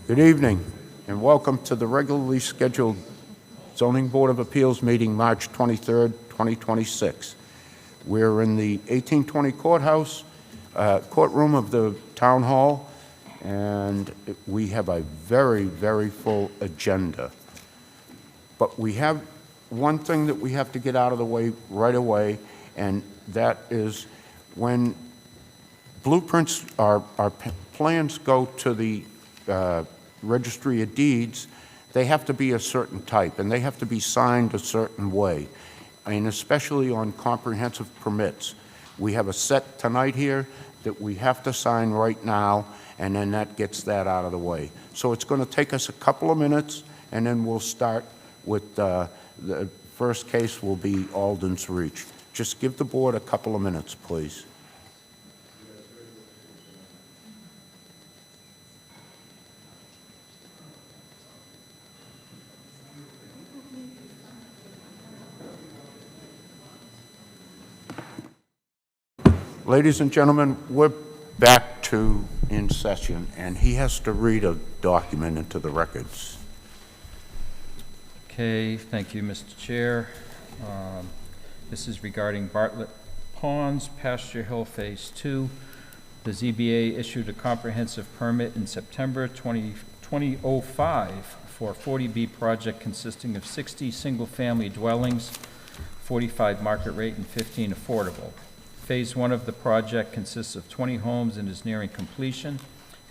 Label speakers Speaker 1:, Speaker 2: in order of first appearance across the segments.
Speaker 1: Good evening, and welcome to the regularly scheduled Zoning Board of Appeals meeting, March 23rd, 2026. We're in the 1820 courtroom of the Town Hall, and we have a very, very full agenda. But we have one thing that we have to get out of the way right away, and that is when blueprints, our plans go to the Registry of Deeds, they have to be a certain type, and they have to be signed a certain way, and especially on comprehensive permits. We have a set tonight here that we have to sign right now, and then that gets that out of the way. So it's going to take us a couple of minutes, and then we'll start with the first case will be Alden's Reach. Just give the board a couple of minutes, please. Ladies and gentlemen, we're back to in session, and he has to read a document into the records.
Speaker 2: Okay, thank you, Mr. Chair. This is regarding Bartlett Ponds, Pasture Hill Phase 2. The ZBA issued a comprehensive permit in September 2005 for a 40B project consisting of 60 single-family dwellings, 45 market rate, and 15 affordable. Phase 1 of the project consists of 20 homes and is nearing completion.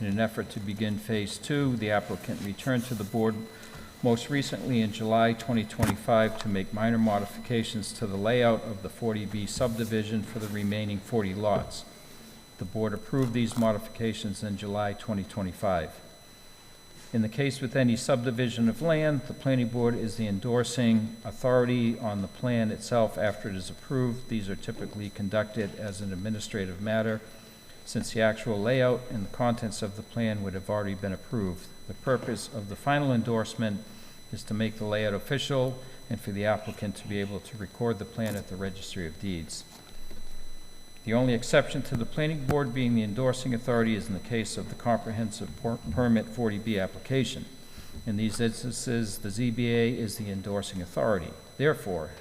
Speaker 2: In an effort to begin Phase 2, the applicant returned to the board most recently in July 2025 to make minor modifications to the layout of the 40B subdivision for the remaining 40 lots. The board approved these modifications in July 2025. In the case with any subdivision of land, the planning board is the endorsing authority on the plan itself after it is approved. These are typically conducted as an administrative matter, since the actual layout and the contents of the plan would have already been approved. The purpose of the final endorsement is to make the layout official and for the applicant to be able to record the plan at the Registry of Deeds. The only exception to the planning board being the endorsing authority is in the case of the comprehensive permit 40B application. In these instances, the ZBA is the endorsing authority. Therefore,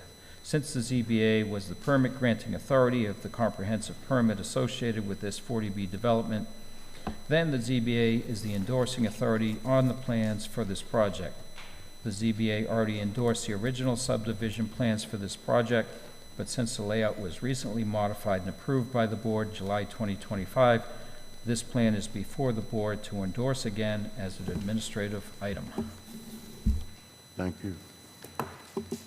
Speaker 2: since the ZBA was the permit granting authority of the comprehensive permit associated with this 40B development, then the ZBA is the endorsing authority on the plans for this project. The ZBA already endorsed the original subdivision plans for this project, but since the layout was recently modified and approved by the board July 2025, this plan is before the board to endorse again as an administrative item.
Speaker 1: Thank you.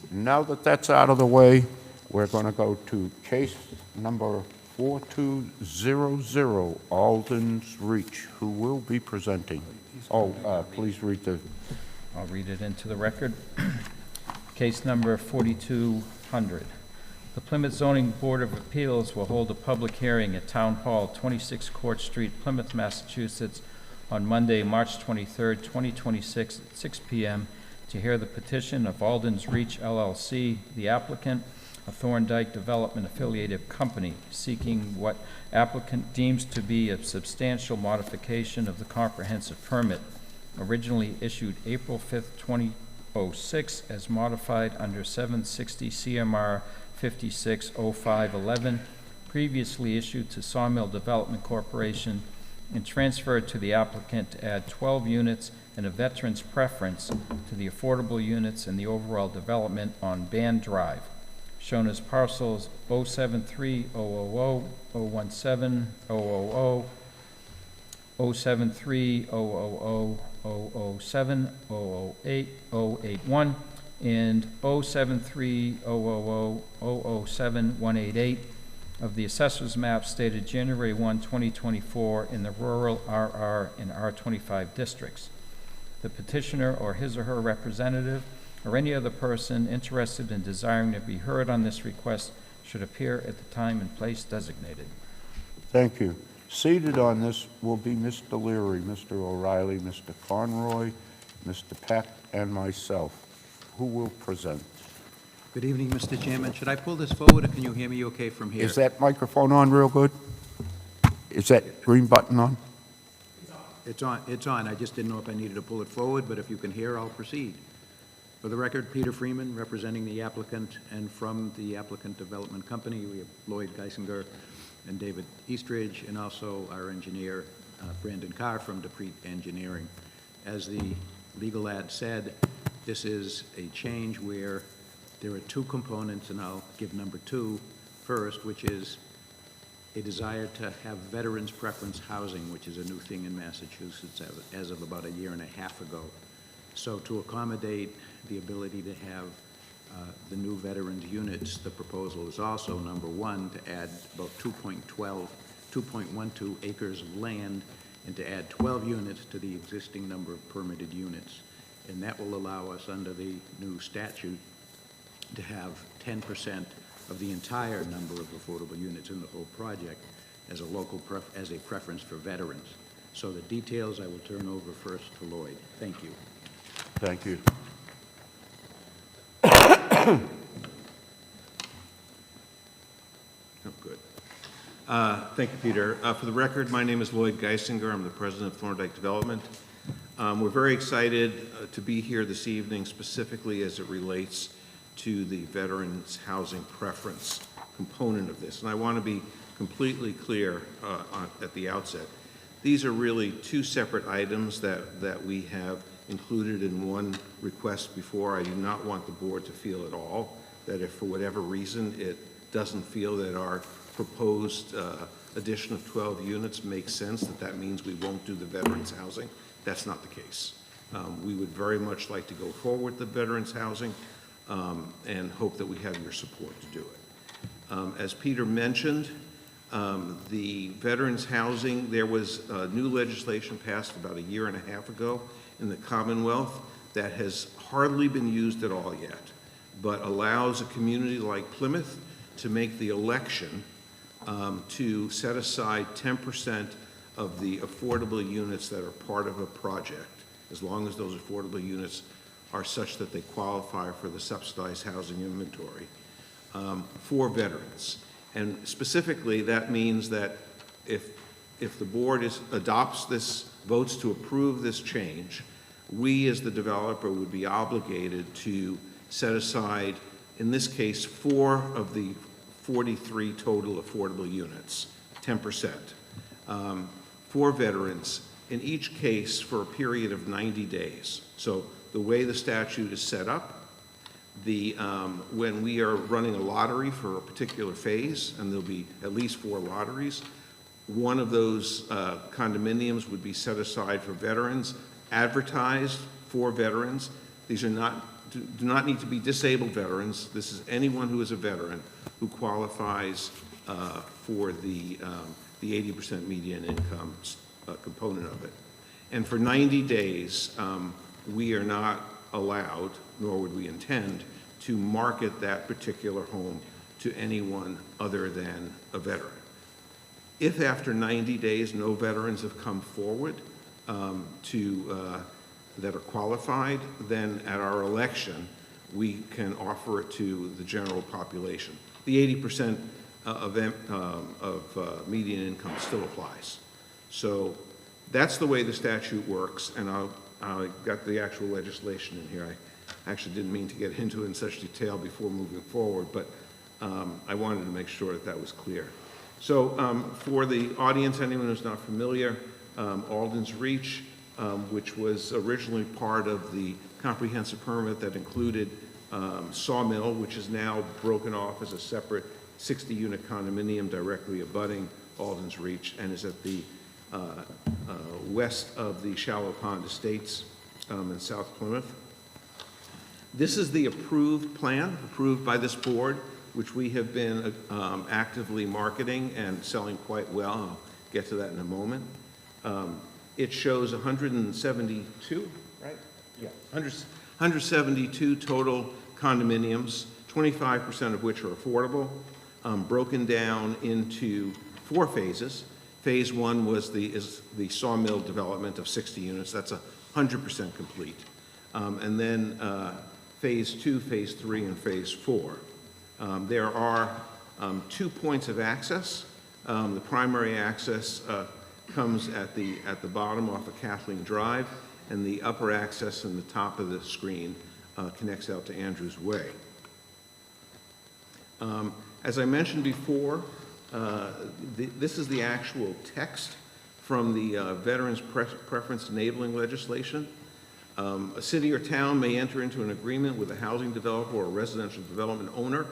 Speaker 1: Now that that's out of the way, we're going to go to case number 4200, Alden's Reach. Who will be presenting? Please read the...
Speaker 2: I'll read it into the record. Case number 4200. The Plymouth Zoning Board of Appeals will hold a public hearing at Town Hall, 26 Court Street, Plymouth, Massachusetts, on Monday, March 23, 2026, at 6 p.m. to hear the petition of Alden's Reach, LLC, the applicant, a Thorndike Development affiliated company, seeking what applicant deems to be a substantial modification of the comprehensive permit, originally issued April 5, 2006, as modified under 760 CMR 560511, previously issued to Sawmill Development Corporation and transferred to the applicant to add 12 units and a veteran's preference to the affordable units and the overall development on Band Drive, shown as parcels 073-000, 017-000, 073-000, 007, 008, 081, and 073-000, 007, 188 of the assessor's map stated January 1, 2024 in the rural RR and R25 districts. The petitioner or his or her representative or any other person interested in desiring to be heard on this request should appear at the time and place designated.
Speaker 1: Thank you. Seated on this will be Mr. Leary, Mr. O'Reilly, Mr. Conroy, Mr. Peck, and myself. Who will present?
Speaker 3: Good evening, Mr. Chairman. Should I pull this forward, or can you hear me okay from here?
Speaker 1: Is that microphone on real good? Is that green button on?
Speaker 3: It's on. I just didn't know if I needed to pull it forward, but if you can hear, I'll proceed. For the record, Peter Freeman, representing the applicant, and from the applicant development company, we have Lloyd Geisinger and David Eastridge, and also our engineer, Brandon Carr from Dupree Engineering. As the legal ad said, this is a change where there are two components, and I'll give number 2 first, which is a desire to have veterans preference housing, which is a new thing in Massachusetts as of about a year and a half ago. So to accommodate the ability to have the new veterans units, the proposal is also, number 1, to add about 2.12 acres of land and to add 12 units to the existing number of permitted units. And that will allow us, under the new statute, to have 10% of the entire number of affordable units in the whole project as a local as a preference for veterans. So the details I will turn over first to Lloyd. Thank you.
Speaker 1: Thank you.
Speaker 4: Oh, good. Thank you, Peter. For the record, my name is Lloyd Geisinger. I'm the president of Thorndike Development. We're very excited to be here this evening, specifically as it relates to the veterans housing preference component of this. And I want to be completely clear at the outset. These are really two separate items that we have included in one request before. I do not want the board to feel at all that if for whatever reason it doesn't feel that our proposed addition of 12 units makes sense, that means we won't do the veterans housing. That's not the case. We would very much like to go forward with the veterans housing and hope that we have your support to do it. As Peter mentioned, the veterans housing, there was new legislation passed about a year and a half ago in the Commonwealth that has hardly been used at all yet, but allows a community like Plymouth to make the election to set aside 10% of the affordable units that are part of a project, as long as those affordable units are such that they qualify for the subsidized housing inventory for veterans. And specifically, that means that if the board adopts this, votes to approve this change, we as the developer would be obligated to set aside, in this case, 4 of the 43 total affordable units, 10%, for veterans, in each case for a period of 90 days. So the way the statute is set up, when we are running a lottery for a particular phase, and there'll be at least 4 lotteries, one of those condominiums would be set aside for veterans, advertised for veterans. These are do not need to be disabled veterans. This is anyone who is a veteran who qualifies for the 80% median income component of it. And for 90 days, we are not allowed, nor would we intend, to market that particular home to anyone other than a veteran. If after 90 days no veterans have come forward that are qualified, then at our election, we can offer it to the general population. The 80% of median income still applies. So that's the way the statute works, and I got the actual legislation in here. I actually didn't mean to get into it in such detail before moving forward, but I wanted to make sure that that was clear. So for the audience, anyone who's not familiar, Alden's Reach, which was originally part of the comprehensive permit that included Sawmill, which is now broken off as a separate 60-unit condominium directly abutting Alden's Reach, and is at the west of the Shallow Pond Estates in South Plymouth. This is the approved plan, approved by this board, which we have been actively marketing and selling quite well. I'll get to that in a moment. It shows 172, right? Yeah. 172 total condominiums, 25% of which are affordable, broken down into 4 phases. Phase 1 was the Sawmill development of 60 units. That's 100% complete. And then Phase 2, Phase 3, and Phase 4. There are 2 points of access. The primary access comes at the bottom off of Kathleen Drive, and the upper access in the top of the screen connects out to Andrews Way. As I mentioned before, this is the actual text from the Veterans Preference Enabling legislation. A city or town may enter into an agreement with a housing developer or a residential development owner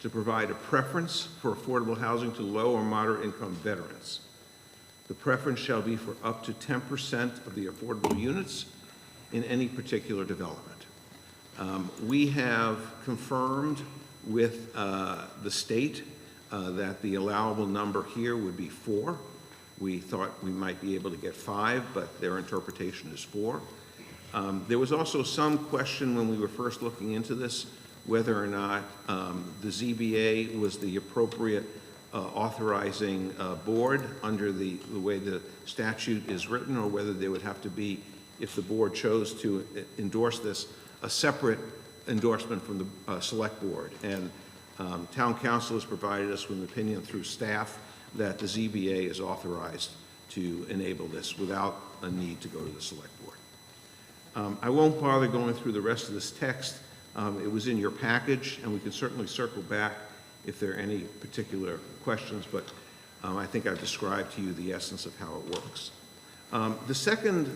Speaker 4: to provide a preference for affordable housing to low or moderate income veterans. The preference shall be for up to 10% of the affordable units in any particular development. We have confirmed with the state that the allowable number here would be 4. We thought we might be able to get 5, but their interpretation is 4. There was also some question when we were first looking into this whether or not the ZBA was the appropriate authorizing board under the way the statute is written, or whether there would have to be, if the board chose to endorse this, a separate endorsement from the select board. And town council has provided us with an opinion through staff that the ZBA is authorized to enable this without a need to go to the select board. I won't bother going through the rest of this text. It was in your package, and we can certainly circle back if there are any particular questions, but I think I've described to you the essence of how it works. The second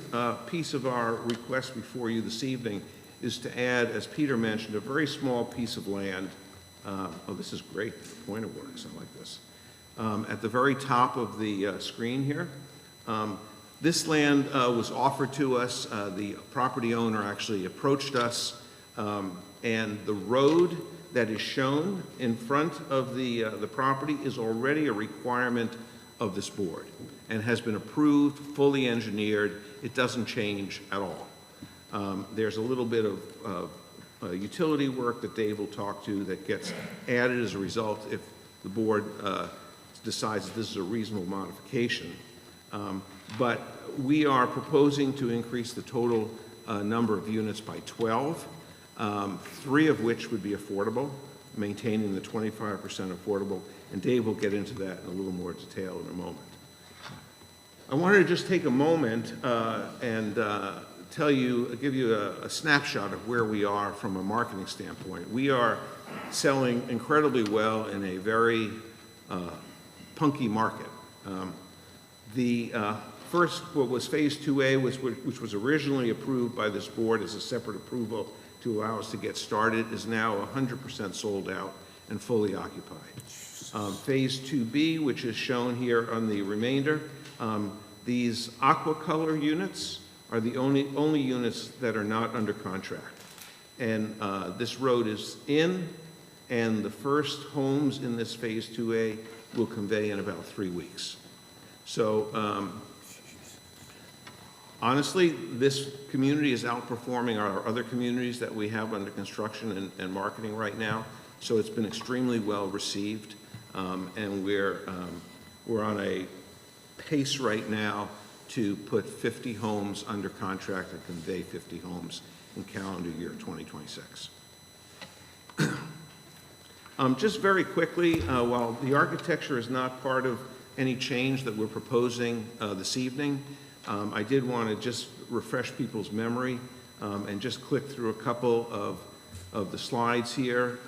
Speaker 4: piece of our request before you this evening is to add, as Peter mentioned, a very small piece of land. Oh, this is great, the pointer works, I like this. At the very top of the screen here. This land was offered to us. The property owner actually approached us, and the road that is shown in front of the property is already a requirement of this board and has been approved, fully engineered. It doesn't change at all. There's a little bit of utility work that Dave will talk to that gets added as a result if the board decides that this is a reasonable modification. But we are proposing to increase the total number of units by 12, 3 of which would be affordable, maintaining the 25% affordable, and Dave will get into that in a little more detail in a moment. I wanted to just take a moment and give you a snapshot of where we are from a marketing standpoint. We are selling incredibly well in a very punky market. First, what was Phase 2A, which was originally approved by this board as a separate approval to allow us to get started, is now 100% sold out and fully occupied. Phase 2B, which is shown here on the remainder, these aqua color units are the only units that are not under contract. And this road is in, and the first homes in this Phase 2A will convey in about 3 weeks. So honestly, this community is outperforming our other communities that we have under construction and marketing right now. So it's been extremely well received, and we're on a pace right now to put 50 homes under contract and convey 50 homes in calendar year 2026. Just very quickly, while the architecture is not part of any change that we're proposing this evening, I did want to just refresh people's memory and just click through a couple of the slides here.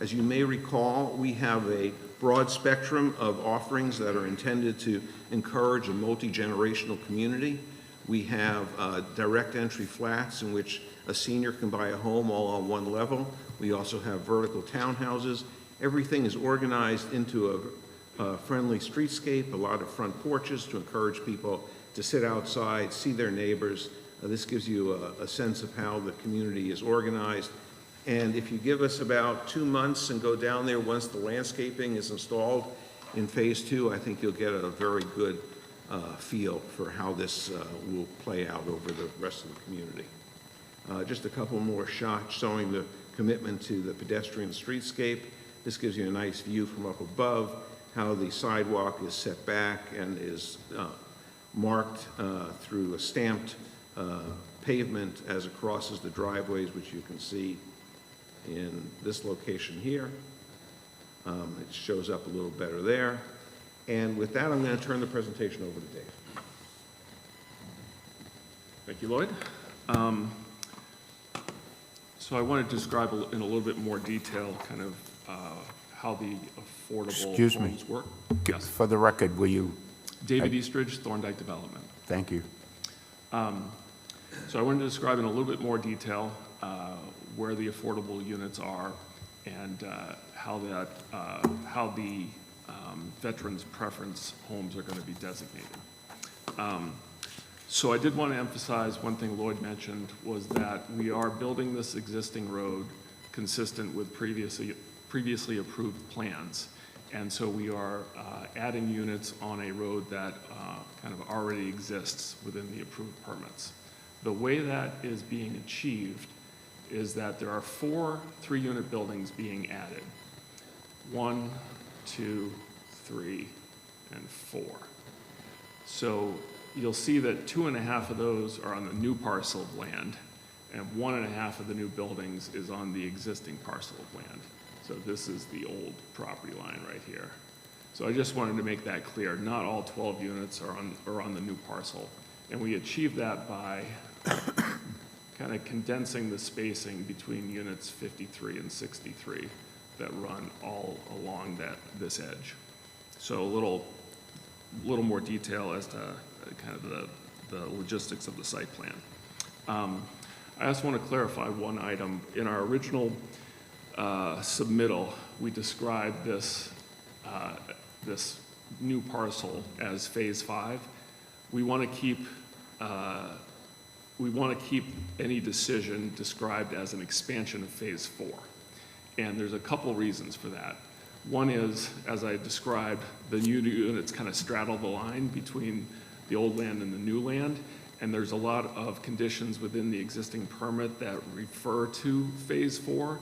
Speaker 4: As you may recall, we have a broad spectrum of offerings that are intended to encourage a multi-generational community. We have direct entry flats in which a senior can buy a home all on one level. We also have vertical townhouses. Everything is organized into a friendly streetscape, a lot of front porches to encourage people to sit outside, see their neighbors. This gives you a sense of how the community is organized. And if you give us about 2 months and go down there once the landscaping is installed in Phase 2, I think you'll get a very good feel for how this will play out over the rest of the community. Just a couple more shots showing the commitment to the pedestrian streetscape. This gives you a nice view from up above, how the sidewalk is set back and is marked through a stamped pavement as it crosses the driveways, which you can see in this location here. It shows up a little better there. And with that, I'm going to turn the presentation over to Dave.
Speaker 5: Thank you, Lloyd. So I want to describe in a little bit more detail kind of how the affordable
Speaker 1: Excuse me.
Speaker 5: homes work. Yes.
Speaker 1: For the record, will you,
Speaker 5: David Eastridge, Thorndike Development.
Speaker 1: thank you.
Speaker 5: So I wanted to describe in a little bit more detail where the affordable units are and how the veterans' preference homes are going to be designated. So I did want to emphasize one thing Lloyd mentioned was that we are building this existing road consistent with previously approved plans. And so we are adding units on a road that kind of already exists within the approved permits. The way that is being achieved is that there are 4 3-unit buildings being added. 1, 2, 3, and 4. So you'll see that 2.5 of those are on the new parcel of land, and 1.5 of the new buildings is on the existing parcel of land. So this is the old property line right here. So I just wanted to make that clear. Not all 12 units are on the new parcel. And we achieve that by kind of condensing the spacing between units 53 and 63 that run all along this edge. So a little more detail as to kind of the logistics of the site plan. I also want to clarify one item. In our original submittal, we described this new parcel as Phase 5. We want to keep any decision described as an expansion of Phase 4. And there's a couple reasons for that. One is, as I described, the new units kind of straddle the line between the old land and the new land, and there's a lot of conditions within the existing permit that refer to Phase 4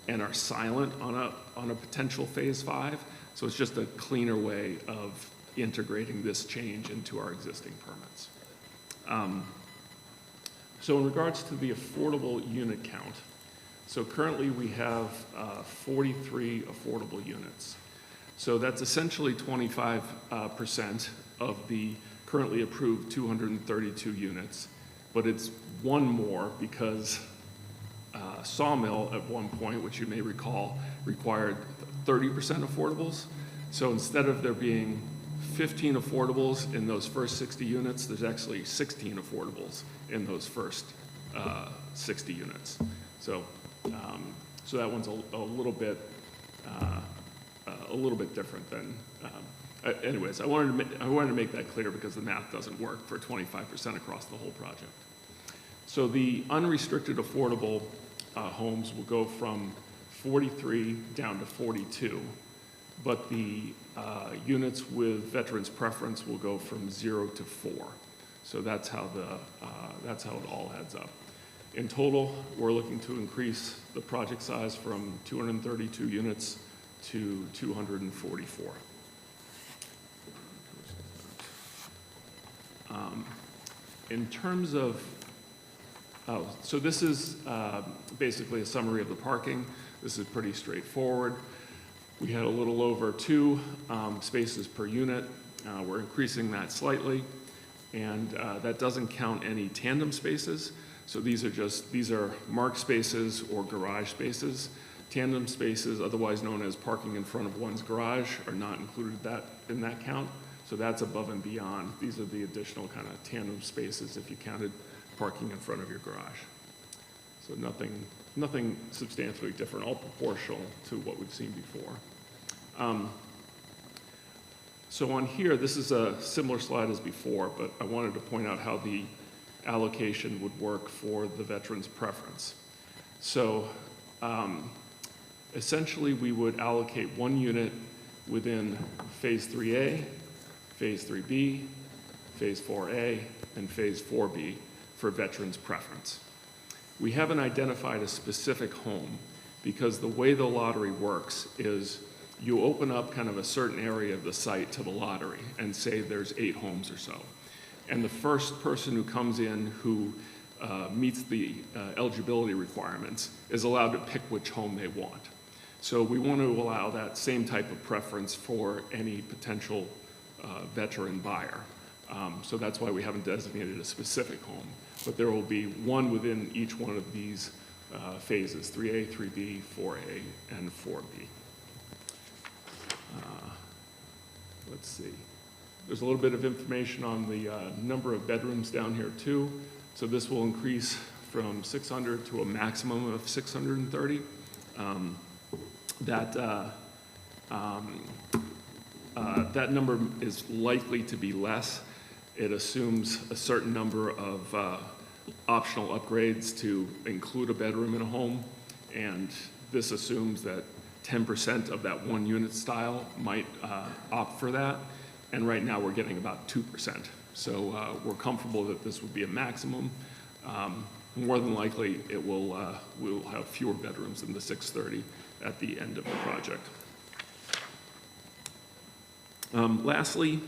Speaker 5: and are silent on a potential Phase 5. So it's just a cleaner way of integrating this change into our existing permits. So in regards to the affordable unit count, so currently we have 43 affordable units. So that's essentially 25% of the currently approved 232 units, but it's one more because Sawmill at one point, which you may recall, required 30% affordables. So instead of there being 15 affordables in those first 60 units, there's actually 16 affordables in those first 60 units. So that one's a little bit different than. Anyways, I wanted to make that clear because the math doesn't work for 25% across the whole project. So the unrestricted affordable homes will go from 43 down to 42, but the units with veterans preference will go from 0 to 4. So that's how it all adds up. In total, we're looking to increase the project size from 232 units to 244. In terms of, so this is basically a summary of the parking. This is pretty straightforward. We had a little over 2 spaces per unit. We're increasing that slightly, and that doesn't count any tandem spaces. So these are marked spaces or garage spaces. Tandem spaces, otherwise known as parking in front of one's garage, are not included in that count. So that's above and beyond. These are the additional kind of tandem spaces if you counted parking in front of your garage. So nothing substantially different, all proportional to what we've seen before. So on here, this is a similar slide as before, but I wanted to point out how the allocation would work for the veteran's preference. So essentially, we would allocate 1 unit within Phase 3A, Phase 3B, Phase 4A, and Phase 4B for veterans' preference. We haven't identified a specific home because the way the lottery works is you open up kind of a certain area of the site to the lottery and say there's 8 homes or so. And the first person who comes in who meets the eligibility requiremements is allowed to pick which home they want. So we want to allow that same type of preference for any potential veteran buyer. So that's why we haven't designated a specific home. But there will be one within each one of these phases, 3A, 3B, 4A, and 4B. Let's see. There's a little bit of information on the number of bedrooms down here too. So this will increase from 600 to a maximum of 630. That number is likely to be less. It assumes a certain number of optional upgrades to include a bedroom in a home, and this assumes that 10% of that one unit style might opt for that, and right now we're getting about 2%. So we're comfortable that this would be a maximum. More than likely, it will we'll have fewer bedrooms than the 630 at the end of the project. Lastly,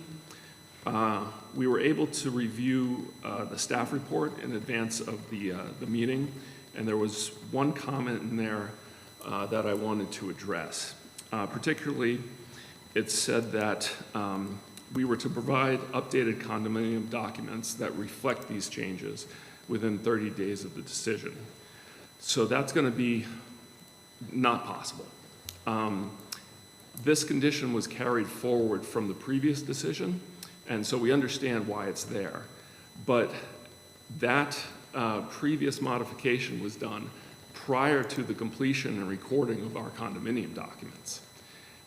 Speaker 5: we were able to review the staff report in advance of the meeting, and there was one comment in there that I wanted to address. Particularly, it said that we were to provide updated condominium documents that reflect these changes within 30 days of the decision. So that's going to be not possible. This condition was carried forward from the previous decision, and so we understand why it's there. But that previous modification was done prior to the completion and recording of our condominium documents.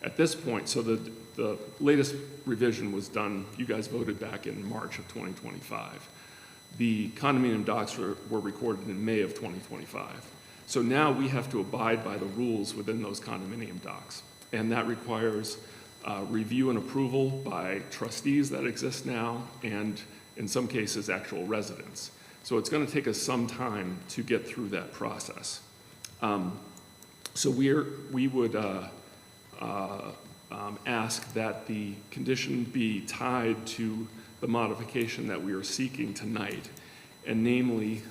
Speaker 5: At this point, so the latest revision was done, you guys voted back in March of 2025. The condominium docs were recorded in May of 2025. So now we have to abide by the rules within those condominium docs. And that requires review and approval by trustees that exist now, and in some cases, actual residents. So it's going to take us some time to get through that process. So we would ask that the condition be tied to the modification that we are seeking tonight. And namely,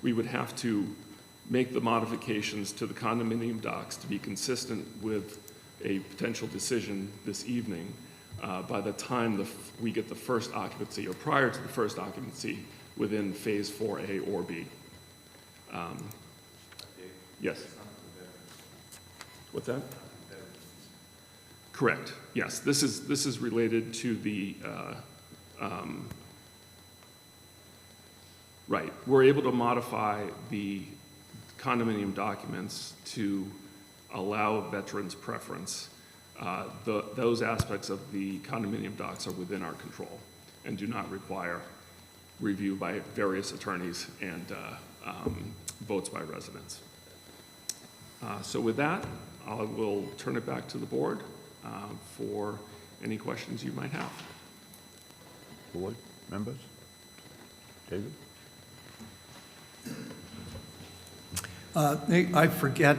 Speaker 5: we would have to make the modifications to the condominium docs to be consistent with a potential decision this evening by the time we get the first occupancy, or prior to the first occupancy, within phase 4A or B. Yes? What's that? Correct, yes. This is related to the, right. We're able to modify the condominium documents to allow veterans preference. Those aspects of the condominium docs are within our control and do not require review by various attorneys and votes by residents. So with that, I will turn it back to the board for any questions you might have.
Speaker 1: Board members? David?
Speaker 6: I forget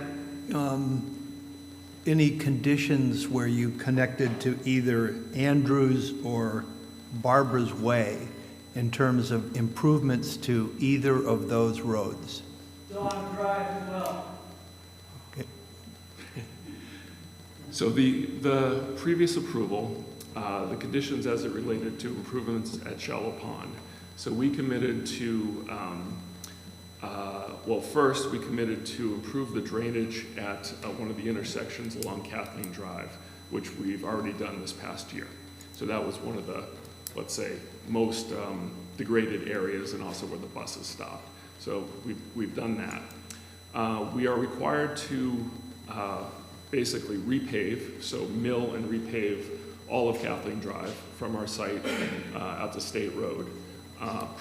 Speaker 6: any conditions where you connected to either Andrews or Barbara's Way in terms of improvements to either of those roads.
Speaker 7: Dawn Drive as well.
Speaker 6: Okay.
Speaker 5: So the previous approval, the conditions as it related to improvements at Shallow Pond. So we committed to, well, first we committed to improve the drainage at one of the intersections along Kathleen Drive, which we've already done this past year. So that was one of the, let's say, most degraded areas, and also where the buses stop. So we've done that. We are required to basically repave, so mill and repave all of Kathleen Drive from our site out to State Road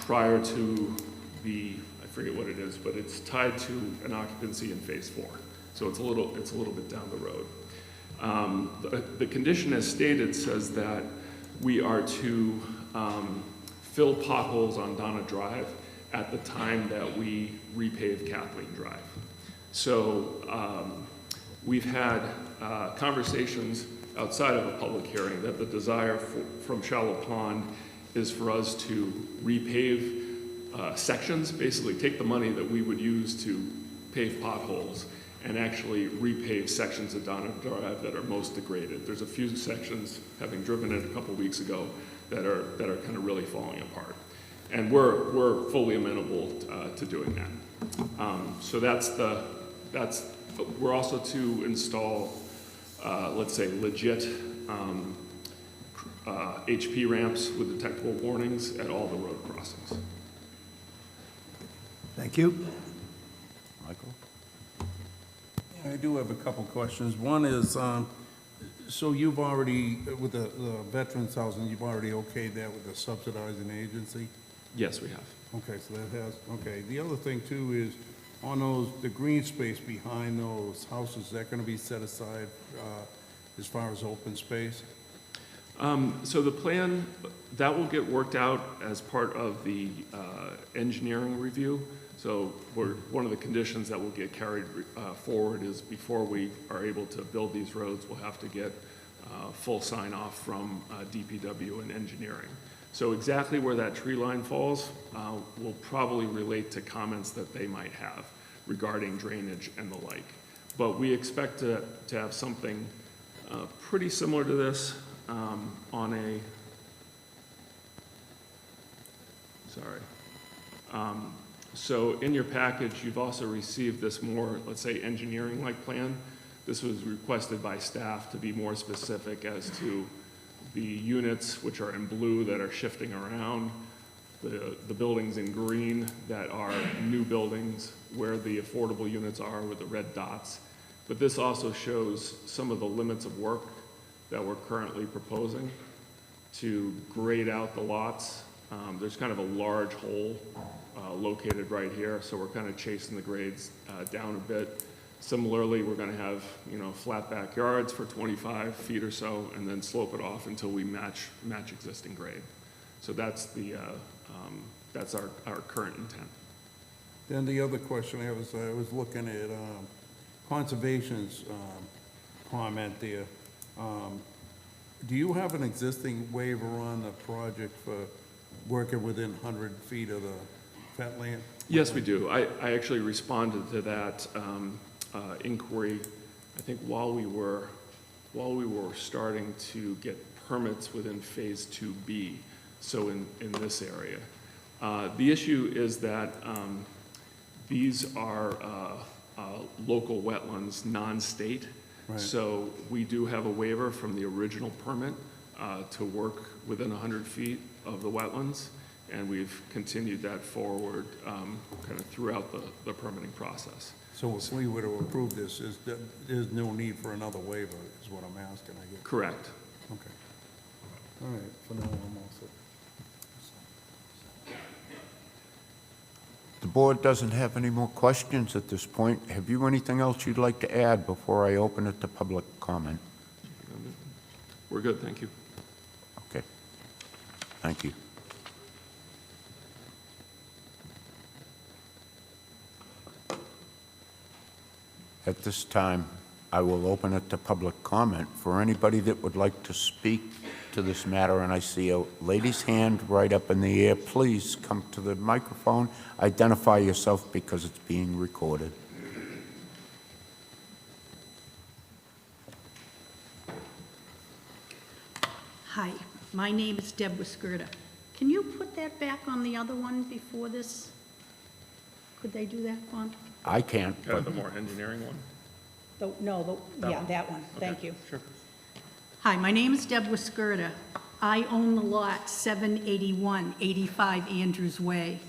Speaker 5: prior to the, I forget what it is, but it's tied to an occupancy in phase 4. So it's a little bit down the road. The condition as stated says that we are to fill potholes on Donna Drive at the time that we repave Kathleen Drive. So we've had conversations outside of a public hearing that the desire from Shallow Pond is for us to repave sections, basically take the money that we would use to pave potholes and actually repave sections of Donna Drive that are most degraded. There's a few sections, having driven it a couple weeks ago, that are kind of really falling apart. And we're fully amenable to doing that. So we're also to install, let's say, legit HP ramps with detectable warnings at all the road crossings.
Speaker 6: Thank you.
Speaker 1: Michael?
Speaker 8: I do have a couple questions. One is, so you've already, with the Veterans Housing, you've already okayed that with the subsidizing agency?
Speaker 5: Yes, we have.
Speaker 8: Okay, so that has, okay. The other thing too is, on those, the green space behind those houses, is that gonna be set aside, as far as open space?
Speaker 5: So the plan, that will get worked out as part of the engineering review. So one of the conditions that will get carried forward is before we are able to build these roads, we'll have to get full sign-off from DPW and engineering. So exactly where that tree line falls will probably relate to comments that they might have regarding drainage and the like. But we expect to have something pretty similar to this on a, so in your package, you've also received this more, let's say, engineering-like plan. This was requested by staff to be more specific as to the units, which are in blue, that are shifting around, the buildings in green that are new buildings, where the affordable units are with the red dots. But this also shows some of the limits of work that we're currently proposing to grade out the lots. There's kind of a large hole located right here, so we're kind of chasing the grades down a bit. Similarly, we're going to have, flat backyards for 25 feet or so, and then slope it off until we match existing grade. So that's that's our current intent.
Speaker 8: Then the other question I was looking at, Conservation's comment there. Do you have an existing waiver on the project for working within 100 feet of the wetland?
Speaker 5: Yes, we do. I actually responded to that inquiry, I think while we were starting to get permits within Phase 2B, so in this area. The issue is that these are local wetlands, non-state.
Speaker 8: Right.
Speaker 5: So we do have a waiver from the original permit to work within 100 feet of the wetlands, and we've continued that forward kind of throughout the permitting process.
Speaker 8: So if we were to approve this, there's no need for another waiver, is what I'm asking, I guess.
Speaker 5: Correct.
Speaker 8: Okay. All right, for now, I'm all set.
Speaker 1: The board doesn't have any more questions at this point. Have you anything else you'd like to add before I open it to public comment?
Speaker 5: We're good, thank you.
Speaker 1: Okay. Thank you. At this time, I will open it to public comment for anybody that would like to speak to this matter, and I see a lady's hand right up in the air. Please come to the microphone, identify yourself because it's being recorded.
Speaker 9: Hi, my name is Deb Wiskerta. Can you put that back on the other one before this? Could they do that one?
Speaker 1: I can't,
Speaker 5: Kind of
Speaker 1: but
Speaker 5: the more engineering one?
Speaker 9: That one, thank you.
Speaker 5: Sure.
Speaker 9: Hi, my name is Deb Wiskerta. I own the lot 781, 85 Andrews Way.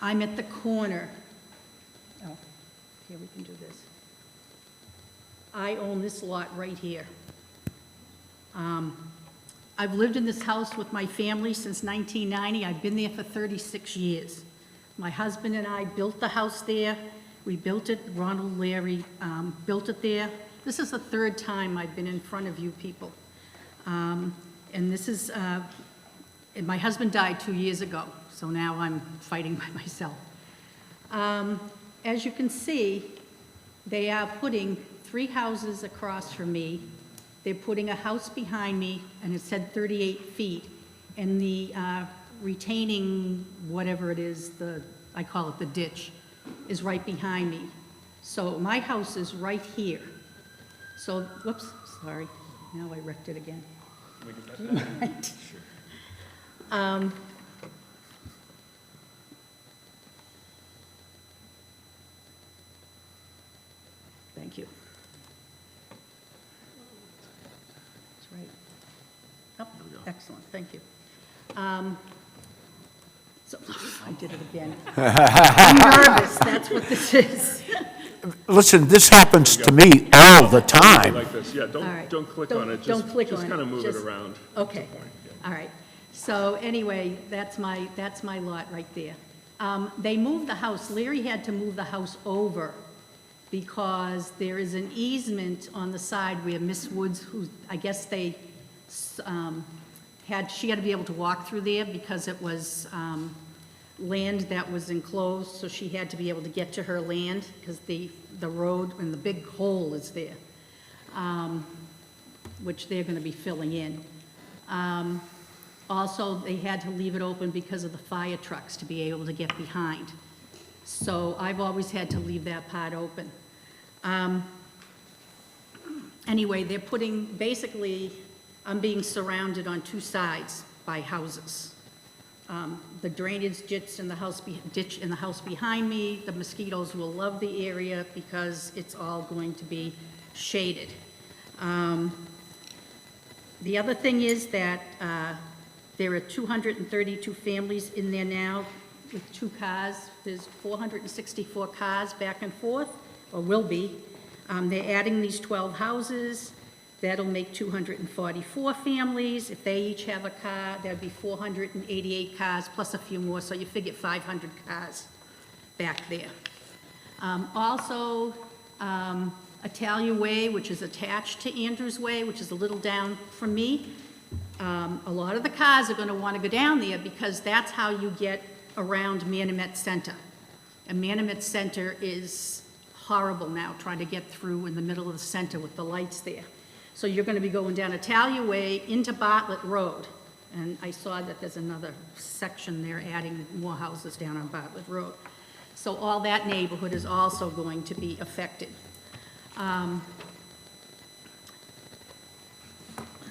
Speaker 9: I'm at the corner. Oh, here we can do this. I own this lot right here. I've lived in this house with my family since 1990. I've been there for 36 years. My husband and I built the house there. We built it, Ronald Larry built it there. This is the third time I've been in front of you people. And this is, and my husband died 2 years ago, so now I'm fighting by myself. As you can see, they are putting 3 houses across from me. They're putting a house behind me, and it said 38 feet. And the retaining, whatever it is, I call it the ditch, is right behind me. So my house is right here. So, whoops, sorry, now I wrecked it again. Right. Thank you. That's right. Oh, excellent, thank you. So, I did it again. I'm nervous, that's what this is.
Speaker 1: Listen, this happens to me all the time.
Speaker 5: Like this, yeah,
Speaker 9: All right.
Speaker 5: don't click
Speaker 9: Don't-
Speaker 5: on it,
Speaker 9: don't click
Speaker 5: just
Speaker 9: on
Speaker 5: kind
Speaker 9: it,
Speaker 5: of move it
Speaker 9: just-
Speaker 5: around.
Speaker 9: Okay, all right. So anyway, that's my lot right there. They moved the house, Larry had to move the house over because there is an easement on the side where Miss Woods, who, I guess they she had to be able to walk through there because it was land that was enclosed, so she had to be able to get to her land because the road and the big hole is there, which they're going to be filling in. Also, they had to leave it open because of the fire trucks to be able to get behind. So I've always had to leave that part open. Anyway, they're putting, basically, I'm being surrounded on two sides by houses. The drainage ditch in the house behind me, the mosquitoes will love the area because it's all going to be shaded. The other thing is that there are 232 families in there now with 2 cars. There's 464 cars back and forth, or will be. They're adding these 12 houses. That'll make 244 families. If they each have a car, that'd be 488 cars, plus a few more, so you figure 500 cars back there. Also, Italia Way, which is attached to Andrews Way, which is a little down from me. A lot of the cars are gonna wanna go down there because that's how you get around Manomet Center. And Manomet Center is horrible now, trying to get through in the middle of the center with the lights there. So you're gonna be going down Italia Way into Bartlett Road. And I saw that there's another section there adding more houses down on Bartlett Road. So all that neighborhood is also going to be affected. Let's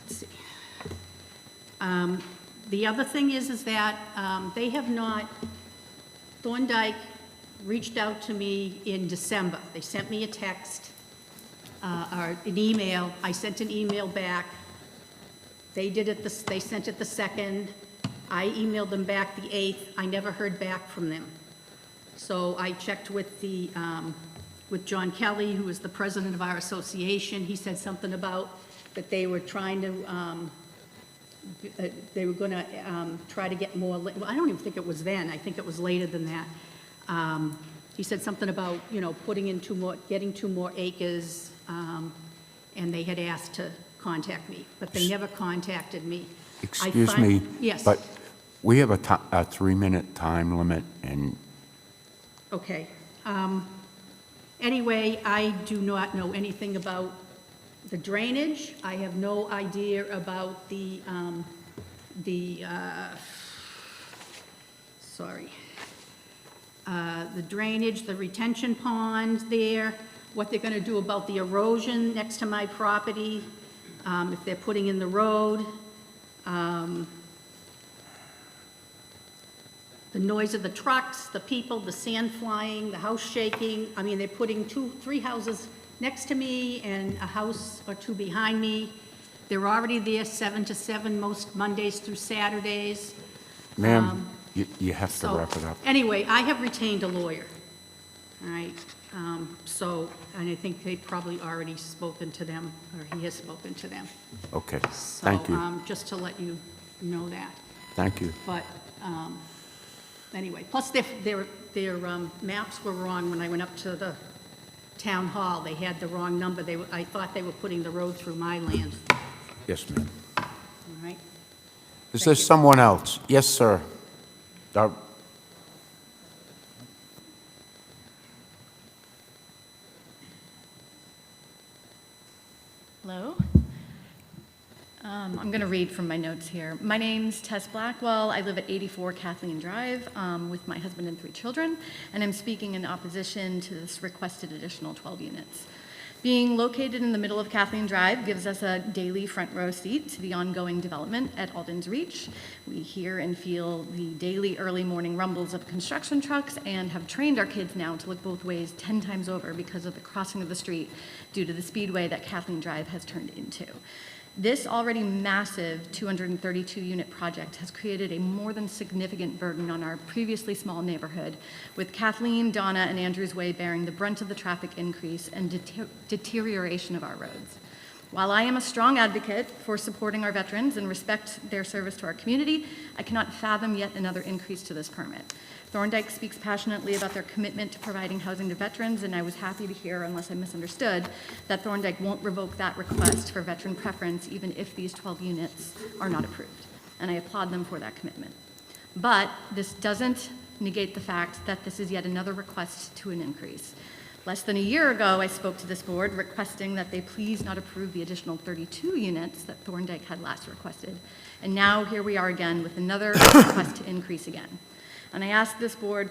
Speaker 9: see. The other thing is that they have not, Thorndike reached out to me in December. They sent me a text, or an email. I sent an email back. They did it, they sent it the 2nd. I emailed them back the 8th. I never heard back from them. So I checked with with John Kelly, who is the president of our association. He said something about that they were trying to, they were gonna try to get more, well, I don't even think it was then. I think it was later than that. He said something about, you know, putting in getting 2 more acres, and they had asked to contact me, but they never contacted me.
Speaker 1: Excuse me?
Speaker 9: Yes.
Speaker 1: But we have a 3-minute time limit, and
Speaker 9: Okay. Anyway, I do not know anything about the drainage. I have no idea about the drainage, the retention pond there, what they're gonna do about the erosion next to my property, if they're putting in the road, the noise of the trucks, the people, the sand flying, the house shaking. I mean, they're putting 3 houses next to me and a house or 2 behind me. They're already there 7 to 7 most Mondays through Saturdays.
Speaker 1: ma'am, you have to
Speaker 9: So,
Speaker 1: wrap it up.
Speaker 9: anyway, I have retained a lawyer, all right? So, and I think they've probably already spoken to them, or he has spoken to them.
Speaker 1: Okay,
Speaker 9: So,
Speaker 1: thank you,
Speaker 9: just to let you know that.
Speaker 1: thank you.
Speaker 9: But, anyway, plus their maps were wrong when I went up to the town hall. They had the wrong number. I thought they were putting the road through my land,
Speaker 1: Yes, ma'am.
Speaker 9: all right?
Speaker 1: Is there someone else? Yes, sir.
Speaker 10: Hello. I'm I'm going to read from my notes here. My name's Tess Blackwell. I live at 84 Kathleen Drive with my husband and 3 children, and I'm speaking in opposition to this requested additional 12 units. Being located in the middle of Kathleen Drive gives us a daily front row seat to the ongoing development at Alden's Reach. We hear and feel the daily early morning rumbles of construction trucks and have trained our kids now to look both ways 10 times over because of the crossing of the street due to the speedway that Kathleen Drive has turned into. This already massive 232-unit project has created a more than significant burden on our previously small neighborhood, with Kathleen, Donna, and Andrews Way bearing the brunt of the traffic increase and deterioration of our roads. While I am a strong advocate for supporting our veterans and respect their service to our community, I cannot fathom yet another increase to this permit. Thorndike speaks passionately about their commitment to providing housing to veterans, and I was happy to hear, unless I misunderstood, that Thorndike won't revoke that request for veteran preference even if these 12 units are not approved, and I applaud them for that commitment. But this doesn't negate the fact that this is yet another request to an increase. Less than a year ago, I spoke to this board requesting that they please not approve the additional 32 units that Thorndike had last requested, and now here we are again with another request to increase again. And I ask this board,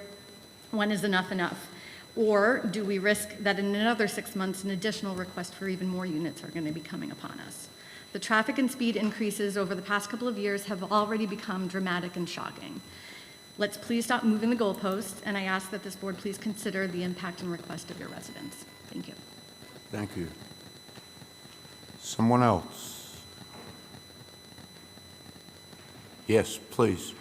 Speaker 10: when is enough enough? Or do we risk that in another 6 months, an additional request for even more units are going to be coming upon us? The traffic and speed increases over the past couple of years have already become dramatic and shocking. Let's please stop moving the goalposts, and I ask that this board please consider the impact and request of your residents. Thank you.
Speaker 1: Thank you. Someone else? Yes, please.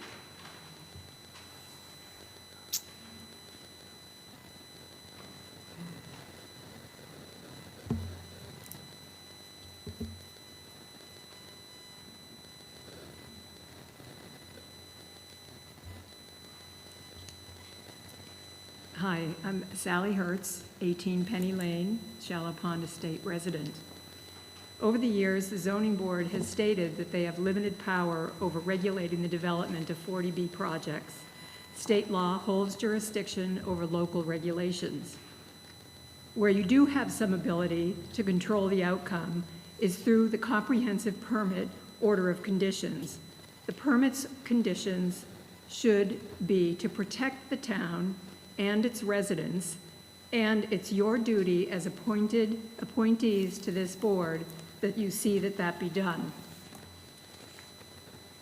Speaker 11: Hi, I'm Sally Hertz, 18 Penny Lane, Shallow Pond Estate resident. Over the years, the zoning board has stated that they have limited power over regulating the development of 40B projects. State law holds jurisdiction over local regulations. Where you do have some ability to control the outcome is through the comprehensive permit order of conditions. The permit's conditions should be to protect the town and its residents, and it's your duty as appointees to this board that you see that that be done.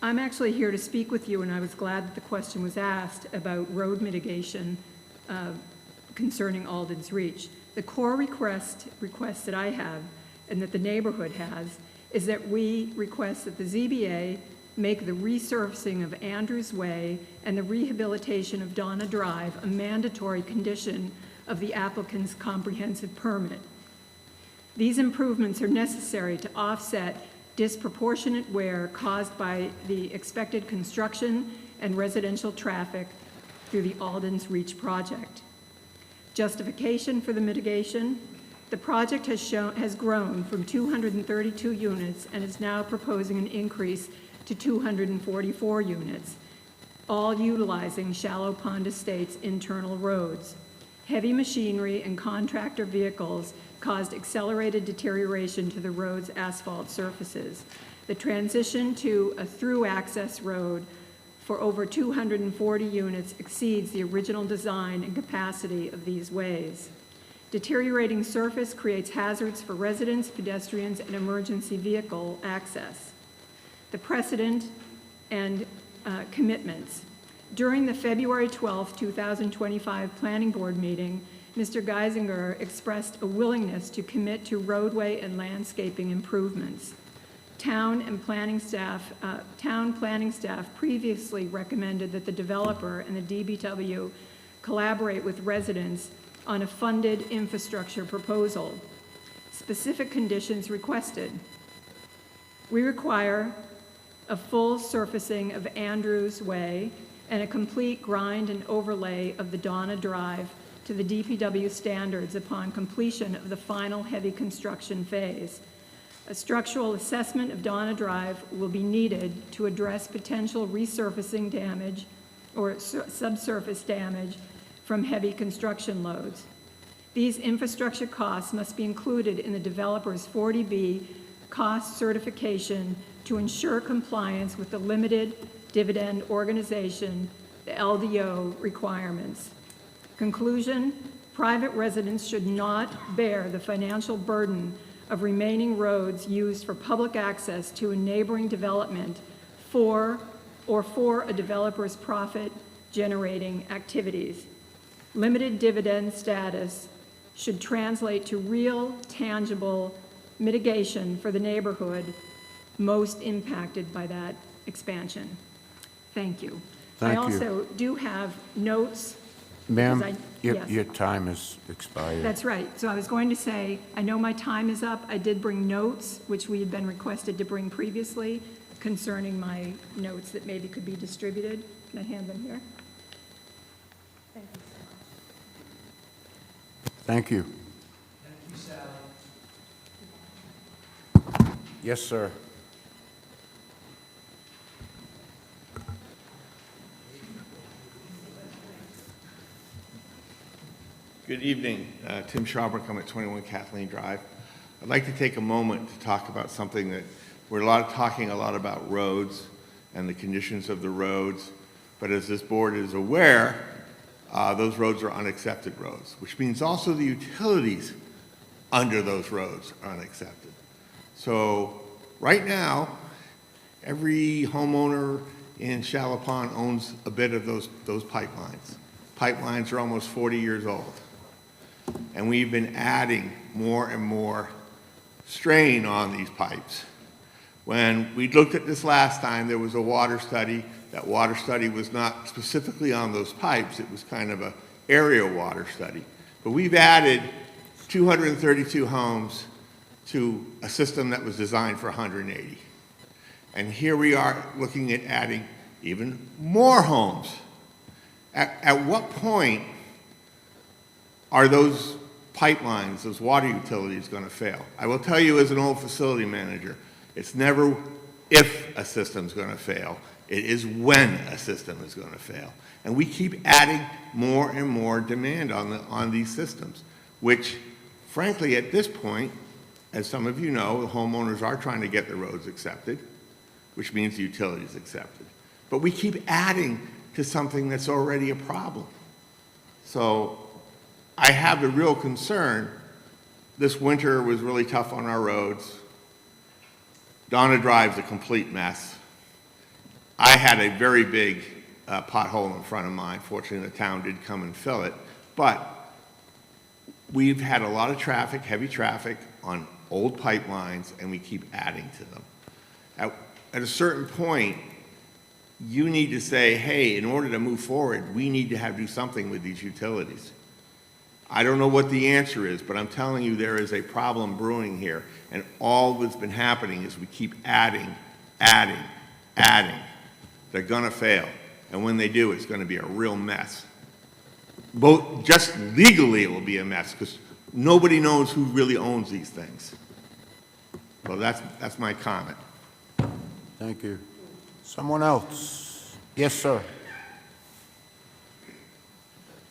Speaker 11: I'm actually here to speak with you, and I was glad that the question was asked about road mitigation concerning Alden's Reach. The core request that I have and that the neighborhood has is that we request that the ZBA make the resurfacing of Andrews Way and the rehabilitation of Donna Drive a mandatory condition of the applicant's comprehensive permit. These improvements are necessary to offset disproportionate wear caused by the expected construction and residential traffic through the Alden's Reach project. Justification for the mitigation: the project has grown from 232 units and is now proposing an increase to 244 units, all utilizing Shallow Pond Estate's internal roads. Heavy machinery and contractor vehicles caused accelerated deterioration to the road's asphalt surfaces. The transition to a through access road for over 240 units exceeds the original design and capacity of these ways. Deteriorating surface creates hazards for residents, pedestrians, and emergency vehicle access. The precedent and commitments. During the February 12, 2025 Planning Board meeting, Mr. Geisinger expressed a willingness to commit to roadway and landscaping improvements. Town planning staff previously recommended that the developer and the DBW collaborate with residents on a funded infrastructure proposal. Specific conditions requested. We require a full surfacing of Andrews Way and a complete grind and overlay of the Donna Drive to the DPW standards upon completion of the final heavy construction phase. A structural assessment of Donna Drive will be needed to address potential resurfacing damage or subsurface damage from heavy construction loads. These infrastructure costs must be included in the developer's 40B cost certification to ensure compliance with the limited dividend organization, the LDO requirements. Conclusion, private residents should not bear the financial burden of remaining roads used for public access to a neighboring development for a developer's profit-generating activities. Limited dividend status should translate to real, tangible mitigation for the neighborhood most impacted by that expansion. Thank you.
Speaker 1: Thank you.
Speaker 11: I also do have notes.
Speaker 1: Ma'am,
Speaker 11: because yes.
Speaker 1: your time has expired.
Speaker 11: That's right. So I was going to say, I know my time is up. I did bring notes, which we had been requested to bring previously, concerning my notes that maybe could be distributed. Can I hand them here? Thank you.
Speaker 1: Thank you. Yes, sir.
Speaker 4: Good evening. Tim Schaubrick, I'm at 21 Kathleen Drive. I'd like to take a moment to talk about something that we're talking a lot about roads and the conditions of the roads, but as this board is aware, those roads are unaccepted roads, which means also the utilities under those roads are unaccepted. So right now, every homeowner in Shallow Pond owns a bit of those pipelines. Pipelines are almost 40 years old. And we've been adding more and more strain on these pipes. When we looked at this last time, there was a water study. That water study was not specifically on those pipes. It was kind of an area water study. But we've added 232 homes to a system that was designed for 180. And here we are looking at adding even more homes. At what point are those pipelines, those water utilities going to fail? I will tell you as an old facility manager, it's never if a system's going to fail. It is when a system is going to fail. And we keep adding more and more demand on these systems, which frankly at this point, as some of you know, the homeowners are trying to get the roads accepted, which means the utilities accepted. But we keep adding to something that's already a problem. So I have a real concern. This winter was really tough on our roads. Donna Drive's a complete mess. I had a very big pothole in front of mine. Fortunately, the town did come and fill it. But we've had a lot of traffic, heavy traffic, on old pipelines, and we keep adding to them. At a certain point, you need to say, hey, in order to move forward, we need to do something with these utilities. I don't know what the answer is, but I'm telling you there is a problem brewing here, and all that's been happening is we keep adding. They're gonna fail, and when they do, it's gonna be a real mess. Just legally it will be a mess, because nobody knows who really owns these things. So that's my comment.
Speaker 1: Thank you. Someone else? Yes, sir.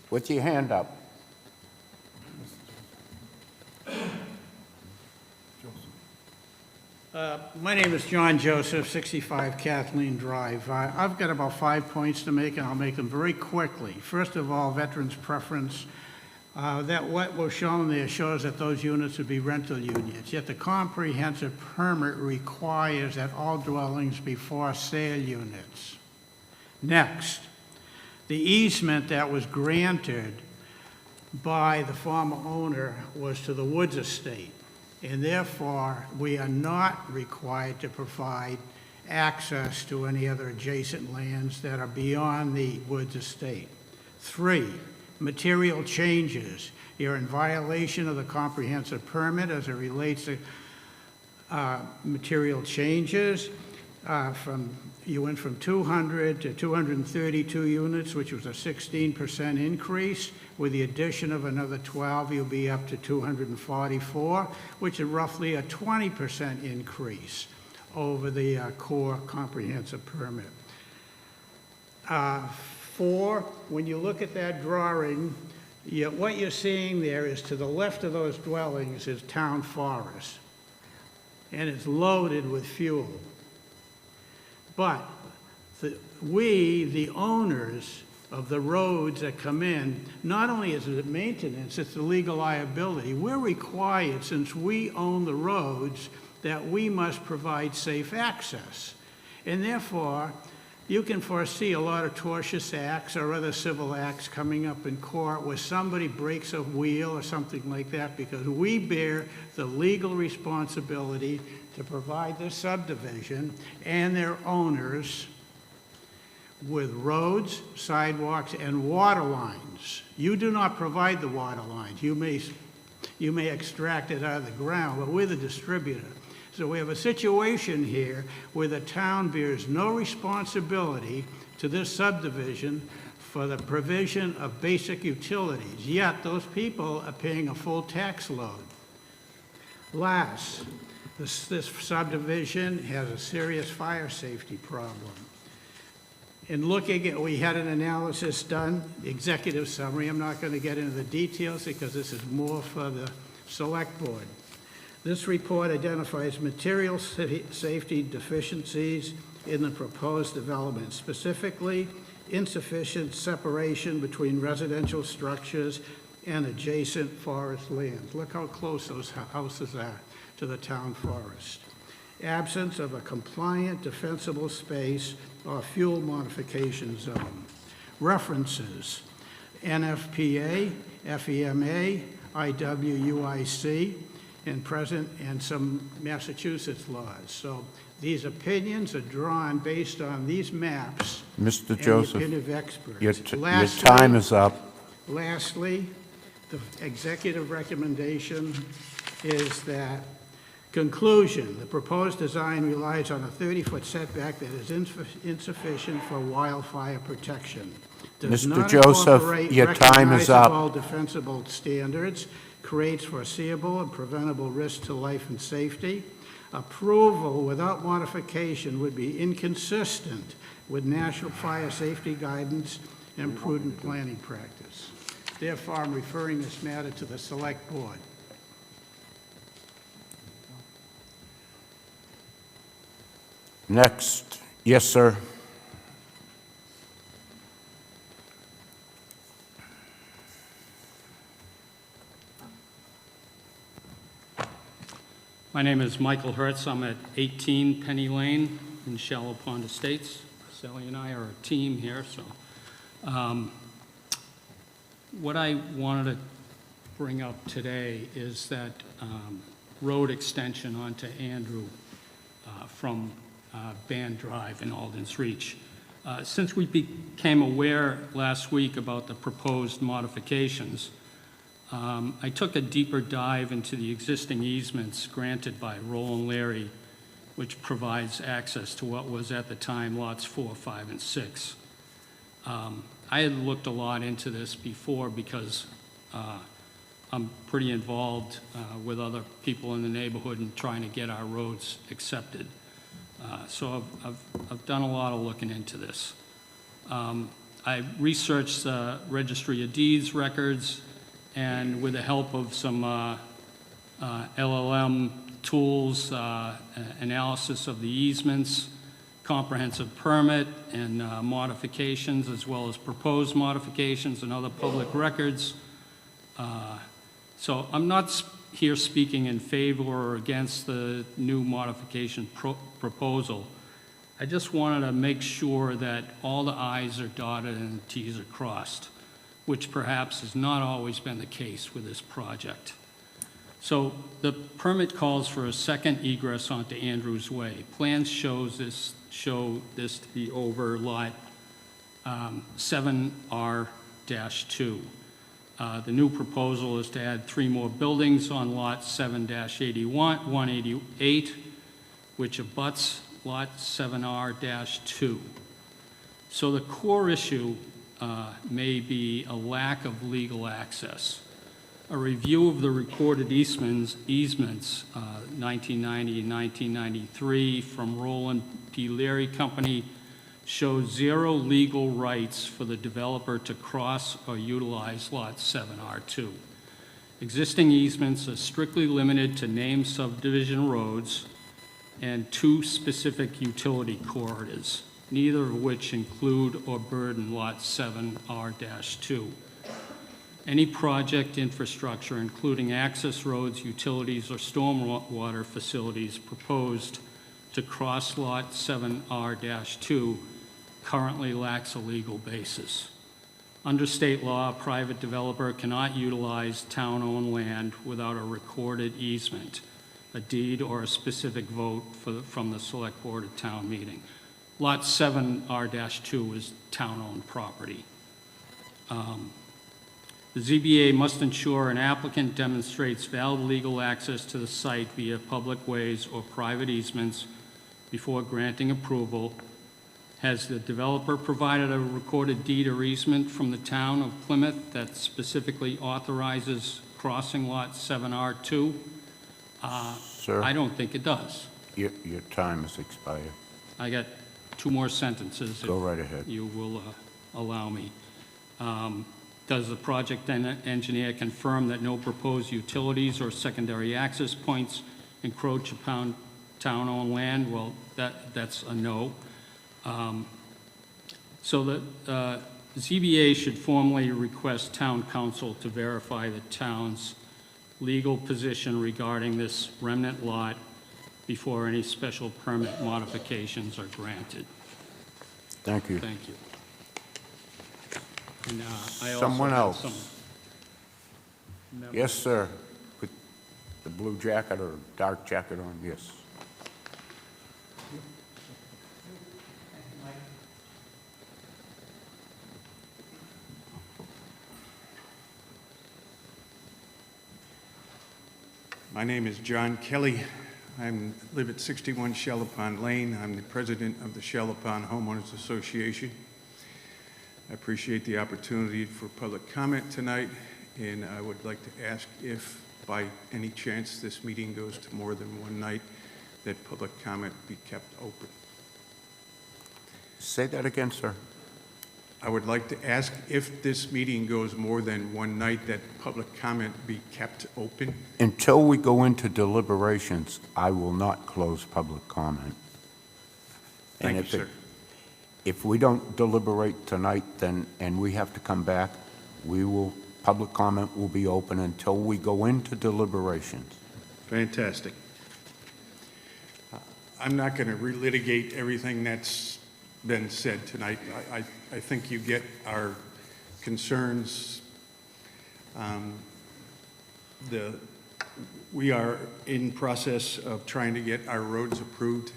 Speaker 1: With your hand up.
Speaker 12: My name is John Joseph, 65 Kathleen Drive. I've got about 5 points to make, and I'll make them very quickly. First of all, veterans' preference. That what was shown there shows that those units would be rental units, yet the comprehensive permit requires that all dwellings be for sale units. Next, the easement that was granted by the former owner was to the Woods estate, and therefore we are not required to provide access to any other adjacent lands that are beyond the Woods estate. 3, material changes. You're in violation of the comprehensive permit as it relates to material changes. You went from 200 to 232 units, which was a 16% increase. With the addition of another 12, you'll be up to 244, which is roughly a 20% increase over the core comprehensive permit. 4, when you look at that drawing, what you're seeing there is to the left of those dwellings is town forest. and it's loaded with fuel. But we, the owners of the roads that come in, not only is it maintenance, it's the legal liability. We're required, since we own the roads, that we must provide safe access. And therefore, you can foresee a lot of tortious acts or other civil acts coming up in court where somebody breaks a wheel or something like that, because we bear the legal responsibility to provide the subdivision and their owners with roads, sidewalks, and water lines. You do not provide the water lines. You may extract it out of the ground, but we're the distributor. So we have a situation here where the town bears no responsibility to this subdivision for the provision of basic utilities, yet those people are paying a full tax load. Last, this subdivision has a serious fire safety problem. In looking at, we had an analysis done, executive summary. I'm not going to get into the details because this is more for the select board. This report identifies material safety deficiencies in the proposed development, specifically insufficient separation between residential structures and adjacent forest lands. Look how close those houses are to the town forest. Absence of a compliant defensible space or fuel modification zone. References: NFPA, FEMA, IWUIC, and present, and some Massachusetts laws. So these opinions are drawn based on these maps.
Speaker 1: Mr.
Speaker 12: And
Speaker 1: Joseph,
Speaker 12: the opinion of experts.
Speaker 1: your time is up.
Speaker 12: Lastly, the executive recommendation is that, conclusion, the proposed design relies on a 30-foot setback that is insufficient for wildfire protection. Does
Speaker 1: Mr.
Speaker 12: not
Speaker 1: Joseph,
Speaker 12: incorporate
Speaker 1: your time is up.
Speaker 12: recognizable defensible standards, creates foreseeable and preventable risk to life and safety. Approval without modification would be inconsistent with national fire safety guidance and prudent planning practice. Therefore, I'm referring this matter to the Select Board.
Speaker 1: Next. Yes, sir.
Speaker 13: My name is Michael Hertz. I'm at 18 Penny Lane in Shallow Pond Estates. Sally and I are a team here, so. What I wanted to bring up today is that road extension onto Andrew from Band Drive in Alden's Reach. Since we became aware last week about the proposed modifications, I took a deeper dive into the existing easements granted by Roland Larry, which provides access to what was at the time lots 4, 5, and 6. I had looked a lot into this before because I'm pretty involved with other people in the neighborhood and trying to get our roads accepted. So I've done a lot of looking into this. I researched the Registry of Deeds records, and with the help of some LLM tools, analysis of the easements, comprehensive permit and modifications, as well as proposed modifications and other public records. So I'm not here speaking in favor or against the new modification proposal. I just wanted to make sure that all the i's are dotted and the t's are crossed, which perhaps has not always been the case with this project. So the permit calls for a second egress onto Andrews Way. Plans show this to be over lot 7R-2. The new proposal is to add 3 more buildings on lot 7-188, which abuts lot 7R-2. So the core issue may be a lack of legal access. A review of the recorded easements 1990 and 1993 from Roland P. Larry Company shows 0 legal rights for the developer to cross or utilize lot 7R2. Existing easements are strictly limited to named subdivision roads and 2 specific utility corridors, neither of which include or burden Lot 7R-2. Any project infrastructure, including access roads, utilities, or stormwater facilities proposed to cross Lot 7R-2 currently lacks a legal basis. Under state law, a private developer cannot utilize town-owned land without a recorded easement, a deed, or a specific vote from the Select Board at town meeting. Lot 7R-2 is town-owned property. The ZBA must ensure an applicant demonstrates valid legal access to the site via public ways or private easements before granting approval. Has the developer provided a recorded deed or easement from the town of Plymouth that specifically authorizes crossing Lot 7R2?
Speaker 1: Sir?
Speaker 13: I don't think it does.
Speaker 1: Your time has expired.
Speaker 13: I got 2 more sentences.
Speaker 1: Go right ahead.
Speaker 13: You will allow me. Does the project engineer confirm that no proposed utilities or secondary access points encroach upon town-owned land? Well, that's a no. So the ZBA should formally request town council to verify the town's legal position regarding this remnant lot before any special permit modifications are granted.
Speaker 1: Thank you.
Speaker 13: Thank you. And I also
Speaker 1: Someone
Speaker 13: have
Speaker 1: else.
Speaker 13: some
Speaker 1: Yes, sir. With the blue jacket or dark jacket on, yes.
Speaker 14: My name is John Kelly. I live at 61 Shellapon Lane. I'm the president of the Shellapon Homeowners Association. I appreciate the opportunity for public comment tonight, and I would like to ask if, by any chance, this meeting goes to more than one night, that public comment be kept open.
Speaker 1: Say that again, sir.
Speaker 14: I would like to ask if this meeting goes more than one night, that public comment be kept open.
Speaker 1: Until we go into deliberations, I will not close public comment.
Speaker 14: Thank
Speaker 1: And
Speaker 14: you, sir.
Speaker 1: If we don't deliberate tonight, then, and we have to come back, public comment will be open until we go into deliberations.
Speaker 14: Fantastic. I'm not going to relitigate everything that's been said tonight. I think you get our concerns. We are in process of trying to get our roads approved.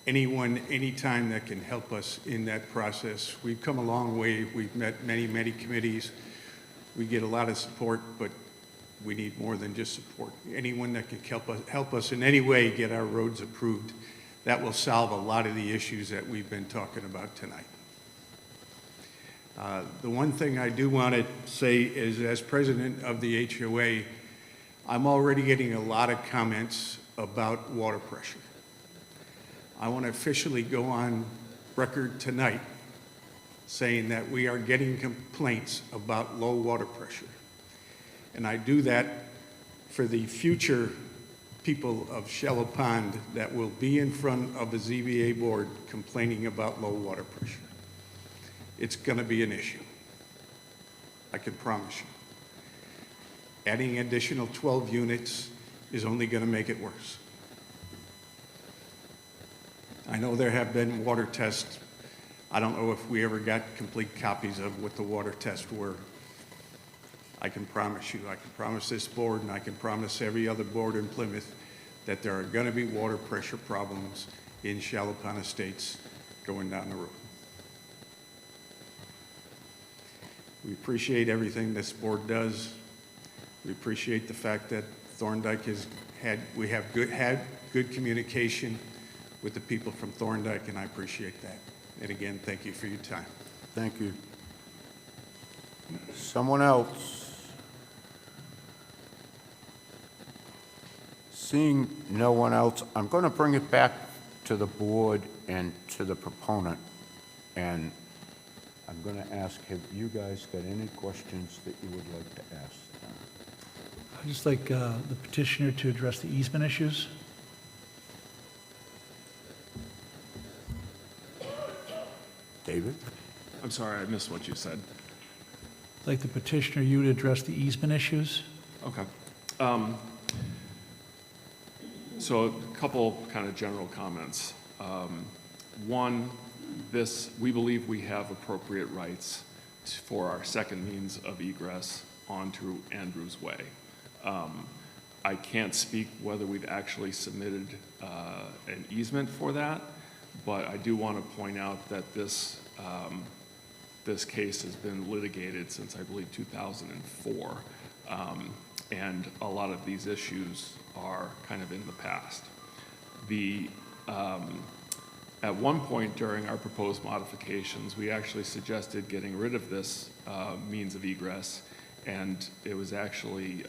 Speaker 14: Anyone, anytime that can help us in that process. We've come a long way. We've met many, many committees. We get a lot of support, but we need more than just support. Anyone that can help us in any way get our roads approved, that will solve a lot of the issues that we've been talking about tonight. The one thing I do want to say is, as president of the HOA, I'm already getting a lot of comments about water pressure. I want to officially go on record tonight saying that we are getting complaints about low water pressure. And I do that for the future people of Shellapon that will be in front of the ZBA board complaining about low water pressure. It's going to be an issue. I can promise you. Adding additional 12 units is only going to make it worse. I know there have been water tests. I don't know if we ever got complete copies of what the water tests were. I can promise you, I can promise this board, and I can promise every other board in Plymouth that there are going to be water pressure problems in Shellapon Estates going down the road. We appreciate everything this board does. We appreciate the fact that Thorndike had good communication with the people from Thorndike, and I appreciate that. And again, thank you for your time.
Speaker 1: Thank you. Someone else? Seeing no one else, I'm going to bring it back to the board and to the proponent. And I'm going to ask, have you guys got any questions that you would like to ask?
Speaker 15: I'd just like the petitioner to address the easement issues.
Speaker 1: David?
Speaker 5: I'm sorry, I missed what you said.
Speaker 15: I'd like the petitioner, you to address the easement issues.
Speaker 5: Okay. So a couple kind of general comments. One, we believe we have appropriate rights for our second means of egress onto Andrews Way. I can't speak whether we've actually submitted an easement for that, but I do want to point out that this case has been litigated since, I believe, 2004, and a lot of these issues are kind of in the past. At one point during our proposed modifications, we actually suggested getting rid of this means of egress, and it was actually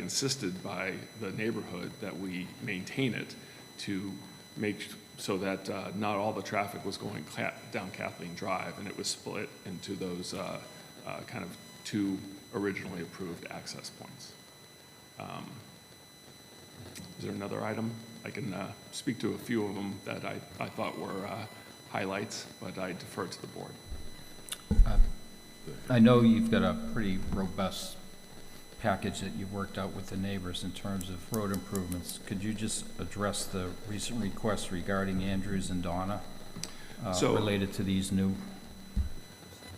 Speaker 5: insisted by the neighborhood that we maintain it to make so that not all the traffic was going down Kathleen Drive, and it was split into those kind of two originally approved access points. Is there another item? I can speak to a few of them that I thought were highlights, but I defer to the board.
Speaker 2: I know you've got a pretty robust package that you've worked out with the neighbors in terms of road improvements. Could you just address the recent requests regarding Andrews and Donna related to these new?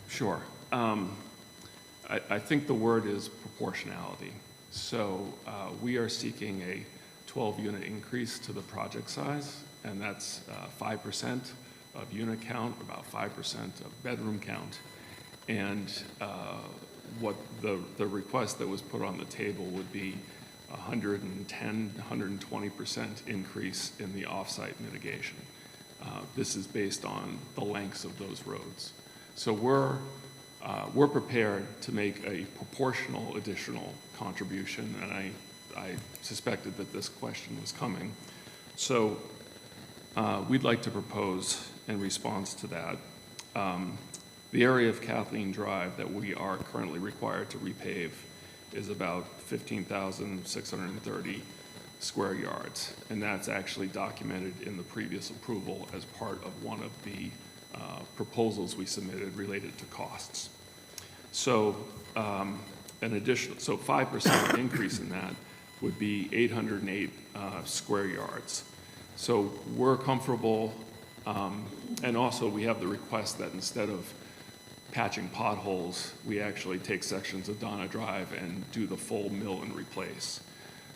Speaker 5: Sure. I think the word is proportionality. So we are seeking a 12-unit increase to the project size, and that's 5% of unit count, about 5% of bedroom count. And what the request that was put on the table would be 110, 120% increase in the off-site mitigation. This is based on the lengths of those roads. So we're prepared to make a proportional additional contribution, and I suspected that this question was coming. So we'd like to propose in response to that, the area of Kathleen Drive that we are currently required to repave is about 15,630 square yards, and that's actually documented in the previous approval as part of one of the proposals we submitted related to costs. So an additional, so 5% increase in that would be 808 square yards. So we're comfortable, and also we have the request that instead of patching potholes, we actually take sections of Donna Drive and do the full mill and replace.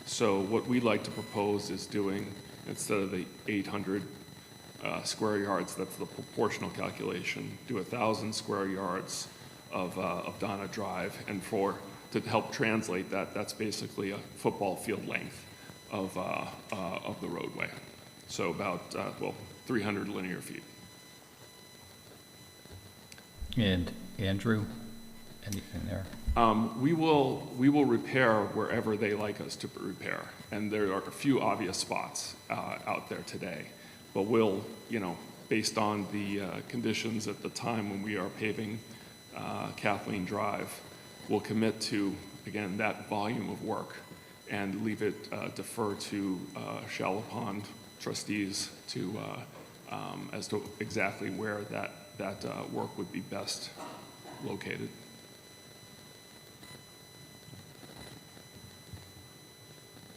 Speaker 5: So what we'd like to propose is doing, instead of the 800 square yards, that's the proportional calculation, do 1,000 square yards of Donna Drive, and to help translate that, that's basically a football field length of the roadway. So about, 300 linear feet.
Speaker 2: And Andrew, anything there?
Speaker 5: We will repair wherever they like us to repair, and there are a few obvious spots out there today. But we'll, based on the conditions at the time when we are paving Kathleen Drive, we'll commit to, again, that volume of work and leave it, defer to Shallow Pond trustees to, as to exactly where that work would be best located.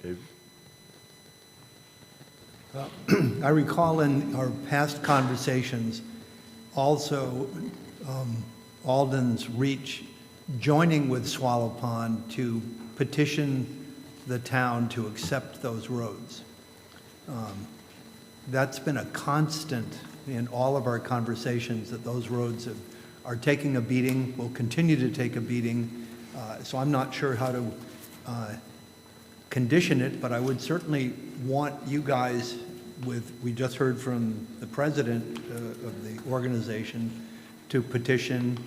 Speaker 1: Dave?
Speaker 6: I recall in our past conversations also Alden's Reach joining with Swallow Pond to petition the town to accept those roads. That's been a constant in all of our conversations, that those roads are taking a beating, will continue to take a beating. So I'm not sure how to condition it, but I would certainly want you guys we just heard from the president of the organization to petition.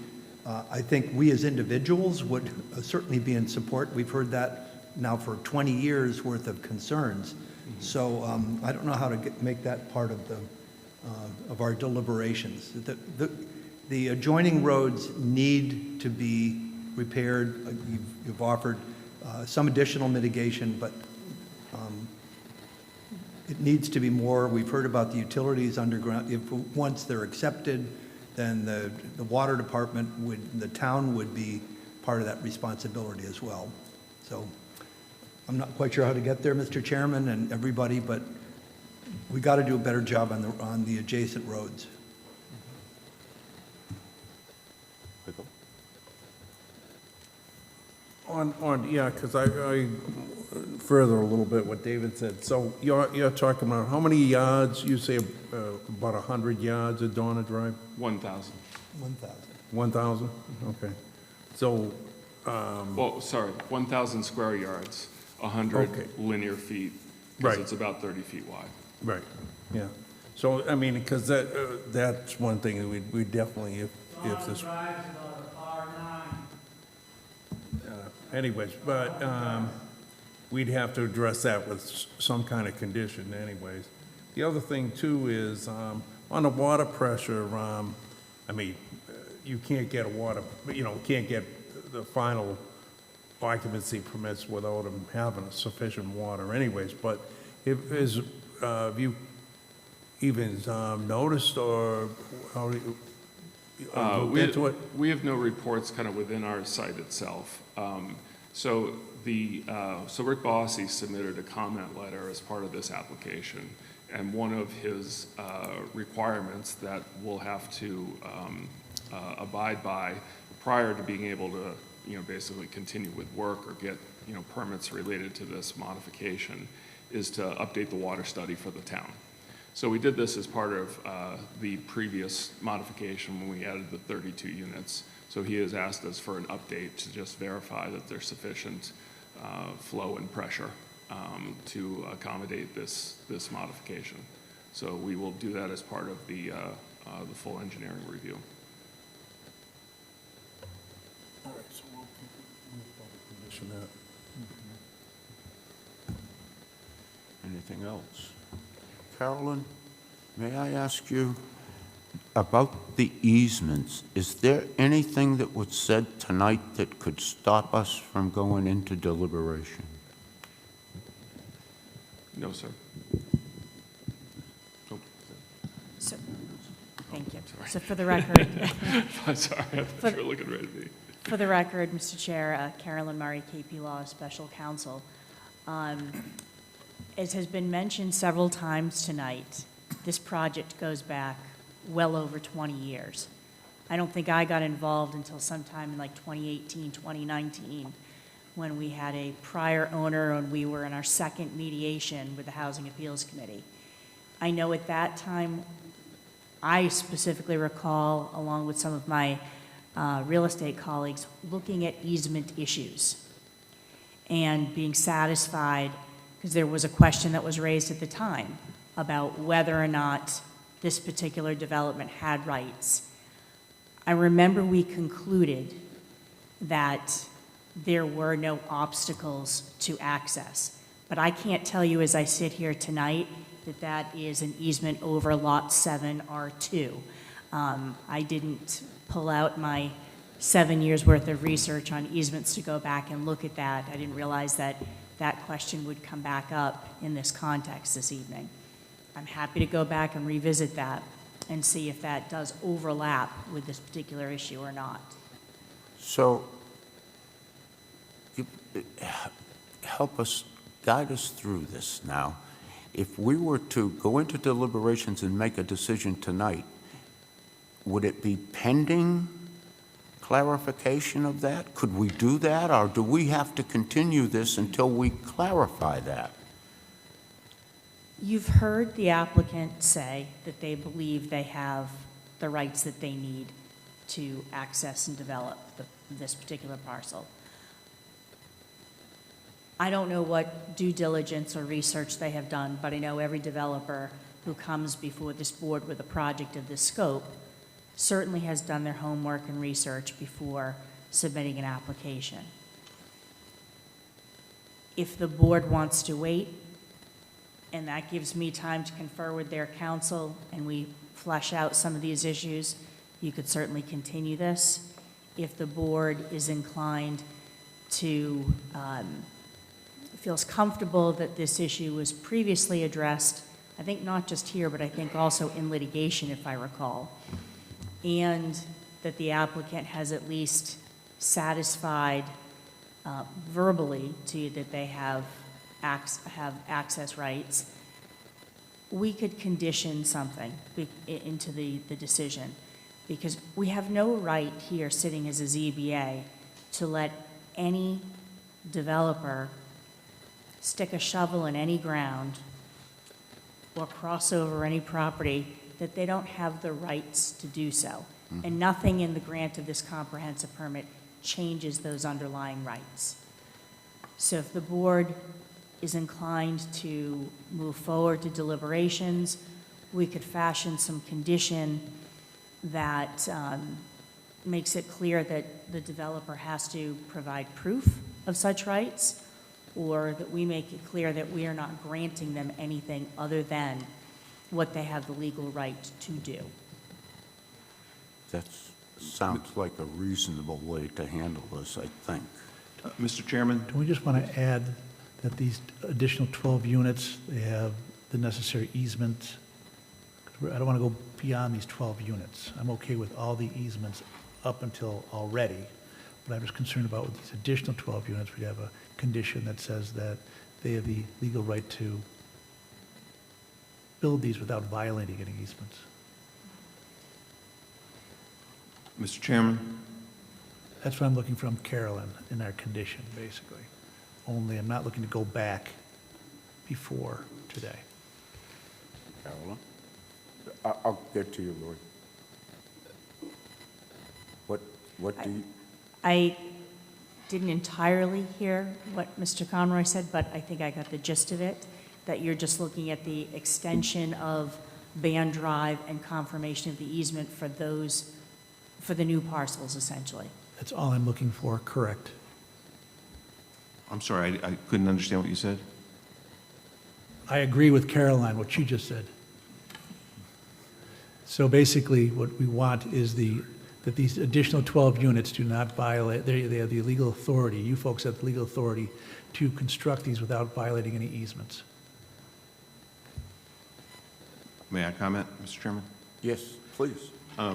Speaker 6: I think we as individuals would certainly be in support. We've heard that now for 20 years worth of concerns. So I don't know how to make that part of our deliberations. The adjoining roads need to be repaired. You've offered some additional mitigation, but it needs to be more. We've heard about the utilities underground. If, once they're accepted, then the water department the town would be part of that responsibility as well. So I'm not quite sure how to get there, Mr. Chairman and everybody, but we got to do a better job on the adjacent roads.
Speaker 8: Yeah, because I further a little bit what David said. So you're talking about how many yards? You say about 100 yards at Donna Drive?
Speaker 5: 1,000.
Speaker 6: 1,000.
Speaker 8: 1,000? Okay. So,
Speaker 5: Well, sorry, 1,000 square yards, 100
Speaker 8: Okay.
Speaker 5: linear feet, because
Speaker 8: Right.
Speaker 5: it's about 30 feet wide.
Speaker 8: right, yeah. So, I mean, because that's one thing that we definitely, if
Speaker 7: Donovan
Speaker 8: this,
Speaker 7: Drive's about a par 9.
Speaker 8: anyways, but we'd have to address that with some kind of condition anyways. The other thing too is, on the water pressure, I mean, you can't get can't get the final occupancy permits without them having sufficient water anyways, but have you even noticed or how do you look into it?
Speaker 5: We have no reports kind of within our site itself. So Rick Bossi submitted a comment letter as part of this application, and one of his requirements that we'll have to abide by prior to being able to, basically continue with work or get, permits related to this modification is to update the water study for the town. So we did this as part of the previous modification when we added the 32 units. So he has asked us for an update to just verify that there's sufficient flow and pressure to accommodate this modification. So we will do that as part of the full engineering review.
Speaker 8: All right, so we'll probably condition that.
Speaker 1: Anything else? Carolyn, may I ask you about the easements? Is there anything that was said tonight that could stop us from going into deliberation?
Speaker 5: No, sir. Nope.
Speaker 16: So, thank you.
Speaker 5: Sorry.
Speaker 16: So for the record,
Speaker 5: I'm sorry, I thought you were looking right at me.
Speaker 16: for the record, Mr. Chair, Carolyn Murray, KP Law Special Counsel. As has been mentioned several times tonight, this project goes back well over 20 years. I don't think I got involved until sometime in like 2018, 2019, when we had a prior owner and we were in our second mediation with the Housing Appeals Committee. I know at that time, I specifically recall, along with some of my real estate colleagues, looking at easement issues and being satisfied, because there was a question that was raised at the time about whether or not this particular development had rights. I remember we concluded that there were no obstacles to access, but I can't tell you as I sit here tonight that that is an easement over Lot 7 R2. I didn't pull out my 7 years' worth of research on easements to go back and look at that. I didn't realize that that question would come back up in this context this evening. I'm happy to go back and revisit that and see if that does overlap with this particular issue or not.
Speaker 1: So, help us, guide us through this now. If we were to go into deliberations and make a decision tonight, would it be pending clarification of that? Could we do that, or do we have to continue this until we clarify that?
Speaker 16: You've heard the applicant say that they believe they have the rights that they need to access and develop this particular parcel. I don't know what due diligence or research they have done, but I know every developer who comes before this board with a project of this scope certainly has done their homework and research before submitting an application. If the board wants to wait, and that gives me time to confer with their counsel, and we flesh out some of these issues, you could certainly continue this. If the board is inclined to feels comfortable that this issue was previously addressed, I think not just here, but I think also in litigation, if I recall, and that the applicant has at least satisfied verbally to you that they have access rights, we could condition something into the decision, because we have no right here, sitting as a ZBA, to let any developer stick a shovel in any ground or cross over any property that they don't have the rights to do so. And nothing in the grant of this comprehensive permit changes those underlying rights. So if the board is inclined to move forward to deliberations, we could fashion some condition that makes it clear that the developer has to provide proof of such rights, or that we make it clear that we are not granting them anything other than what they have the legal right to do.
Speaker 1: That sounds like a reasonable way to handle this, I think.
Speaker 4: Mr. Chairman?
Speaker 15: Do we just want to add that these additional 12 units, they have the necessary easement? I don't want to go beyond these 12 units. I'm okay with all the easements up until already, but I'm just concerned about with these additional 12 units, we have a condition that says that they have the legal right to build these without violating any easements.
Speaker 4: Mr. Chairman?
Speaker 15: That's what I'm looking from Carolyn in our condition, basically. Only I'm not looking to go back before today.
Speaker 1: Carolyn? I'll get to you, Lloyd. What do you...
Speaker 16: I didn't entirely hear what Mr. Conroy said, but I think I got the gist of it, that you're just looking at the extension of Band Drive and confirmation of the easement for those, for the new parcels, essentially.
Speaker 15: That's all I'm looking for, correct?
Speaker 4: I'm sorry, I couldn't understand what you said.
Speaker 15: I agree with Caroline, what she just said. So basically, what we want is that these additional 12 units do not violate, they have the legal authority, you folks have the legal authority to construct these without violating any easements.
Speaker 4: May I comment, Mr. Chairman?
Speaker 1: Yes, please.
Speaker 4: I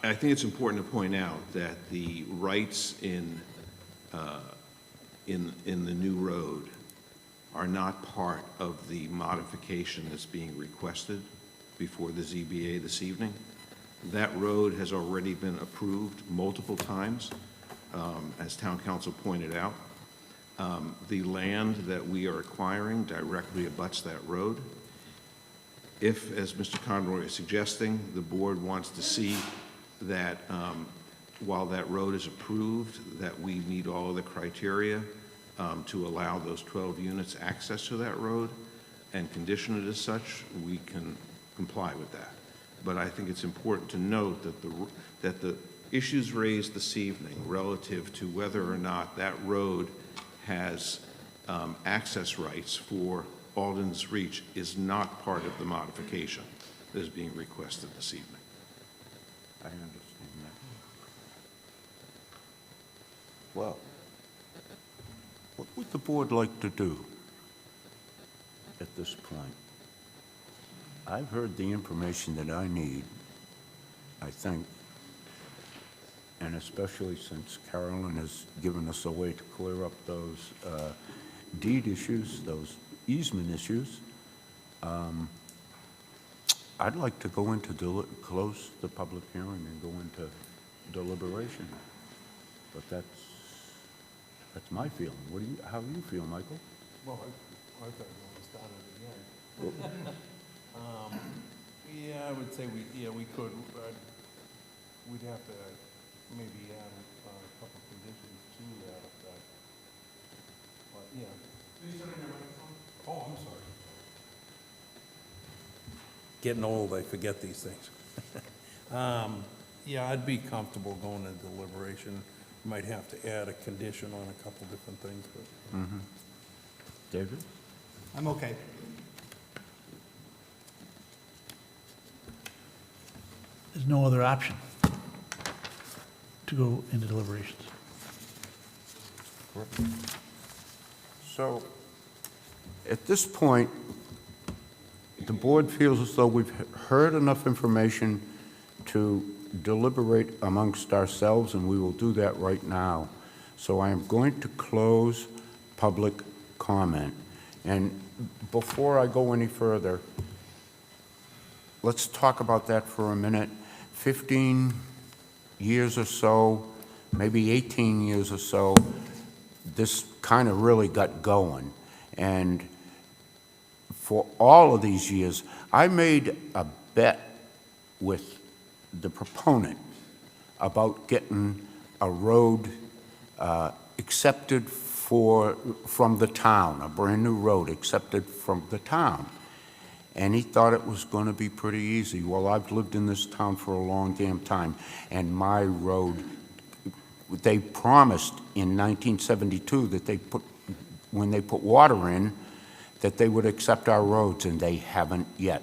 Speaker 4: think it's important to point out that the rights in the new road are not part of the modification that's being requested before the ZBA this evening. That road has already been approved multiple times, as Town Council pointed out. The land that we are acquiring directly abuts that road. If, as Mr. Conroy is suggesting, the board wants to see that while that road is approved, that we meet all of the criteria to allow those 12 units access to that road and condition it as such, we can comply with that. But I think it's important to note that the issues raised this evening relative to whether or not that road has access rights for Alden's Reach is not part of the modification that is being requested this evening.
Speaker 1: I understand that. Well, what would the board like to do at this point? I've heard the information that I need, I think, and especially since Carolyn has given us a way to clear up those deed issues, those easement issues. I'd like to go into close the public hearing and go into deliberation, but that's my feeling. How do you feel, Michael?
Speaker 8: Well, I thought we only started again. Yeah, I would say we could, we'd have to maybe add a couple conditions to that effect. But, yeah. Oh, I'm sorry. Getting old, I forget these things. Yeah, I'd be comfortable going to deliberation. Might have to add a condition on a couple different things, but.
Speaker 1: David?
Speaker 6: I'm okay.
Speaker 15: There's no other option to go into deliberations.
Speaker 1: So, at this point, the board feels as though we've heard enough information to deliberate amongst ourselves, and we will do that right now. So I am going to close public comment. And before I go any further, let's talk about that for a minute. 15 years or so, maybe 18 years or so, this kind of really got going. And for all of these years, I made a bet with the proponent about getting a road accepted from the town, a brand-new road accepted from the town. And he thought it was going to be pretty easy. Well, I've lived in this town for a long damn time, and my road, they promised in 1972 that when they put water in, that they would accept our roads, and they haven't yet,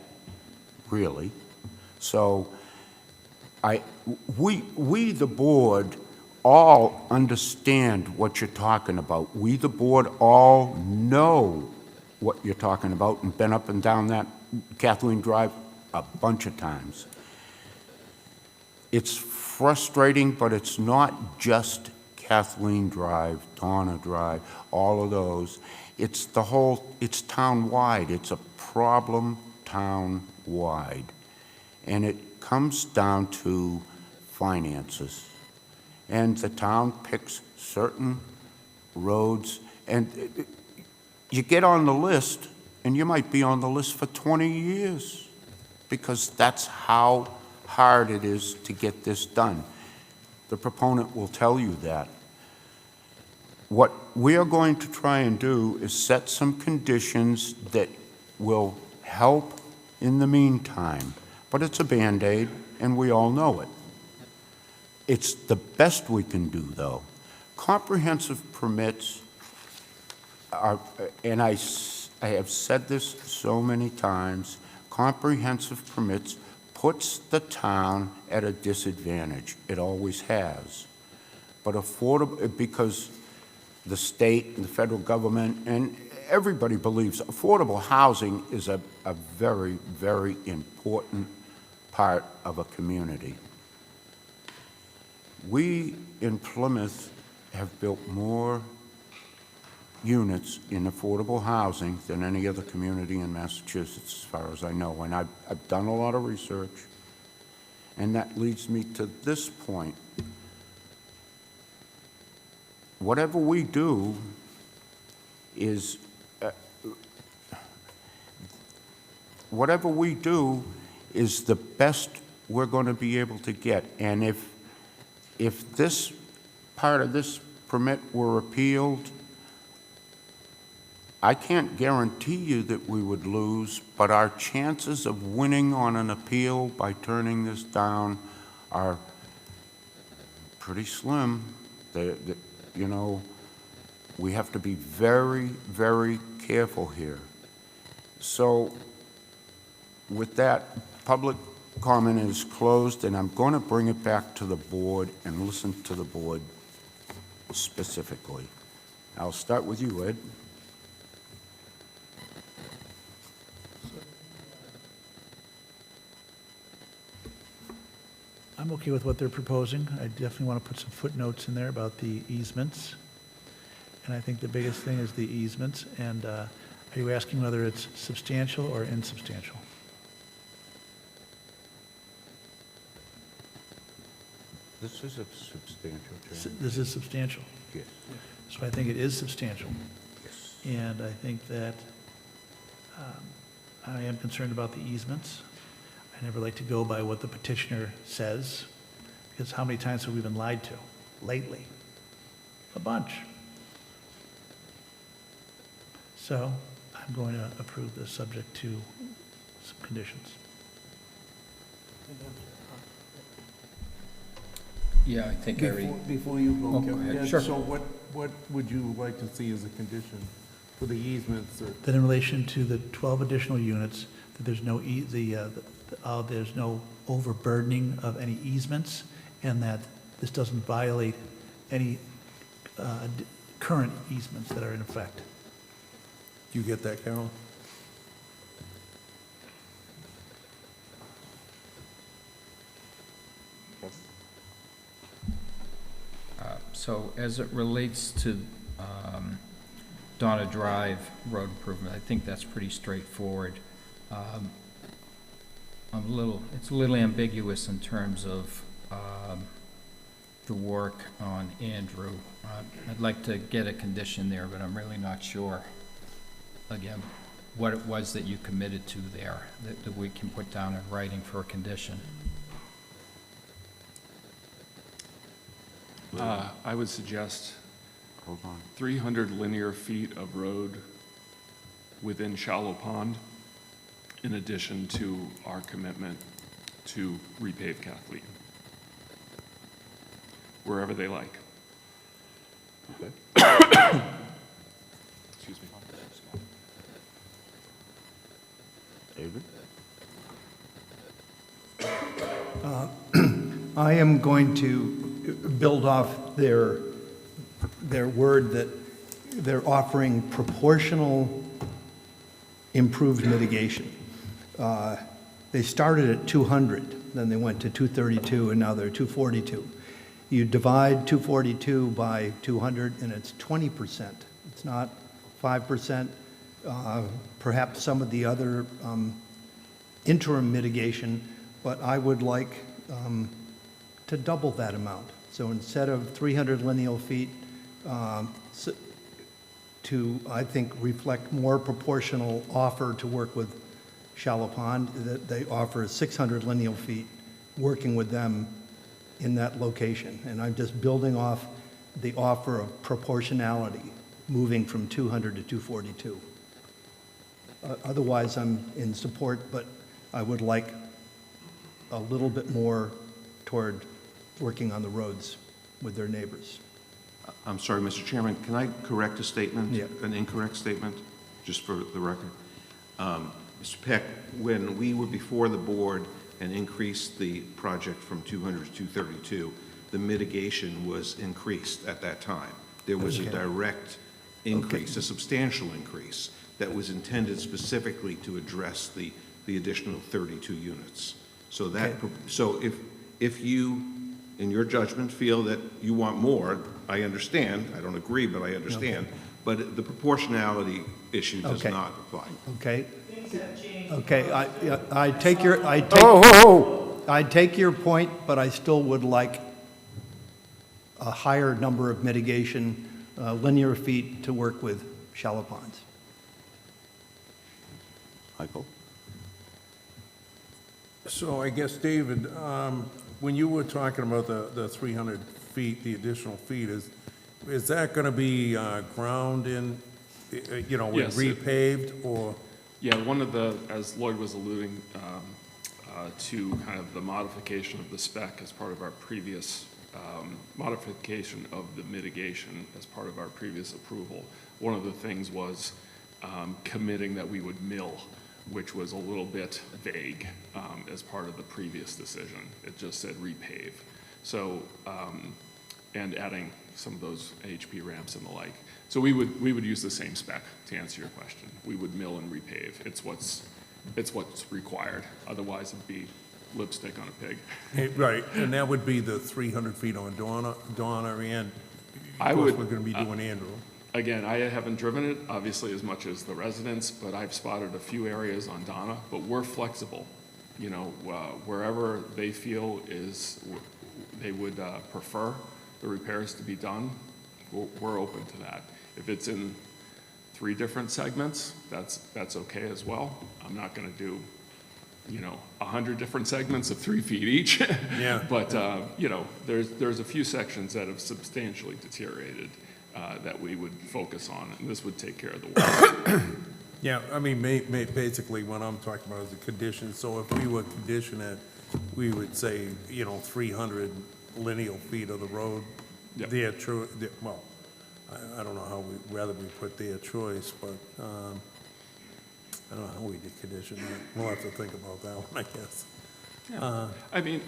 Speaker 1: really. So we, the board, all understand what you're talking about. We, the board, all know what you're talking about and been up and down that Kathleen Drive a bunch of times. It's frustrating, but it's not just Kathleen Drive, Donna Drive, all of those. It's it's town-wide. It's a problem town-wide. And it comes down to finances. And the town picks certain roads, and you get on the list, and you might be on the list for 20 years, because that's how hard it is to get this done. The proponent will tell you that. What we are going to try and do is set some conditions that will help in the meantime, but it's a Band-Aid, and we all know it. It's the best we can do, though. Comprehensive permits are, and I have said this so many times, comprehensive permits puts the town at a disadvantage. It always has. But affordable, because the state and the federal government and everybody believes affordable housing is a very, very important part of a community. We in Plymouth have built more units in affordable housing than any other community in Massachusetts, as far as I know. And I've done a lot of research, and that leads me to this point. Whatever we do is the best we're going to be able to get. And if this part of this permit were appealed, I can't guarantee you that we would lose, but our chances of winning on an appeal by turning this down are pretty slim. You know, we have to be very, very careful here. So with that, public comment is closed, and I'm going to bring it back to the board and listen to the board specifically. I'll start with you, Ed.
Speaker 15: I'm okay with what they're proposing. I definitely want to put some footnotes in there about the easements. And I think the biggest thing is the easements. And are you asking whether it's substantial or insubstantial?
Speaker 1: This is a substantial change.
Speaker 15: This is substantial.
Speaker 1: Yes.
Speaker 15: So I think it is substantial.
Speaker 1: Yes.
Speaker 15: And I think that I am concerned about the easements. I never like to go by what the petitioner says, because how many times have we been lied to lately? A bunch. So I'm going to approve this subject to some conditions.
Speaker 2: Yeah, I think I already.
Speaker 8: Before you go,
Speaker 2: Oh, go
Speaker 8: Kevin,
Speaker 2: ahead.
Speaker 8: yeah,
Speaker 2: Sure.
Speaker 8: so what would you like to see as a condition for the easements?
Speaker 15: That in relation to the 12 additional units, that there's no, there's no overburdening of any easements, and that this doesn't violate any current easements that are in effect.
Speaker 8: Do you get that, Carol?
Speaker 2: So as it relates to Donna Drive road improvement, I think that's pretty straightforward. It's a little ambiguous in terms of the work on Andrew. I'd like to get a condition there, but I'm really not sure, again, what it was that you committed to there that we can put down in writing for a condition.
Speaker 5: I would suggest
Speaker 1: Hold on.
Speaker 5: 300 linear feet of road within Shallow Pond, in addition to our commitment to repave Kathleen, wherever they like.
Speaker 1: Okay.
Speaker 5: Excuse me.
Speaker 1: David?
Speaker 6: I am going to build off their word that they're offering proportional improved mitigation. They started at 200, then they went to 232, and now they're 242. You divide 242 by 200, and it's 20%. It's not 5%. Perhaps some of the other interim mitigation, but I would like to double that amount. So instead of 300 lineal feet, to, I think, reflect more proportional offer to work with Shallow Pond, that they offer 600 lineal feet, working with them in that location. And I'm just building off the offer of proportionality, moving from 200 to 242. Otherwise, I'm in support, but I would like a little bit more toward working on the roads with their neighbors.
Speaker 4: I'm sorry, Mr. Chairman, can I correct a statement?
Speaker 6: Yeah.
Speaker 4: An incorrect statement, just for the record? Mr. Peck, when we were before the board and increased the project from 200 to 232, the mitigation was increased at that time. There was a direct increase, a substantial increase, that was intended specifically to address the additional 32 units. So that, so if you, in your judgment, feel that you want more, I understand. I don't agree, but I understand. But the proportionality issue does not apply.
Speaker 6: Okay.
Speaker 7: Things have changed.
Speaker 6: Okay, I take your, I take your point, but I still would like a higher number of mitigation linear feet to work with Shallow Ponds.
Speaker 1: Michael?
Speaker 8: So I guess, David, when you were talking about the 300 feet, the additional feet, is that going to be ground in,
Speaker 5: Yes,
Speaker 8: repaved, or?
Speaker 5: Yeah, one of the, as Lloyd was alluding to, kind of the modification of the spec as part of our previous, modification of the mitigation as part of our previous approval. One of the things was committing that we would mill, which was a little bit vague as part of the previous decision. It just said repave. So, and adding some of those HP ramps and the like. So we would use the same spec to answer your question. We would mill and repave. It's what's required. Otherwise, it'd be lipstick on a pig.
Speaker 8: Right, and that would be the 300 feet on Donna, and
Speaker 5: I
Speaker 8: of course,
Speaker 5: would-
Speaker 8: we're going to be doing Andrew.
Speaker 5: Again, I haven't driven it, obviously, as much as the residents, but I've spotted a few areas on Donna, but we're flexible. You know, wherever they feel they would prefer the repairs to be done, we're open to that. If it's in 3 different segments, that's okay as well. I'm not gonna do, 100 different segments of 3 feet each.
Speaker 8: Yeah.
Speaker 5: But, there's a few sections that have substantially deteriorated that we would focus on, and this would take care of the work.
Speaker 8: Yeah, I mean, basically, what I'm talking about is the condition. So if we would condition it, we would say, 300 lineal feet of the road.
Speaker 5: Yep.
Speaker 8: Well, I don't know whether we put their choice, but I don't know how we did condition that. We'll have to think about that one, I guess.
Speaker 5: Yeah. I mean,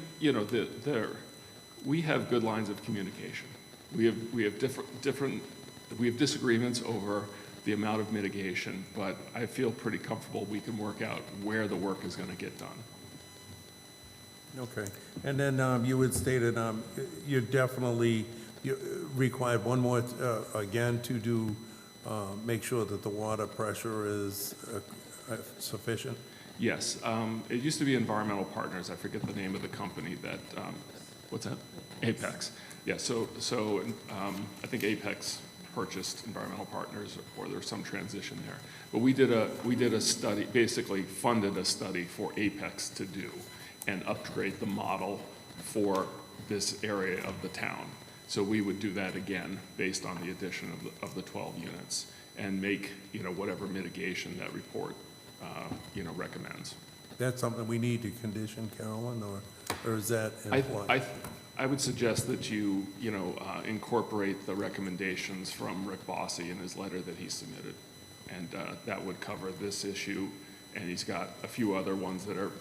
Speaker 5: we have good lines of communication. We have different we have disagreements over the amount of mitigation, but I feel pretty comfortable we can work out where the work is going to get done.
Speaker 8: Okay. And then you had stated you definitely required one more, again, to do, make sure that the water pressure is sufficient?
Speaker 5: Yes, it used to be Environmental Partners. I forget the name of the company that, what's that? Apex. Yeah, so I think Apex purchased Environmental Partners, or there's some transition there. But we did a study, basically funded a study for Apex to do and upgrade the model for this area of the town. So we would do that again based on the addition of the 12 units and make, whatever mitigation that report, recommends.
Speaker 8: That's something we need to condition, Carolyn, or is that implied?
Speaker 5: I would suggest that you, incorporate the recommendations from Rick Bossy in his letter that he submitted. And that would cover this issue. And he's got a few other ones that are,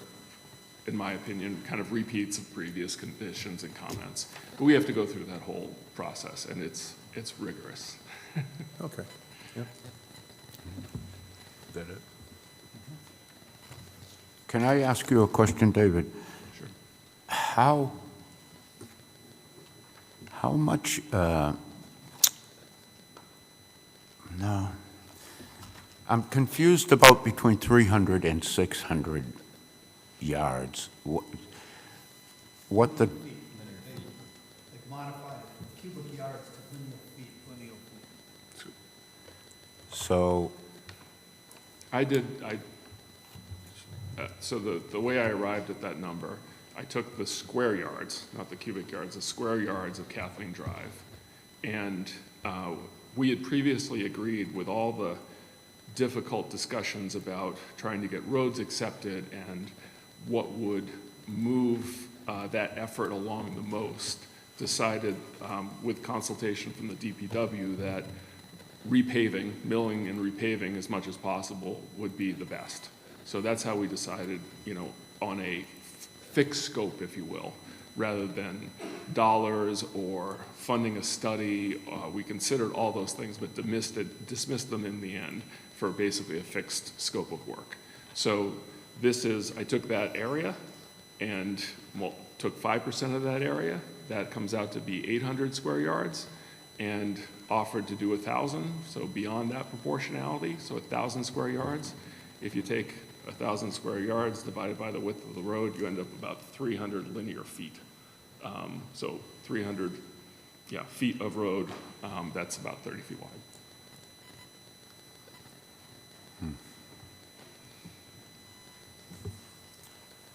Speaker 5: in my opinion, kind of repeats of previous conditions and comments. But we have to go through that whole process, and it's rigorous.
Speaker 8: Okay. Yep.
Speaker 1: Is that it? Can I ask you a question, David?
Speaker 5: Sure.
Speaker 1: How much, no, I'm confused about between 300 and 600 yards. What the,
Speaker 6: They modified cubic yards to lineal feet.
Speaker 1: so,
Speaker 5: So the way I arrived at that number, I took the square yards, not the cubic yards, the square yards of Kathleen Drive. And we had previously agreed with all the difficult discussions about trying to get roads accepted and what would move that effort along the most, decided with consultation from the DPW that repaving, milling and repaving as much as possible would be the best. So that's how we decided, on a fixed scope, if you will, rather than dollars or funding a study. We considered all those things, but dismissed them in the end for basically a fixed scope of work. So I took that area and took 5% of that area. That comes out to be 800 square yards, and offered to do 1,000, so beyond that proportionality, so 1,000 square yards. If you take 1,000 square yards divided by the width of the road, you end up about 300 linear feet. So 300 feet of road, that's about 30 feet wide.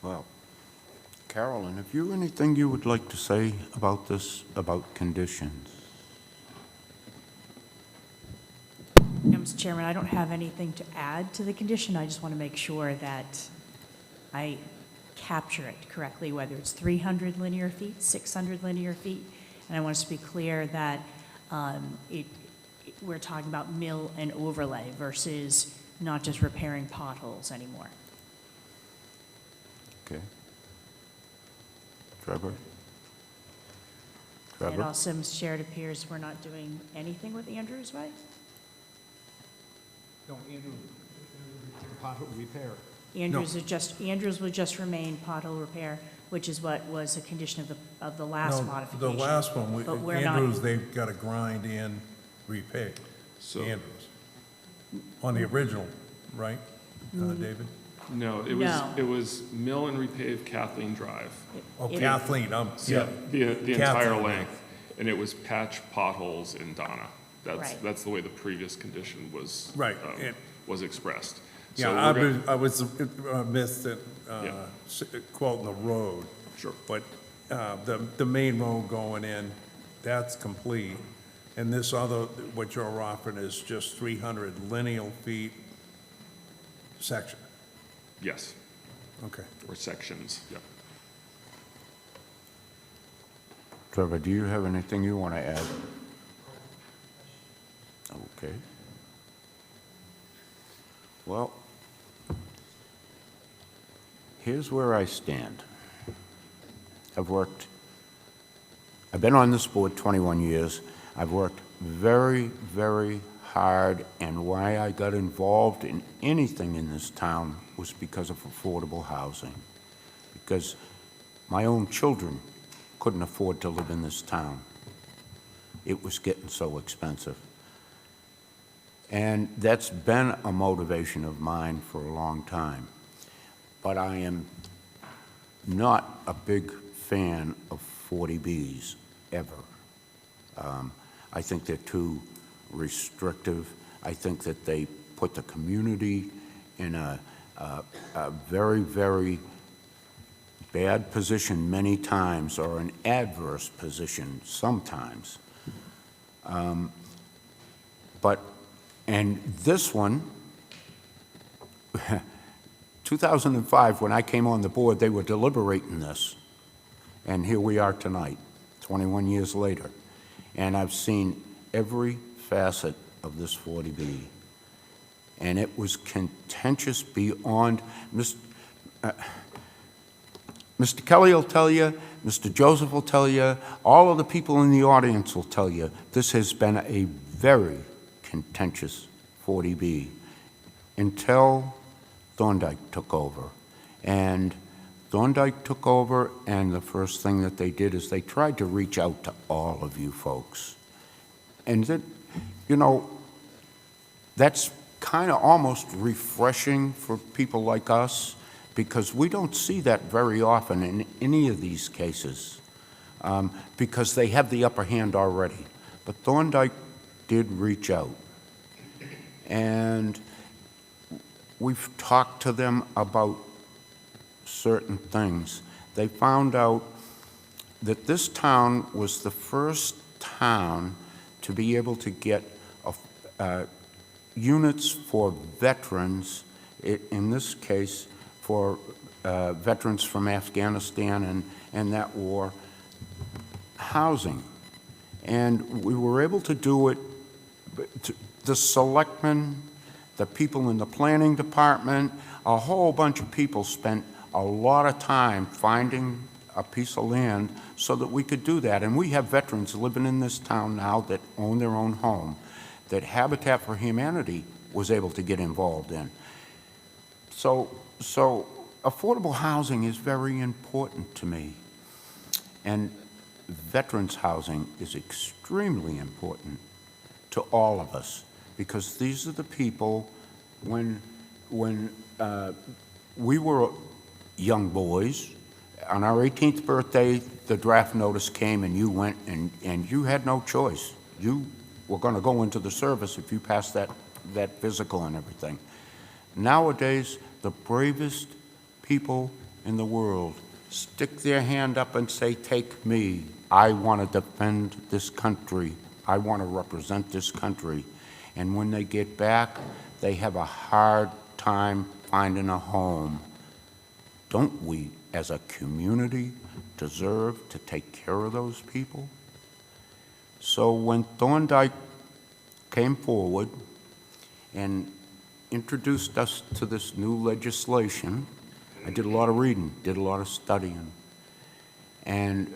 Speaker 1: well, Carolyn, have you anything you would like to say about this, about conditions?
Speaker 16: Mr. Chairman, I don't have anything to add to the condition. I just want to make sure that I capture it correctly, whether it's 300 linear feet, 600 linear feet. And I want us to be clear that we're talking about mill and overlay versus not just repairing potholes anymore.
Speaker 1: Okay. Trevor?
Speaker 16: And also, Mr. Chair, it appears we're not doing anything with Andrews Way?
Speaker 6: No, Andrew, pothole repair.
Speaker 16: Andrews would just remain pothole repair, which is what was a condition of the last modification.
Speaker 8: The last one,
Speaker 16: But we're not-
Speaker 8: Andrews, they've got to grind and repay.
Speaker 5: So-
Speaker 8: Andrews. On the original, right, David?
Speaker 5: No,
Speaker 16: No.
Speaker 5: it was mill and repave Kathleen Drive.
Speaker 8: Oh,
Speaker 16: It-
Speaker 8: Kathleen,
Speaker 5: The entire
Speaker 8: Kathleen.
Speaker 5: length, and it was patch potholes in Donna.
Speaker 16: Right.
Speaker 5: That's the way the previous condition was.
Speaker 8: Right,
Speaker 5: Was expressed.
Speaker 8: Yeah,
Speaker 5: So
Speaker 8: I was missed it,
Speaker 5: Yeah.
Speaker 8: quoting the road.
Speaker 5: Sure.
Speaker 8: But the main road going in, that's complete. And this other, what you're offering is just 300 lineal feet section.
Speaker 5: Yes,
Speaker 8: Okay.
Speaker 5: or sections, yeah.
Speaker 1: Trevor, do you have anything you want to add? Okay. Well, here's where I stand. I've been on this board 21 years. I've worked very, very hard, and why I got involved in anything in this town was because of affordable housing. Because my own children couldn't afford to live in this town. It was getting so expensive. And that's been a motivation of mine for a long time. But I am not a big fan of 40Bs, ever. I think they're too restrictive. I think that they put the community in a very, very bad position many times, or an adverse position sometimes. And this one, 2005, when I came on the board, they were deliberating this. And here we are tonight, 21 years later. And I've seen every facet of this 40B. And it was contentious beyond, Mr. Kelly will tell you, Mr. Joseph will tell you, all of the people in the audience will tell you, this has been a very contentious 40B until Thorndike took over. And Thorndike took over, and the first thing that they did is they tried to reach out to all of you folks. And that, you know, that's kind of almost refreshing for people like us, because we don't see that very often in any of these cases, because they have the upper hand already. But Thorndike did reach out. And we've talked to them about certain things. They found out that this town was the first town to be able to get units for veterans, in this case for veterans from Afghanistan and that war, housing. And we were able to do it. The selectmen, the people in the planning department, a whole bunch of people spent a lot of time finding a piece of land so that we could do that. And we have veterans living in this town now that own their own home, that Habitat for Humanity was able to get involved in. So affordable housing is very important to me. And veterans housing is extremely important to all of us, because these are the people, when we were young boys, on our 18th birthday, the draft notice came and you went and you had no choice. You were going to go into the service if you passed that physical and everything. Nowadays, the bravest people in the world stick their hand up and say, take me. I want to defend this country. I want to represent this country. And when they get back, they have a hard time finding a home. Don't we, as a community, deserve to take care of those people? So when Thorndike came forward and introduced us to this new legislation, I did a lot of reading, did a lot of studying. And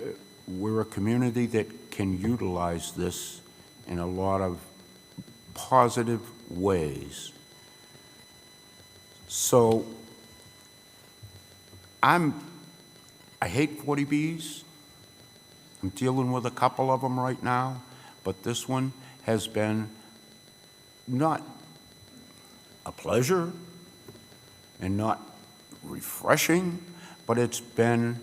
Speaker 1: we're a community that can utilize this in a lot of positive ways. So I hate 40Bs. I'm dealing with a couple of them right now, but this one has been not a pleasure and not refreshing, but it's been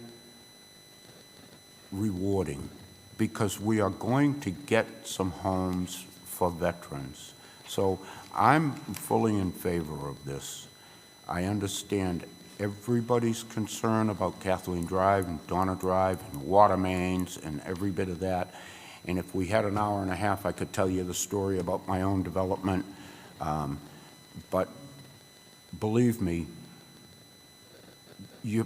Speaker 1: rewarding, because we are going to get some homes for veterans. So I'm fully in favor of this. I understand everybody's concern about Kathleen Drive and Donna Drive and water mains and every bit of that. And if we had an hour and a half, I could tell you the story about my own development. But believe me,
Speaker 7: The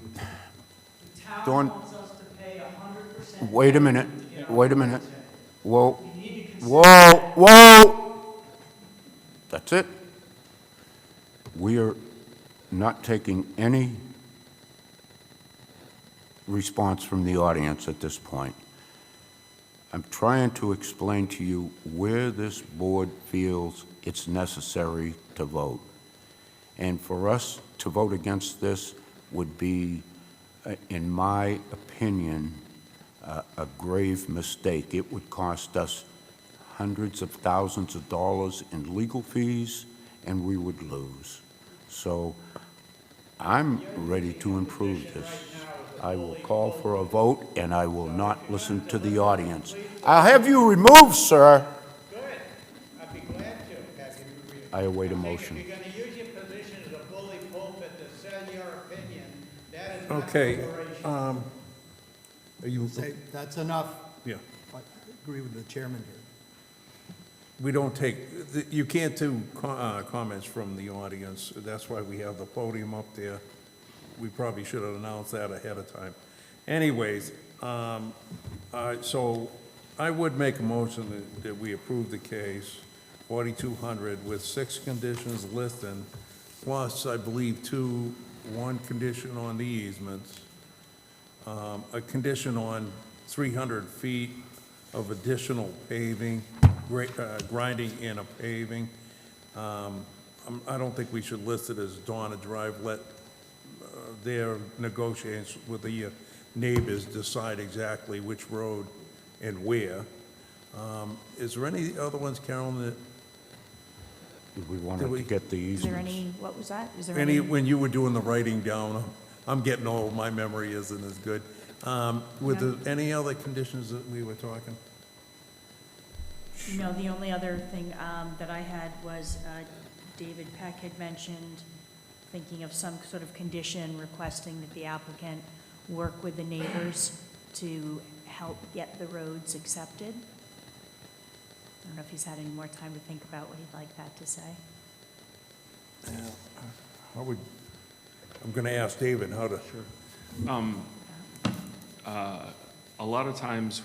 Speaker 7: town wants us to pay 100%.
Speaker 1: Wait a minute. Whoa. That's it. We are not taking any response from the audience at this point. I'm trying to explain to you where this board feels it's necessary to vote. And for us to vote against this would be, in my opinion, a grave mistake. It would cost us hundreds of thousands of dollars in legal fees, and we would lose. So I'm ready to improve this. I will call for a vote, and I will not listen to the audience. I'll have you removed, sir.
Speaker 12: Good. I'd be glad to have you.
Speaker 1: I await a motion.
Speaker 12: If you're going to use your position as a bully pulpit to sell your opinion, that is not
Speaker 8: Okay,
Speaker 12: deliberation.
Speaker 8: are you,
Speaker 6: Hey, that's enough.
Speaker 8: yeah.
Speaker 6: I agree with the chairman here.
Speaker 8: We don't take, you can't do comments from the audience. That's why we have the podium up there. We probably should have announced that ahead of time. Anyways, so I would make a motion that we approve the case, 4,200, with 6 conditions listed, plus, I believe, one condition on the easements, a condition on 300 feet of additional paving, grinding in a paving. I don't think we should list it as Donna Drive. Let their negotiations with the neighbors decide exactly which road and where. Is there any other ones, Carolyn, that
Speaker 1: We wanted to get the
Speaker 16: Is there
Speaker 1: easements.
Speaker 16: any, what was that? Is there
Speaker 8: any,
Speaker 16: any?
Speaker 8: when you were doing the writing down, I'm getting old, my memory isn't as good. Any other conditions that we were talking?
Speaker 16: No, the only other thing that I had was David Peck had mentioned thinking of some sort of condition requesting that the applicant work with the neighbors to help get the roads accepted. I don't know if he's had any more time to think about what he'd like that to say.
Speaker 8: I'm gonna ask David how to.
Speaker 5: A lot of times,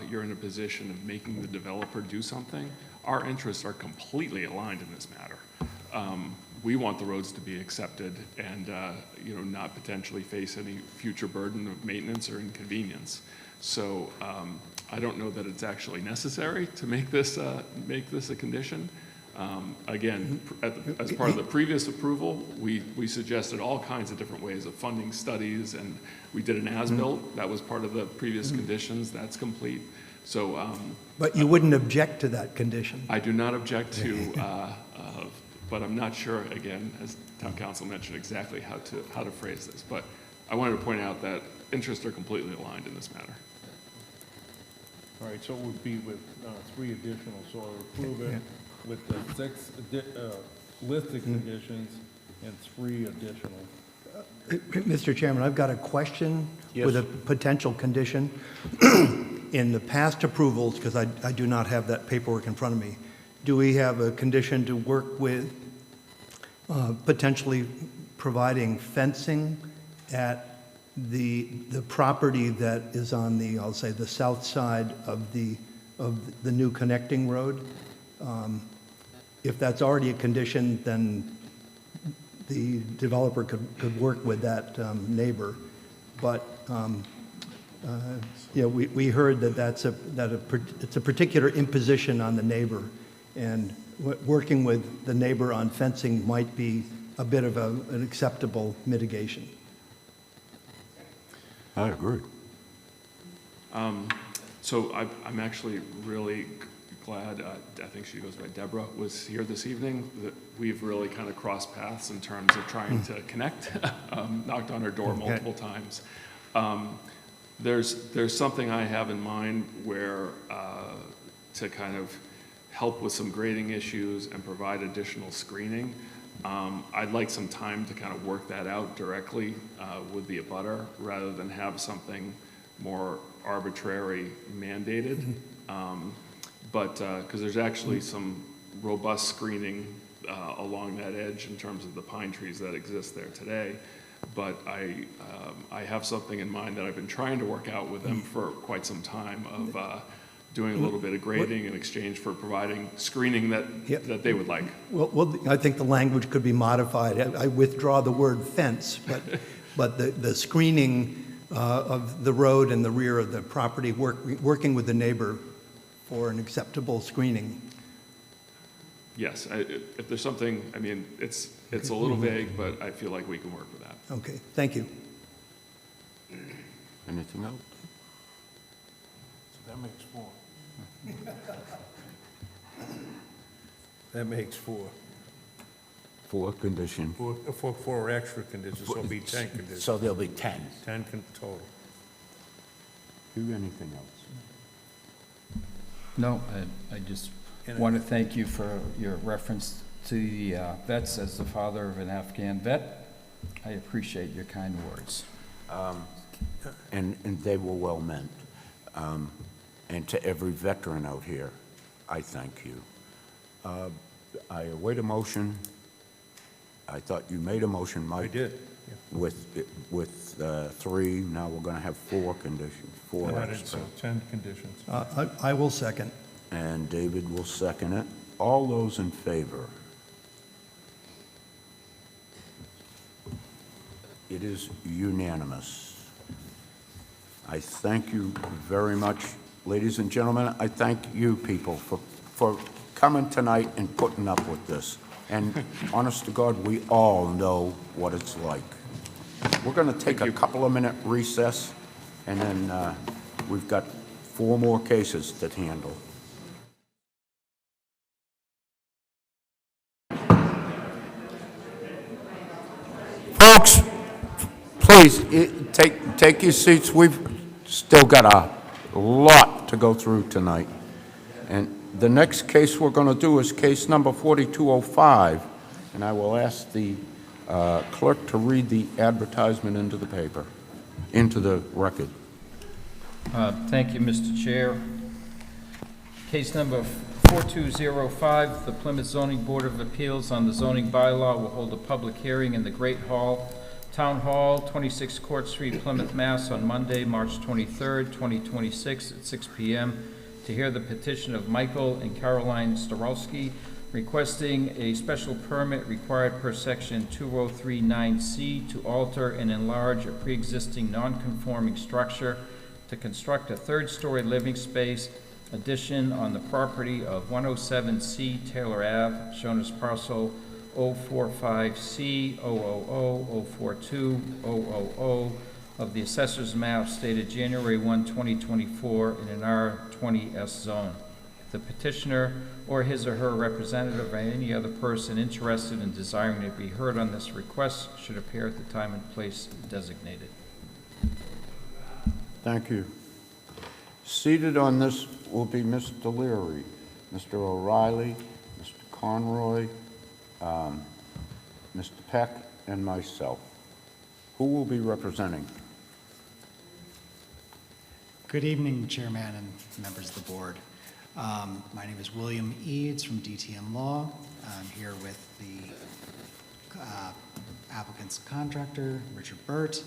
Speaker 5: you're in a position of making the developer do something. Our interests are completely aligned in this matter. We want the roads to be accepted and, not potentially face any future burden of maintenance or inconvenience. So I don't know that it's actually necessary to make this a condition. Again, as part of the previous approval, we suggested all kinds of different ways of funding studies, and we did an as-built. That was part of the previous conditions. That's complete. So.
Speaker 6: But you wouldn't object to that condition?
Speaker 5: I do not object to, but I'm not sure, again, as town council mentioned, exactly how to phrase this. But I wanted to point out that interests are completely aligned in this matter.
Speaker 8: All right, so it would be with 3 additional, so I approve it with the 6 listed conditions and 3 additional.
Speaker 6: Mr. Chairman, I've got a question with a potential condition. In the past approvals, because I do not have that paperwork in front of me, do we have a condition to work with potentially providing fencing at the property that is on the, I'll say, the south side of the new connecting road? If that's already a condition, then the developer could work with that neighbor. But we heard that it's a particular imposition on the neighbor, and working with the neighbor on fencing might be a bit of an acceptable mitigation.
Speaker 1: I agree.
Speaker 5: So I'm actually really glad, I think she goes by Deborah, was here this evening. That we've really kind of crossed paths in terms of trying to connect, knocked on her door multiple times. There's something I have in mind where to kind of help with some grading issues and provide additional screening. I'd like some time to kind of work that out directly with the abutter rather than have something more arbitrary mandated. But because there's actually some robust screening along that edge in terms of the pine trees that exist there today. But I have something in mind that I've been trying to work out with them for quite some time of doing a little bit of grading in exchange for providing screening that they would like.
Speaker 6: Well, I think the language could be modified. I withdraw the word fence, but the screening of the road and the rear of the property, working with the neighbor for an acceptable screening.
Speaker 5: Yes, if there's something, I mean, it's a little vague, but I feel like we can work with that.
Speaker 6: Okay, thank you.
Speaker 1: Anything else?
Speaker 8: So that makes 4. That makes 4.
Speaker 1: 4 conditions.
Speaker 8: 4 extra conditions, so it'll be 10 conditions.
Speaker 1: So there'll be 10.
Speaker 8: 10 total.
Speaker 1: Do anything else?
Speaker 2: No, I just want to thank you for your reference to the vets as the father of an Afghan vet. I appreciate your kind words.
Speaker 1: And they were well meant. And to every veteran out here, I thank you. I await a motion. I thought you made a motion, Mike.
Speaker 8: I did.
Speaker 1: With 3, now we're going to have 4 conditions, 4 extra.
Speaker 8: So 10 conditions.
Speaker 6: I will second.
Speaker 1: And David will second it. All those in favor? It is unanimous. I thank you very much, ladies and gentlemen. I thank you people for coming tonight and putting up with this. And honest to God, we all know what it's like. We're going to take a couple of minute recess, and then we've got 4 more cases to handle. Folks, please, take your seats. We've still got a lot to go through tonight. And the next case we're going to do is case number 4205, and I will ask the clerk to read the advertisement into the paper, into the record.
Speaker 2: Thank you, Mr. Chair. Case number 4205, the Plymouth Zoning Board of Appeals on the zoning bylaw will hold a public hearing in the Great Hall, Town Hall, 26 Court Street, Plymouth, Mass. On Monday, March 23rd, 2026 at 6 p.m. to hear the petition of Michael and Caroline Starowski requesting a special permit required per section 2039C to alter and enlarge a pre-existing non-conforming structure to construct a third-story living space addition on the property of 107C Taylor Ave, shown as parcel 045C000042000 of the assessor's map stated January 1, 2024 in an R20S zone. The petitioner or his or her representative or any other person interested in desiring to be heard on this request should appear at the time and place designated.
Speaker 1: Thank you. Seated on this will be Mr. Leary, Mr. O'Reilly, Mr. Conroy, Mr. Peck, and myself. Who will be representing?
Speaker 17: Good evening, Chairman and members of the board. My name is William Eads from DTM Law. I'm here with the applicant's contractor, Richard Burt.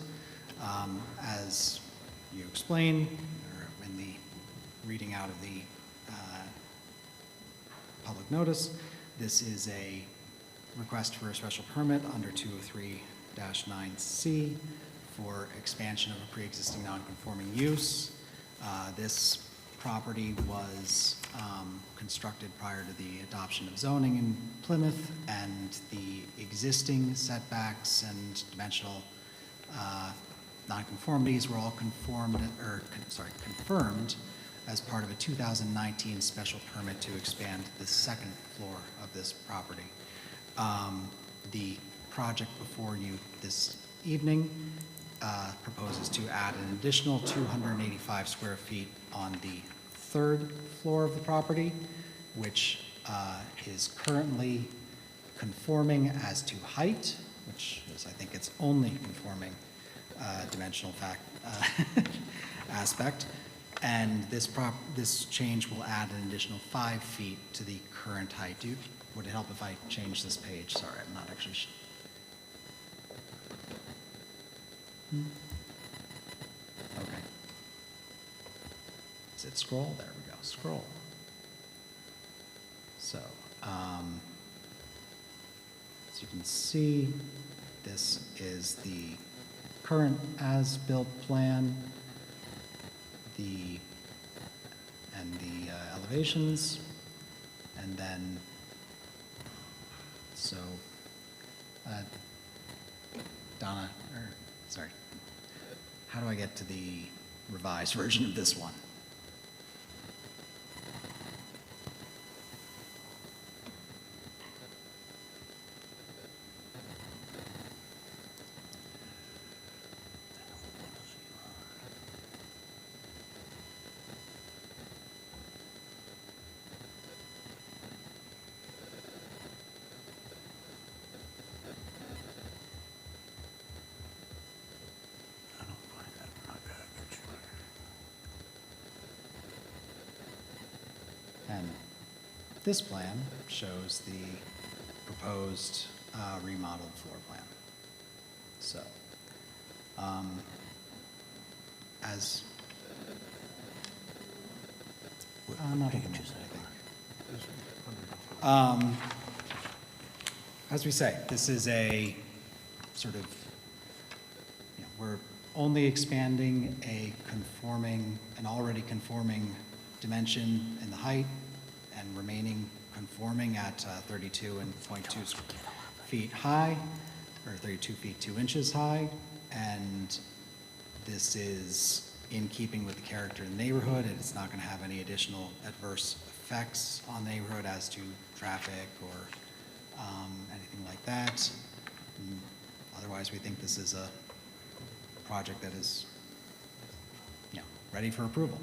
Speaker 17: As you explained, or in the reading out of the public notice, this is a request for a special permit under 203-9C for expansion of a pre-existing non-conforming use. This property was constructed prior to the adoption of zoning in Plymouth, and the existing setbacks and dimensional nonconformities were all confirmed as part of a 2019 special permit to expand the second floor of this property. The project before you this evening proposes to add an additional 285 square feet on the third floor of the property, which is currently conforming as to height, which is, I think, its only conforming dimensional aspect. And this change will add an additional 5 feet to the current height. Would it help if I change this page? Sorry, I'm not actually. Okay. Is it scroll? There we go. Scroll. So, as you can see, this is the current as-built plan, and the elevations, and then, so, Donna, or, sorry, how do I get to the revised version of this one? And this plan shows the proposed remodeled floor plan. So, as not at the moment, I think. As we say, this is a sort of, we're only expanding an already conforming dimension in the height and remaining conforming at 32.2 feet high, or 32 feet 2 inches high. And this is in keeping with the character of the neighborhood. It's not going to have any additional adverse effects on the neighborhood as to traffic or anything like that. Otherwise, we think this is a project that is ready for approval.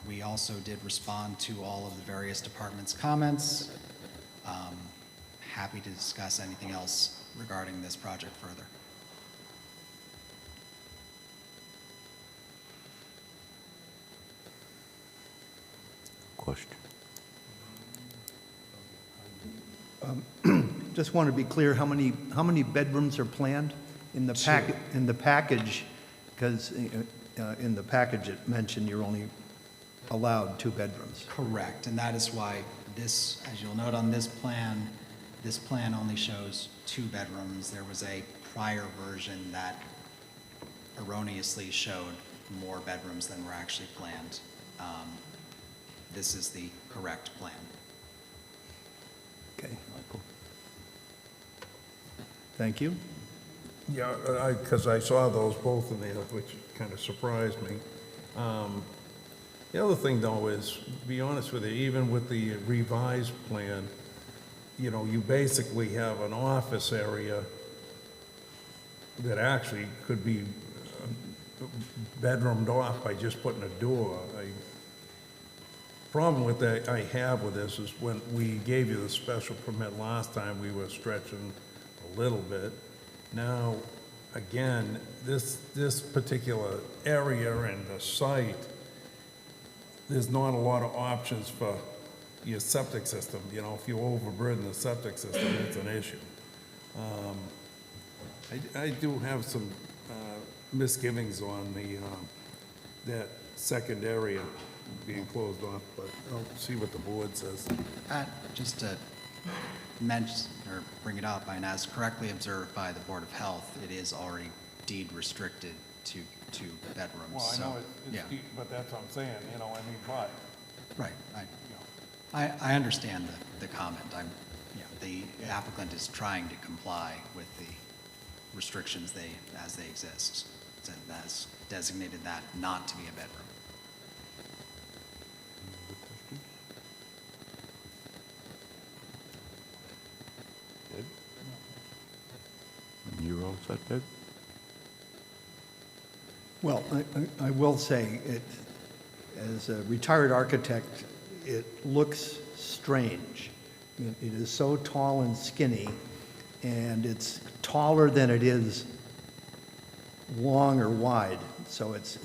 Speaker 17: We also did respond to all of the various departments' comments. Happy to discuss anything else regarding this project further.
Speaker 1: Question.
Speaker 6: Just want to be clear, how many bedrooms are planned in the package? Because in the package it mentioned you're only allowed 2 bedrooms.
Speaker 17: Correct, and that is why this, as you'll note on this plan only shows 2 bedrooms. There was a prior version that erroneously showed more bedrooms than were actually planned. This is the correct plan.
Speaker 6: Okay. Thank you.
Speaker 8: Yeah, because I saw those both in there, which kind of surprised me. The other thing, though, is, to be honest with you, even with the revised plan, you basically have an office area that actually could be bedroomed off by just putting a door. Problem with that I have with this is when we gave you the special permit last time, we were stretching a little bit. Now, again, this particular area and the site, there's not a lot of options for your septic system. If you overburden the septic system, it's an issue. I do have some misgivings on that second area being closed off, but I'll see what the board says.
Speaker 17: Just to mention or bring it up, and as correctly observed by the Board of Health, it is already deed restricted to 2 bedrooms.
Speaker 8: Well, I know it's
Speaker 17: yeah.
Speaker 8: deep, but that's what I'm saying, but.
Speaker 17: Right. I understand the comment. The applicant is trying to comply with the restrictions as they exist, and has designated that not to be a bedroom.
Speaker 1: You're all set, Ed?
Speaker 6: Well, I will say, as a retired architect, it looks strange. It is so tall and skinny, and it's taller than it is long or wide. So it's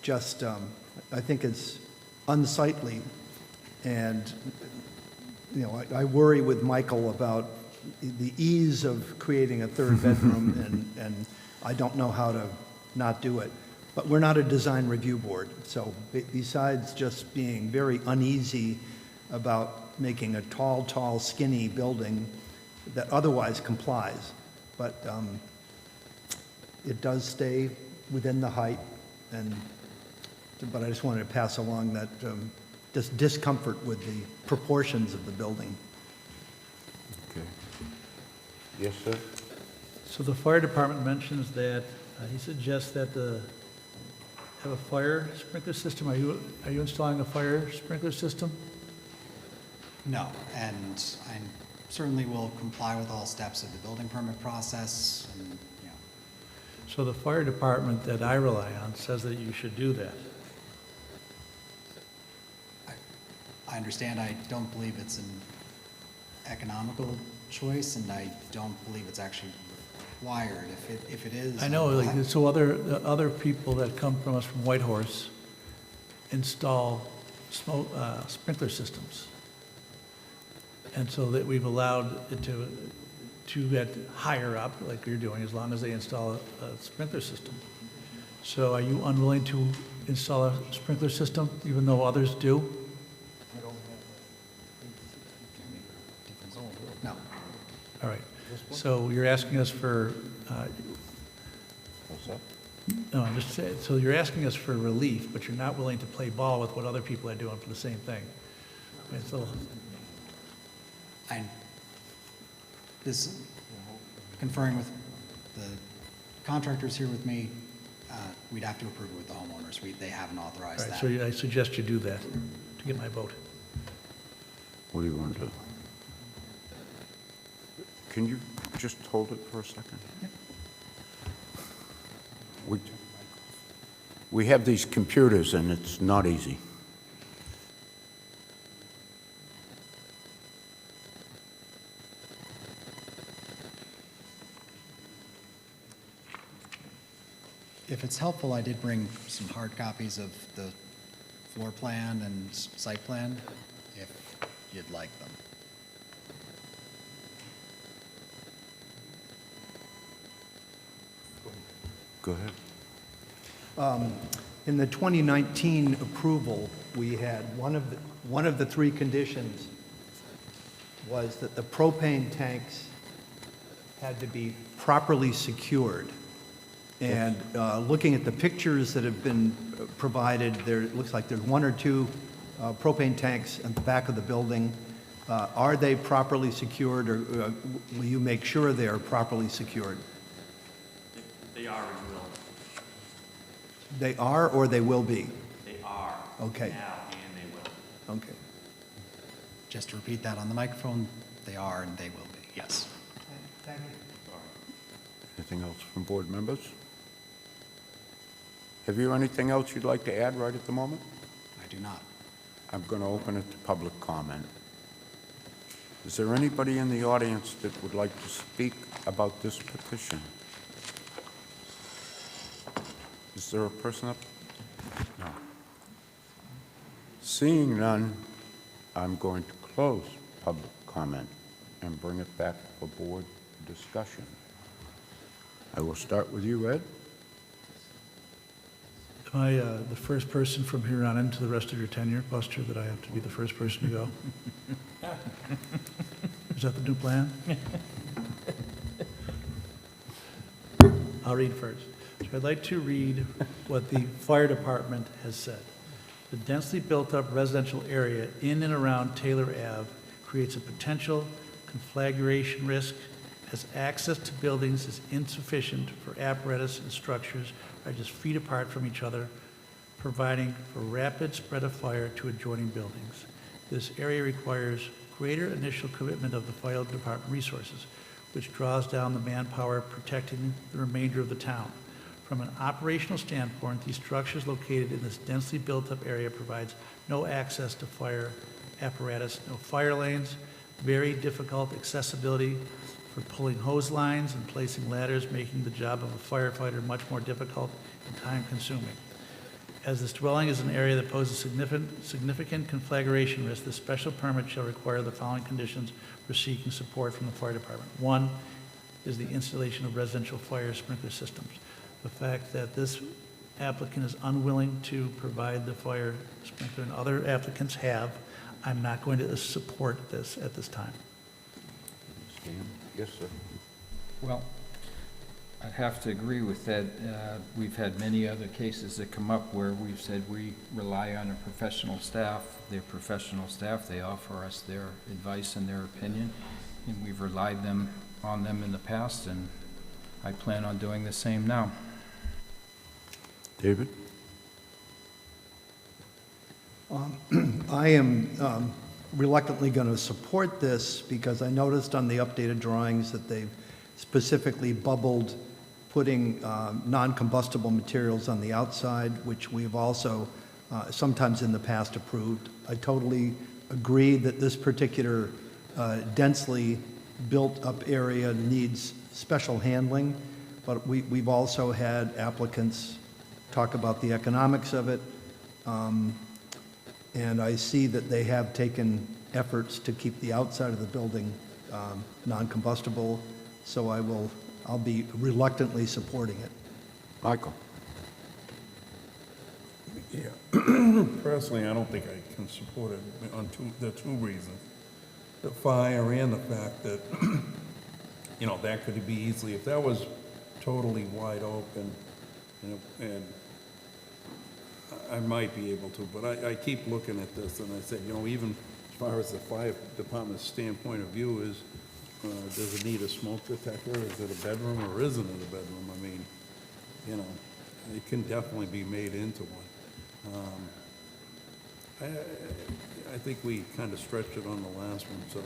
Speaker 6: just, I think it's unsightly. And, I worry with Michael about the ease of creating a 3rd bedroom, and I don't know how to not do it. But we're not a design review board, so besides just being very uneasy about making a tall, skinny building that otherwise complies, but it does stay within the height, but I just wanted to pass along that just discomfort with the proportions of the building.
Speaker 1: Okay. Yes, sir?
Speaker 15: So the fire department mentions that, he suggests that have a fire sprinkler system. Are you installing a fire sprinkler system?
Speaker 17: No, and I certainly will comply with all steps of the building permit process, and, you know.
Speaker 15: So the fire department that I rely on says that you should do that.
Speaker 17: I understand, I don't believe it's an economical choice, and I don't believe it's actually required. If it is.
Speaker 15: I know, like, so other people that come from us from Whitehorse install sprinkler systems. And so that we've allowed it to get higher up, like you're doing, as long as they install a sprinkler system. So are you unwilling to install a sprinkler system, even though others do?
Speaker 17: No.
Speaker 15: All right. So you're asking us for,
Speaker 1: What's that?
Speaker 15: no, I'm just saying, so you're asking us for relief, but you're not willing to play ball with what other people are doing for the same thing. Okay, so,
Speaker 17: This, conferring with the contractors here with me, we'd have to approve it with the homeowners. They haven't
Speaker 15: all
Speaker 17: authorized
Speaker 15: right,
Speaker 17: that.
Speaker 15: so I suggest you do that to get my vote.
Speaker 1: What do you want to do? Can you just hold it for a second? We have these computers, and it's not easy.
Speaker 17: If it's helpful, I did bring some hard copies of the floor plan and site plan, if you'd like them.
Speaker 1: Go ahead.
Speaker 6: In the 2019 approval, we had one of the three conditions was that the propane tanks had to be properly secured. And looking at the pictures that have been provided, it looks like there's one or two propane tanks in the back of the building. Are they properly secured, or will you make sure they are properly secured?
Speaker 18: They are and will.
Speaker 6: They are, or they will be?
Speaker 18: They are.
Speaker 6: Okay.
Speaker 18: Now, and they will.
Speaker 6: Okay.
Speaker 17: Just to repeat that on the microphone, they are and they will be, yes.
Speaker 6: Thank you.
Speaker 1: Anything else from board members? Have you anything else you'd like to add right at the moment?
Speaker 17: I do not.
Speaker 1: I'm going to open it to public comment. Is there anybody in the audience that would like to speak about this petition? Is there a person up? No. Seeing none, I'm going to close public comment and bring it back for board discussion. I will start with you, Ed.
Speaker 15: Am I the first person from here on into the rest of your tenure, Buster, that I have to be the first person to go? Is that the new plan? I'll read first. So I'd like to read what the fire department has said. The densely built-up residential area in and around Taylor Ave creates a potential conflagration risk as access to buildings is insufficient for apparatus and structures are just feet apart from each other, providing for rapid spread of fire to adjoining buildings. This area requires greater initial commitment of the fire department resources, which draws down the manpower protecting the remainder of the town. From an operational standpoint, these structures located in this densely built-up area provides no access to fire apparatus, no fire lanes, very difficult accessibility for pulling hose lines and placing ladders, making the job of a firefighter much more difficult and time-consuming. As this dwelling is an area that poses significant conflagration risk, the special permit shall require the following conditions for seeking support from the fire department. One is the installation of residential fire sprinkler systems. The fact that this applicant is unwilling to provide the fire sprinkler and other applicants have, I'm not going to support this at this time.
Speaker 1: Yes, sir.
Speaker 2: Well, I'd have to agree with that. We've had many other cases that come up where we've said we rely on a professional staff. They're professional staff. They offer us their advice and their opinion, and we've relied on them in the past, and I plan on doing the same now.
Speaker 1: David?
Speaker 6: I am reluctantly going to support this because I noticed on the updated drawings that they've specifically bubbled putting non-combustible materials on the outside, which we've also sometimes in the past approved. I totally agree that this particular densely built-up area needs special handling, but we've also had applicants talk about the economics of it, and I see that they have taken efforts to keep the outside of the building non-combustible, so I'll be reluctantly supporting it.
Speaker 1: Michael?
Speaker 8: Yeah, personally, I don't think I can support it on two reasons. The fire and the fact that, you know, that could be easily, if that was totally wide open, you know, and I might be able to, but I keep looking at this and I say, you know, even as far as the fire department's standpoint of view is, does it need a smoke detector? Is it a bedroom or isn't it a bedroom? I mean, you know, it can definitely be made into one. I think we kind of stretched it on the last one, so.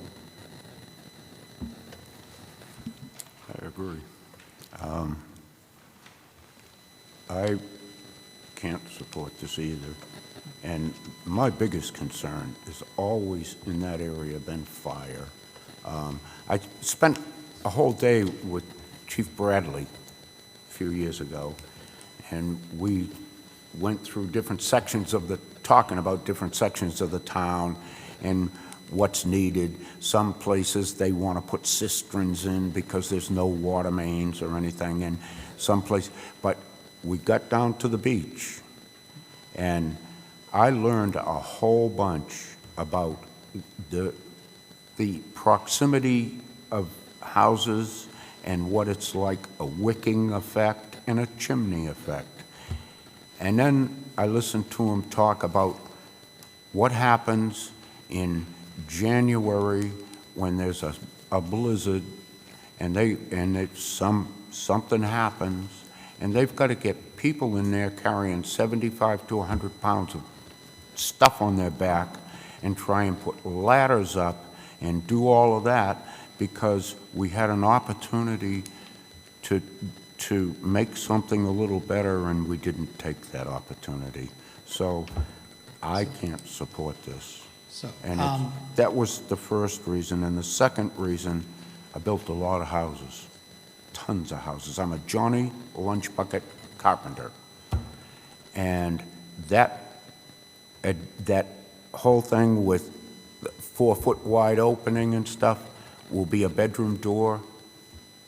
Speaker 1: I agree. I can't support this either. And my biggest concern is always in that area been fire. I spent a whole day with Chief Bradley a few years ago, and we went through different sections of talking about different sections of the town and what's needed. Some places they want to put cisterns in because there's no water mains or anything, and some place, but we got down to the beach, and I learned a whole bunch about the proximity of houses and what it's like a wicking effect and a chimney effect. And then I listened to him talk about what happens in January when there's a blizzard and something happens, and they've got to get people in there carrying 75 to 100 pounds of stuff on their back and try and put ladders up and do all of that because we had an opportunity to make something a little better and we didn't take that opportunity. So I can't support this. And that was the first reason. And the second reason, I built a lot of houses, tons of houses. I'm a Johnny Lunch Bucket carpenter. And that whole thing with 4-foot wide opening and stuff will be a bedroom door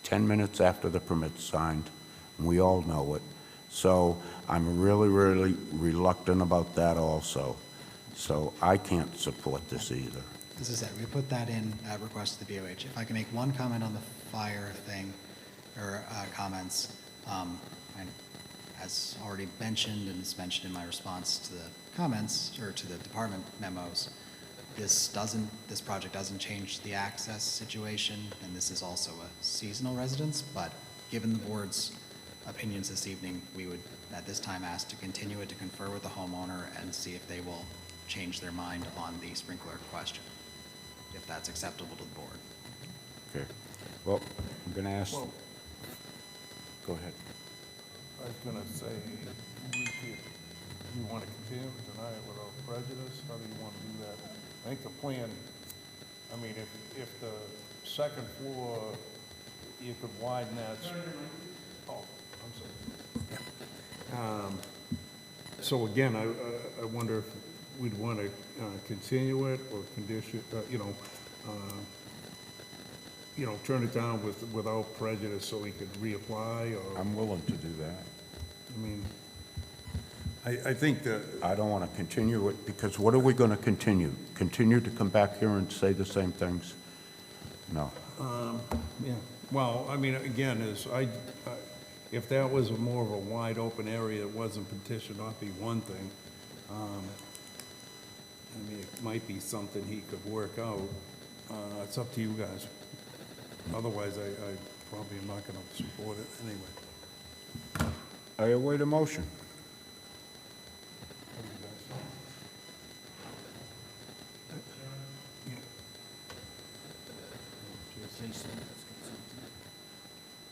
Speaker 1: 10 minutes after the permit's signed. And we all know it. So I'm really, really reluctant about that also. So I can't support this either.
Speaker 17: This is it. We put that in at request to the BOH. If I can make one comment on the fire thing, or comments, as already mentioned, and it's mentioned in my response to the comments, or to the department memos, this project doesn't change the access situation, and this is also a seasonal residence, but given the board's opinions this evening, we would at this time ask to continue it, to confer with the homeowner and see if they will change their mind on the sprinkler question, if that's acceptable to the board.
Speaker 1: Okay. Well, I'm going to ask.
Speaker 8: Well,
Speaker 1: go ahead.
Speaker 8: I was going to say, you want to continue to deny it without prejudice? How do you want to do that? I think the plan, I mean, if the second floor, you could widen that. Oh, I'm sorry. So again, I wonder if we'd want to continue it or condition, turn it down without prejudice so he could reapply, or?
Speaker 1: I'm willing to do that.
Speaker 8: I mean, I think that.
Speaker 1: I don't want to continue it because what are we going to continue? Continue to come back here and say the same things? No.
Speaker 8: Yeah. Well, I mean, again, if that was more of a wide open area, it wasn't petitioned, that'd be one thing. I mean, it might be something he could work out. It's up to you guys. Otherwise, I probably am not gonna support it anyway.
Speaker 1: I await a motion.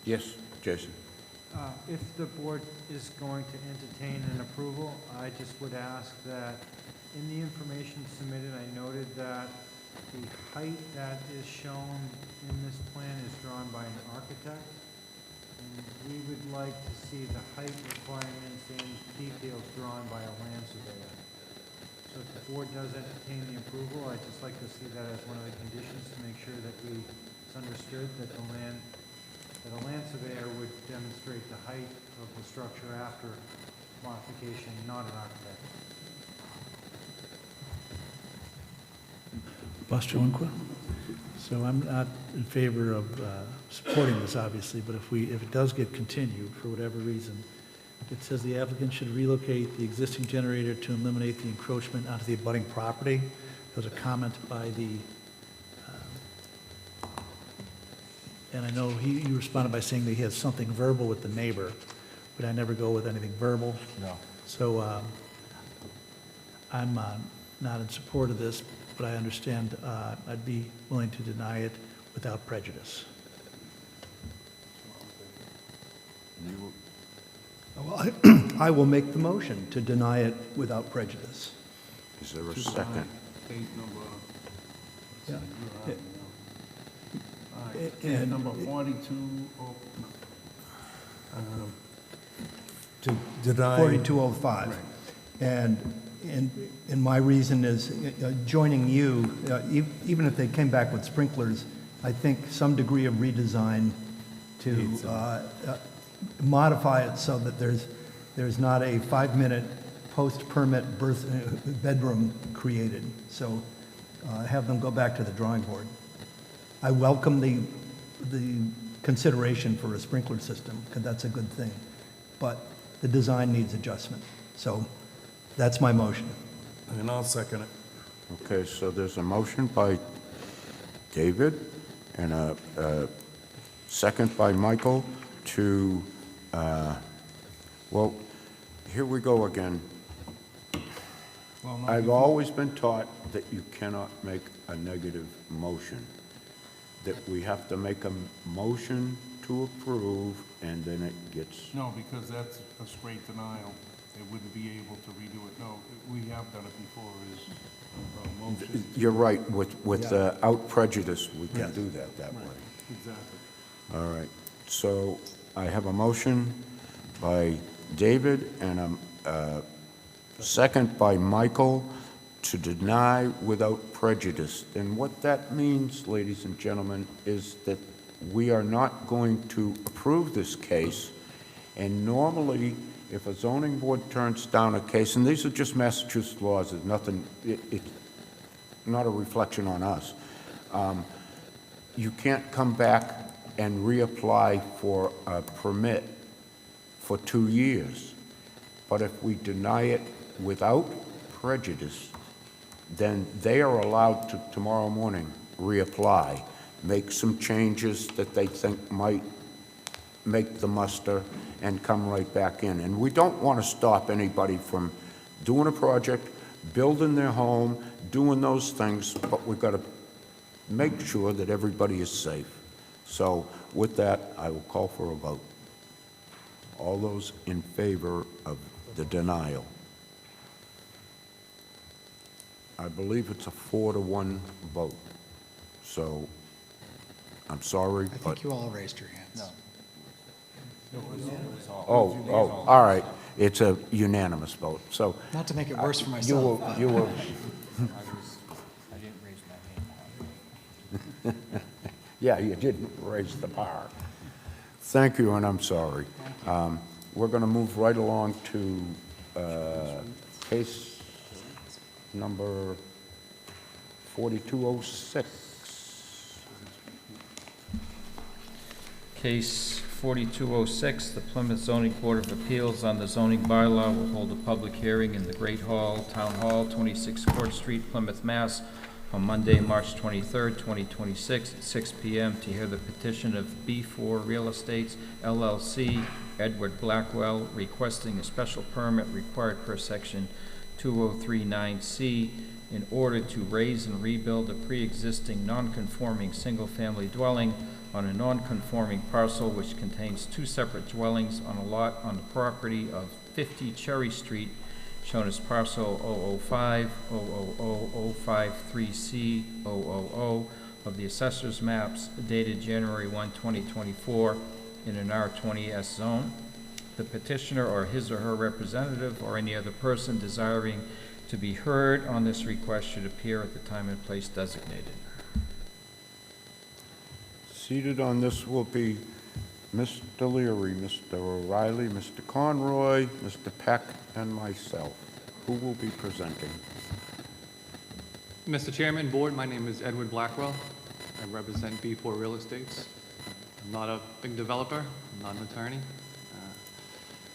Speaker 1: Yes, Jason.
Speaker 19: If the board is going to entertain an approval, I just would ask that in the information submitted, I noted that the height that is shown in this plan is drawn by an architect. And we would like to see the height requirements and details drawn by a land surveyor. So if the board does entertain the approval, I'd just like to see that as one of the conditions to make sure that it's understood that a land surveyor would demonstrate the height of the structure after modification, not an architect.
Speaker 15: Buster Winqua? So I'm not in favor of supporting this, obviously, but if it does get continued for whatever reason, it says the applicant should relocate the existing generator to eliminate the encroachment onto the abutting property. There was a comment by the, and I know he responded by saying that he has something verbal with the neighbor, but I never go with anything verbal.
Speaker 2: No.
Speaker 15: So I'm not in support of this, but I understand I'd be willing to deny it without prejudice.
Speaker 6: Well, I will make the motion to deny it without prejudice.
Speaker 1: Is there a second?
Speaker 8: Case number,
Speaker 6: Yeah.
Speaker 8: case number 42, to deny.
Speaker 6: 4205.
Speaker 8: Right.
Speaker 6: And my reason is, joining you, even if they came back with sprinklers, I think some degree of redesign to modify it so that there's not a 5-minute post-permit bedroom created. So have them go back to the drawing board. I welcome the consideration for a sprinkler system, because that's a good thing. But the design needs adjustment. So that's my motion.
Speaker 8: And I'll second it.
Speaker 1: Okay, so there's a motion by David and a second by Michael to, well, here we go again. I've always been taught that you cannot make a negative motion, that we have to make a motion to approve, and then it gets...
Speaker 8: No, because that's a straight denial. They wouldn't be able to redo it. No, we have done it before, is motion.
Speaker 1: You're right, without prejudice, we can
Speaker 8: Yes.
Speaker 1: do that way.
Speaker 8: Exactly.
Speaker 1: All right, so I have a motion by David and a second by Michael to deny without prejudice. And what that means, ladies and gentlemen, is that we are not going to approve this case, and normally, if a zoning board turns down a case, and these are just Massachusetts laws, there's nothing, it's not a reflection on us, you can't come back and reapply for a permit for 2 years. But if we deny it without prejudice, then they are allowed to, tomorrow morning, reapply, make some changes that they think might make the muster, and come right back in. And we don't want to stop anybody from doing a project, building their home, doing those things, but we've got to make sure that everybody is safe. So with that, I will call for a vote. All those in favor of the denial? I believe it's a 4-to-1 vote. So I'm sorry,
Speaker 17: I
Speaker 1: but...
Speaker 17: think you all raised your hands.
Speaker 1: Oh, all right. It's a unanimous vote, so...
Speaker 17: Not to make it worse for myself.
Speaker 1: You were...
Speaker 2: I didn't raise my hand.
Speaker 1: Yeah, you didn't raise the bar. Thank you, and I'm sorry. We're going to move right along to case number 4206.
Speaker 2: Case 4206, the Plymouth Zoning Board of Appeals on the zoning bylaw will hold a public hearing in the Great Hall, Town Hall, 26 Court Street, Plymouth, Mass, on Monday, March 23rd, 2026, at 6 p.m. to hear the petition of B4 Real Estates LLC, Edward Blackwell, requesting a special permit required per section 2039C in order to raise and rebuild a pre-existing non-conforming single-family dwelling on a non-conforming parcel which contains two separate dwellings on a lot on the property of 50 Cherry Street, shown as parcel 005-00053C000 of the assessor's maps dated January 1, 2024 in an R20S zone. The petitioner or his or her representative or any other person desiring to be heard on this request should appear at the time and place designated.
Speaker 1: Seated on this will be Mr. Leary, Mr. O'Reilly, Mr. Conroy, Mr. Peck, and myself. Who will be presenting?
Speaker 19: Mr. Chairman, Board, my name is Edward Blackwell. I represent B4 Real Estates. I'm not a big developer, I'm not an attorney.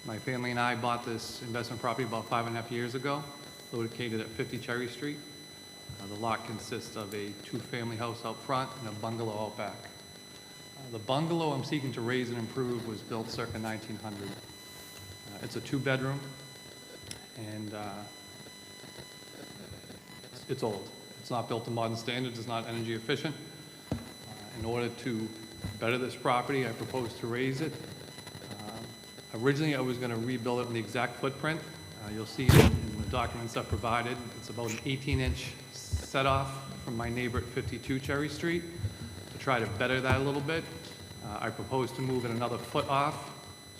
Speaker 19: My family and I bought this investment property about 5.5 years ago, located at 50 Cherry Street. The lot consists of a two-family house out front and a bungalow out back. The bungalow I'm seeking to raise and improve was built circa 1900. It's a two-bedroom, and it's old. It's not built to modern standards, it's not energy efficient. In order to better this property, I propose to raise it. Originally, I was going to rebuild it in the exact footprint. You'll see it in the documents I've provided. It's about an 18-inch set-off from my neighbor at 52 Cherry Street. To try to better that a little bit, I propose to move it another foot off,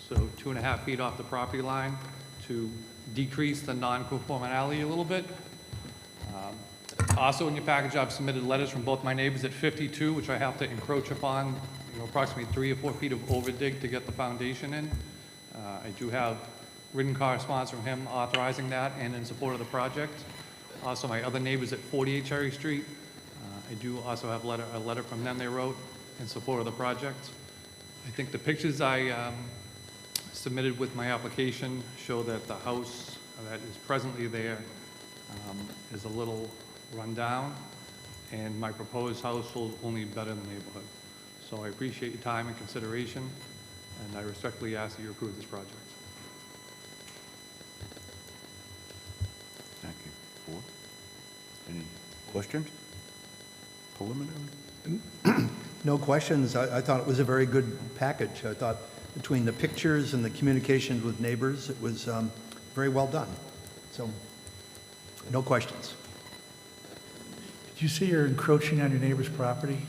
Speaker 19: so 2.5 feet off the property line, to decrease the non-conformality a little bit. Also in your package, I've submitted letters from both my neighbors at 52, which I have to encroach upon, approximately 3 or 4 feet of overdig to get the foundation in. I do have written correspondence from him authorizing that and in support of the project. Also, my other neighbors at 48 Cherry Street, I do also have a letter from them they wrote in support of the project. I think the pictures I submitted with my application show that the house that is presently there is a little run down, and my proposed house will only better the neighborhood. So I appreciate your time and consideration, and I respectfully ask that you approve this project.
Speaker 1: Thank you. Board? Any questions? Preliminary?
Speaker 6: No questions. I thought it was a very good package. I thought between the pictures and the communications with neighbors, it was very well done. So, no questions.
Speaker 15: Did you say you're encroaching on your neighbor's property?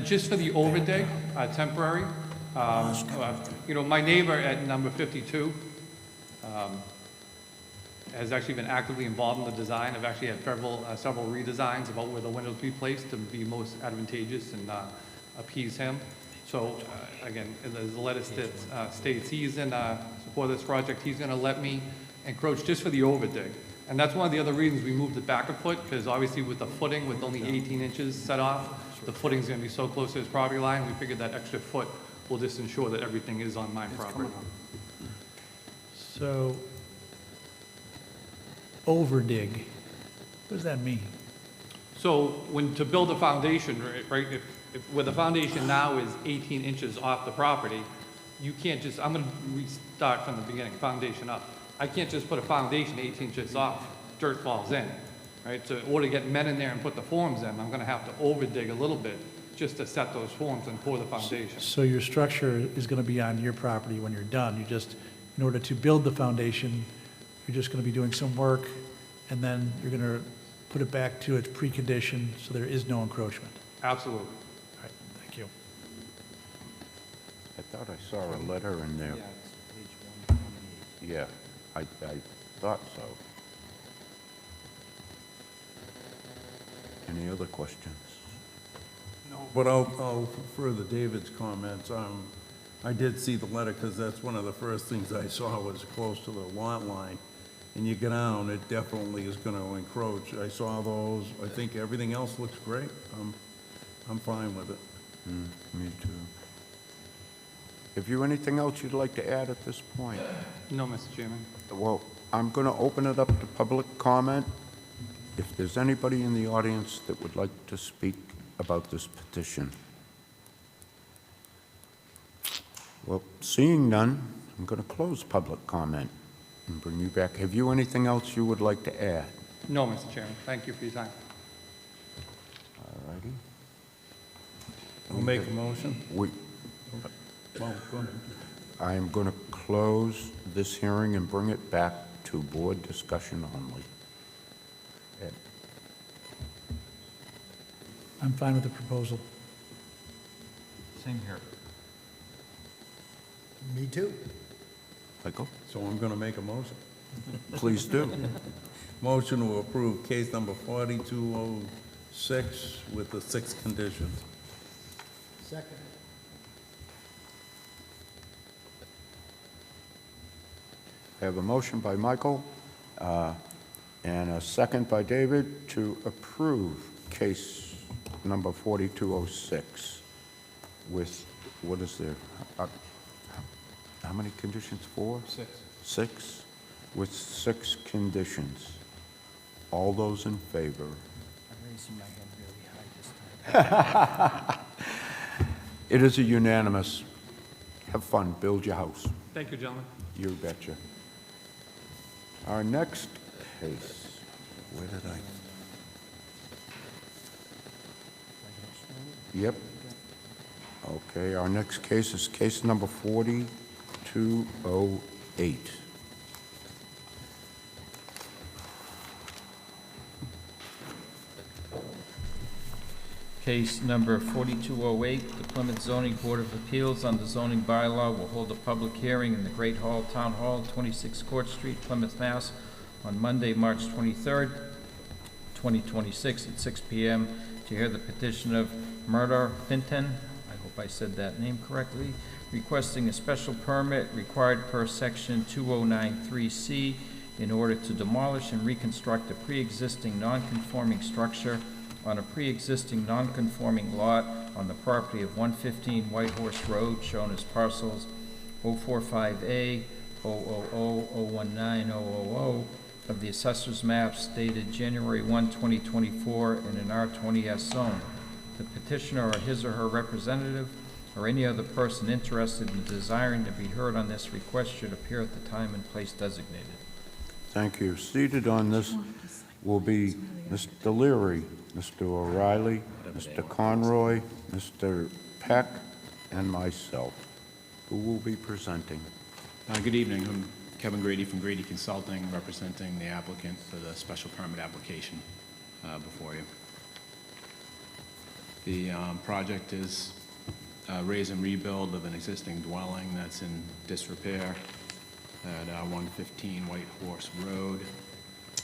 Speaker 19: Just for the overdig, temporary. My neighbor at number 52 has actually been actively involved in the design. I've actually had several redesigns about where the windows be placed to be most advantageous and appease him. So again, as the letter states, he's in support of this project. He's going to let me encroach just for the overdig. And that's one of the other reasons we moved it back a foot, because obviously with the footing, with only 18 inches set off, the footing's going to be so close to his property line, we figured that extra foot will just ensure that everything is on my property.
Speaker 15: So, overdig, what does that mean?
Speaker 19: So to build a foundation, right, where the foundation now is 18 inches off the property, you can't just, I'm going to restart from the beginning, foundation up. I can't just put a foundation 18 inches off, dirt falls in, right? So in order to get men in there and put the forms in, I'm going to have to overdig a little bit just to set those forms and pour the foundation.
Speaker 15: So your structure is going to be on your property when you're done. You just, in order to build the foundation, you're just going to be doing some work, and then you're going to put it back to its precondition so there is no encroachment.
Speaker 19: Absolutely.
Speaker 15: All right, thank you.
Speaker 1: I thought I saw a letter in there.
Speaker 2: Yeah, it's page 128.
Speaker 1: Yeah, I thought so. Any other questions?
Speaker 8: No, but I'll further David's comments. I did see the letter because that's one of the first things I saw was close to the lot line. And you get down, it definitely is going to encroach. I saw those. I think everything else looks great. I'm fine with it.
Speaker 1: Me too. Have you anything else you'd like to add at this point?
Speaker 5: No, Mr. Chairman.
Speaker 1: Well, I'm going to open it up to public comment. If there's anybody in the audience that would like to speak about this petition. Well, seeing none, I'm going to close public comment and bring you back. Have you anything else you would like to add?
Speaker 5: No, Mr. Chairman. Thank you for your time.
Speaker 1: All righty.
Speaker 8: I'll make a motion.
Speaker 1: We,
Speaker 8: Well, go ahead.
Speaker 1: I am going to close this hearing and bring it back to board discussion only. Ed?
Speaker 15: I'm fine with the proposal.
Speaker 2: Same here.
Speaker 6: Me too.
Speaker 1: Michael?
Speaker 8: So I'm going to make a motion.
Speaker 1: Please do.
Speaker 8: Motion to approve case number 4206 with the 6 conditions.
Speaker 6: Second.
Speaker 1: I have a motion by Michael and a second by David to approve case number 4206 with, what is there? How many conditions? 4?
Speaker 8: 6.
Speaker 1: 6? With 6 conditions. All those in favor?
Speaker 2: I'm raising my hand really high this time.
Speaker 1: It is a unanimous. Have fun, build your house.
Speaker 5: Thank you, gentlemen.
Speaker 1: You betcha. Our next case, where did I? Yep. Okay, our next case is case number 4208.
Speaker 2: Case number 4208, the Plymouth Zoning Board of Appeals on the zoning bylaw will hold a public hearing in the Great Hall, Town Hall, 26 Court Street, Plymouth, Mass. on Monday, March 23rd, 2026 at 6 p.m. to hear the petition of Murder Finton, I hope I said that name correctly, requesting a special permit required per section 2093C in order to demolish and reconstruct a pre-existing non-conforming structure on a pre-existing non-conforming lot on the property of 115 White Horse Road, shown as parcels 045A, 000, 019, 000 of the assessor's maps dated January 1, 2024 in an R20S zone. The petitioner or his or her representative or any other person interested in desiring to be heard on this request should appear at the time and place designated.
Speaker 1: Thank you. Seated on this will be Mr. Leary, Mr. O'Reilly, Mr. Conroy, Mr. Peck, and myself, who will be presenting.
Speaker 19: Good evening. I'm Kevin Grady from Grady Consulting, representing the applicant for the special permit application before you. The project is raise and rebuild of an existing dwelling that's in disrepair at 115 White Horse Road.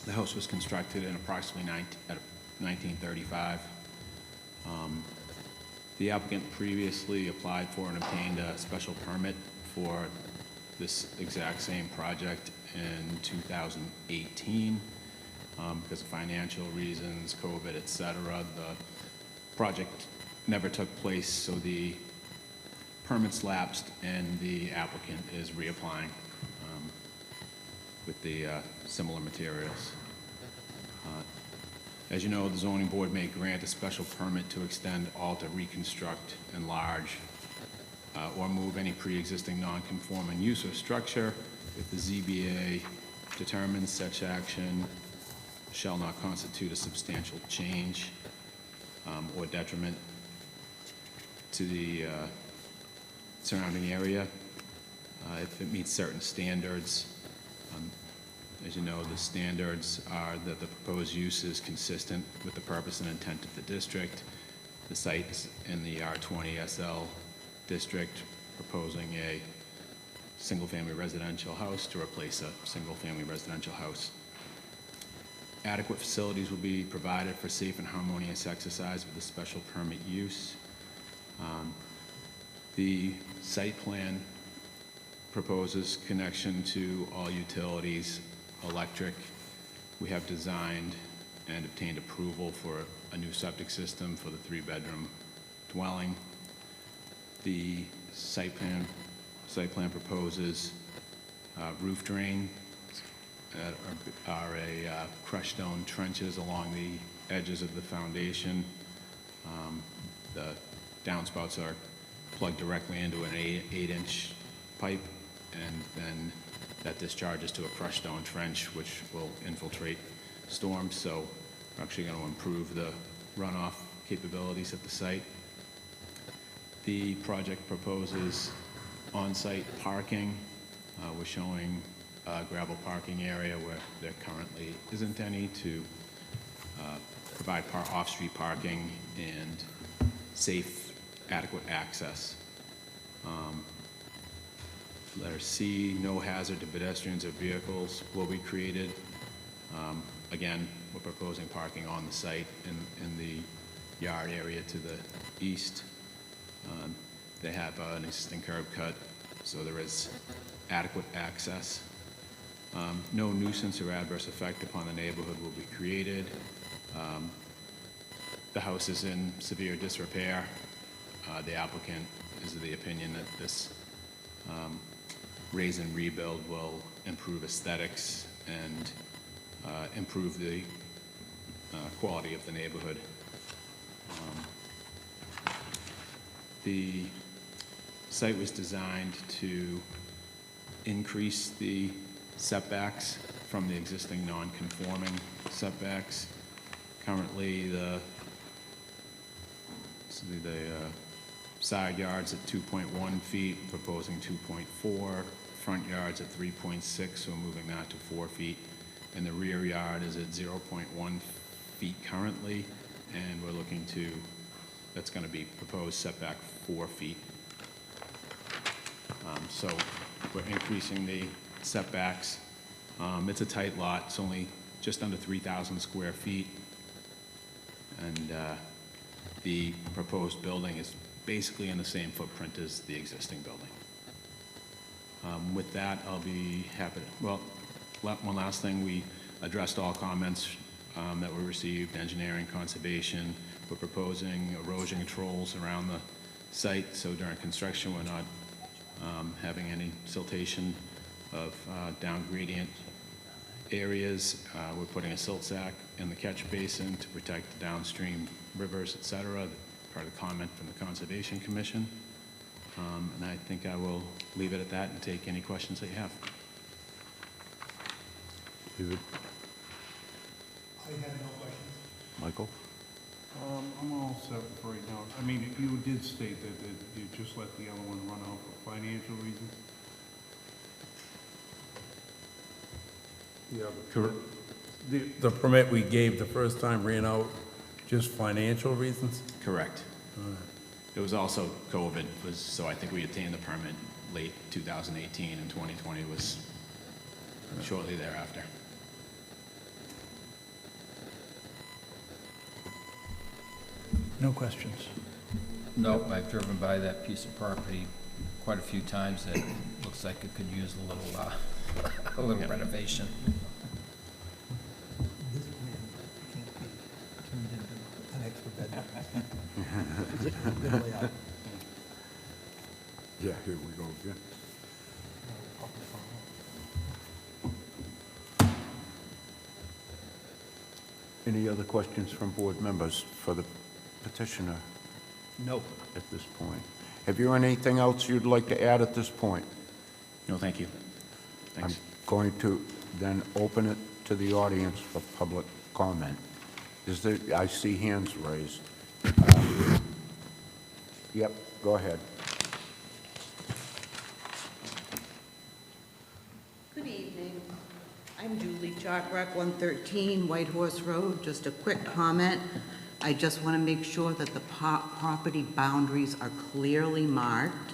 Speaker 19: The house was constructed in approximately 1935. The applicant previously applied for and obtained a special permit for this exact same project in 2018. Because of financial reasons, COVID, et cetera, the project never took place, so the permits lapsed and the applicant is reapplying with the similar materials. As you know, the zoning board may grant a special permit to extend, alter, reconstruct, enlarge, or move any pre-existing non-conforming use or structure if the ZBA determines such action shall not constitute a substantial change or detriment to the surrounding area if it meets certain standards. As you know, the standards are that the proposed use is consistent with the purpose and intent of the district. The site is in the R20 SL district, proposing a single-family residential house to replace a single-family residential house. Adequate facilities will be provided for safe and harmonious exercise with the special permit use. The site plan proposes connection to all utilities, electric. We have designed and obtained approval for a new septic system for the 3-bedroom dwelling. The site plan site plan proposes roof drain that are crushed stone trenches along the edges of the foundation. The downspouts are plugged directly into an 8-inch pipe, and then that discharges to a crushed stone trench, which will infiltrate storms. So we're actually going to improve the runoff capabilities at the site. The project proposes on-site parking. We're showing a gravel parking area where there currently isn't any to provide off-street parking and safe, adequate access. Letter C, no hazard to pedestrians or vehicles will be created. Again, we're proposing parking on the site in the yard area to the east. They have an existing curb cut, so there is adequate access. No nuisance or adverse effect upon the neighborhood will be created. The house is in severe disrepair. The applicant is of the opinion that this raise and rebuild will improve aesthetics and improve the quality of the neighborhood. The site was designed to increase the setbacks from the existing non-conforming setbacks. Currently, the side yards at 2.1 feet, proposing 2.4, front yards at 3.6, so moving that to 4 feet, and the rear yard is at 0.1 feet currently, and we're looking to, that's going to be proposed setback 4 feet. So we're increasing the setbacks. It's a tight lot. It's only just under 3,000 square feet, and the proposed building is basically in the same footprint as the existing building. With that, I'll be happy to, well, one last thing, we addressed all comments that were received, engineering, conservation. We're proposing erosion controls around the site, so during construction we're not having any siltation of down gradient areas. We're putting a silt sack in the catch basin to protect the downstream rivers, et cetera, part of the comment from the Conservation Commission. And I think I will leave it at that and take any questions that you have.
Speaker 1: David?
Speaker 6: I have no questions.
Speaker 1: Michael?
Speaker 8: I'm all set for right now. I mean, you did state that you just let the other one run out for financial reasons? Yeah, the permit we gave the first time ran out just financial reasons?
Speaker 19: Correct. It was also COVID, so I think we obtained the permit late 2018, and 2020 was shortly thereafter.
Speaker 15: No questions.
Speaker 2: No, I've driven by that piece of property quite a few times. It looks like it could use a little renovation.
Speaker 6: This plan can't be turned into an extra bedroom. Good layout.
Speaker 1: Yeah, here we go again. Any other questions from board members for the petitioner?
Speaker 6: No.
Speaker 1: At this point. Have you anything else you'd like to add at this point?
Speaker 19: No, thank you. Thanks.
Speaker 1: I'm going to then open it to the audience for public comment. I see hands raised. Yep, go ahead.
Speaker 20: Good evening. I'm Julie Chalkrock, 113 White Horse Road. Just a quick comment. I just want to make sure that the property boundaries are clearly marked.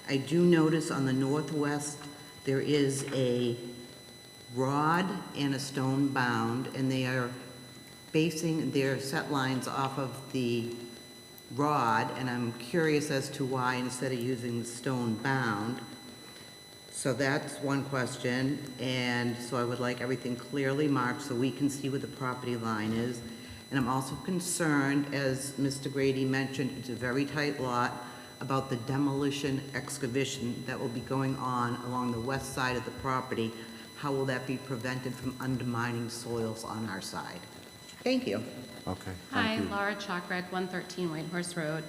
Speaker 20: I do notice on the northwest there is a rod and a stone bound, and they are basing their set lines off of the rod, and I'm curious as to why instead of using the stone bound. So that's one question, and so I would like everything clearly marked so we can see where the property line is. And I'm also concerned, as Mr. Grady mentioned, it's a very tight lot. about the demolition excavation that will be going on along the west side of the property. How will that be prevented from undermining soils on our side? Thank you.
Speaker 1: Okay,
Speaker 19: Hi,
Speaker 1: thank you.
Speaker 19: Laura Chalkrek, 113 Whitehorse Road.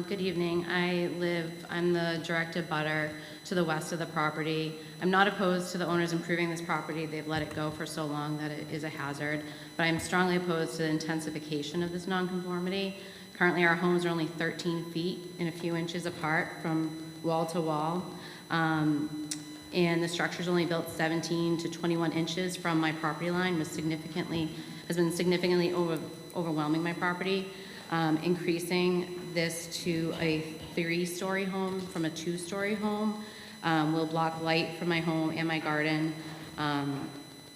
Speaker 19: Good evening. I'm the direct abutter to the west of the property. I'm not opposed to the owners improving this property. They've let it go for so long that it is a hazard, but I'm strongly opposed to the intensification of this nonconformity. Currently, our homes are only 13 feet and a few inches apart from wall to wall. And the structure's only built 17 to 21 inches from my property line, has been significantly overwhelming my property. Increasing this to a 3-story home from a 2-story home will block light from my home and my garden,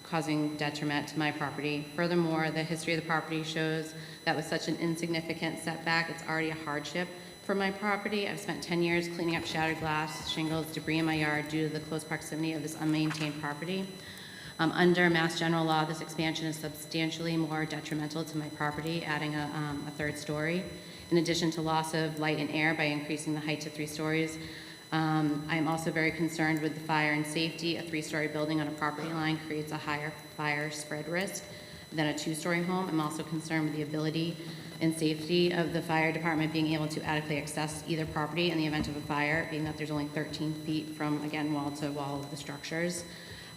Speaker 19: causing detriment to my property. Furthermore, the history of the property shows that with such an insignificant setback, it's already a hardship for my property. I've spent 10 years cleaning up shattered glass, shingles, debris in my yard due to the close proximity of this unmaintained property. Under Mass General Law, this expansion is substantially more detrimental to my property, adding a 3rd story. In addition to loss of light and air by increasing the height to 3 stories, I am also very concerned with the fire and safety. A 3-story building on a property line creates a higher fire spread risk than a 2-story home. I'm also concerned with the ability and safety of the fire department being able to adequately access either property in the event of a fire, being that there's only 13 feet from, again, wall to wall of the structures.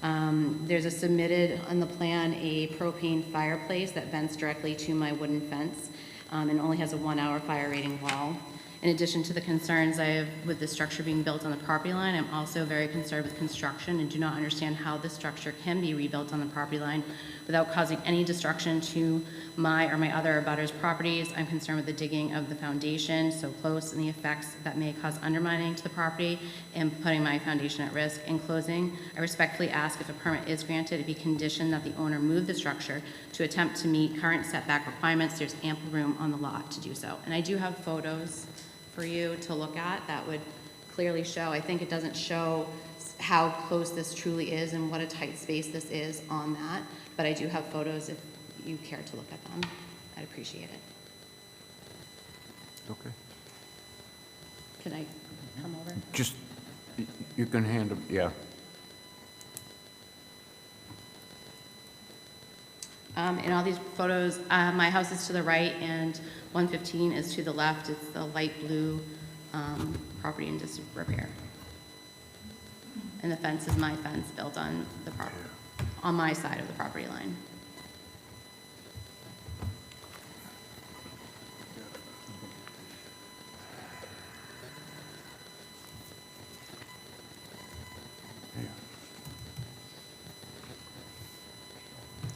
Speaker 19: There's a submitted on the plan a propane fireplace that vents directly to my wooden fence and only has a 1-hour fire rating wall. In addition to the concerns I have with the structure being built on the property line, I'm also very concerned with construction and do not understand how this structure can be rebuilt on the property line without causing any destruction to my or my other abutters' properties. I'm concerned with the digging of the foundation so close and the effects that may cause undermining to the property and putting my foundation at risk. In closing, I respectfully ask if a permit is granted, it be conditioned that the owner move the structure to attempt to meet current setback requirements. There's ample room on the lot to do so. And I do have photos for you to look at that would clearly show. I think it doesn't show how close this truly is and what a tight space this is on that, but I do have photos if you care to look at them. I'd appreciate it.
Speaker 1: Okay.
Speaker 19: Can I come over?
Speaker 1: Just, you can hand them, yeah.
Speaker 19: In all these photos, my house is to the right and 115 is to the left. It's the light blue property in disrepair. And the fence is my fence built on the property, on my side of the property line.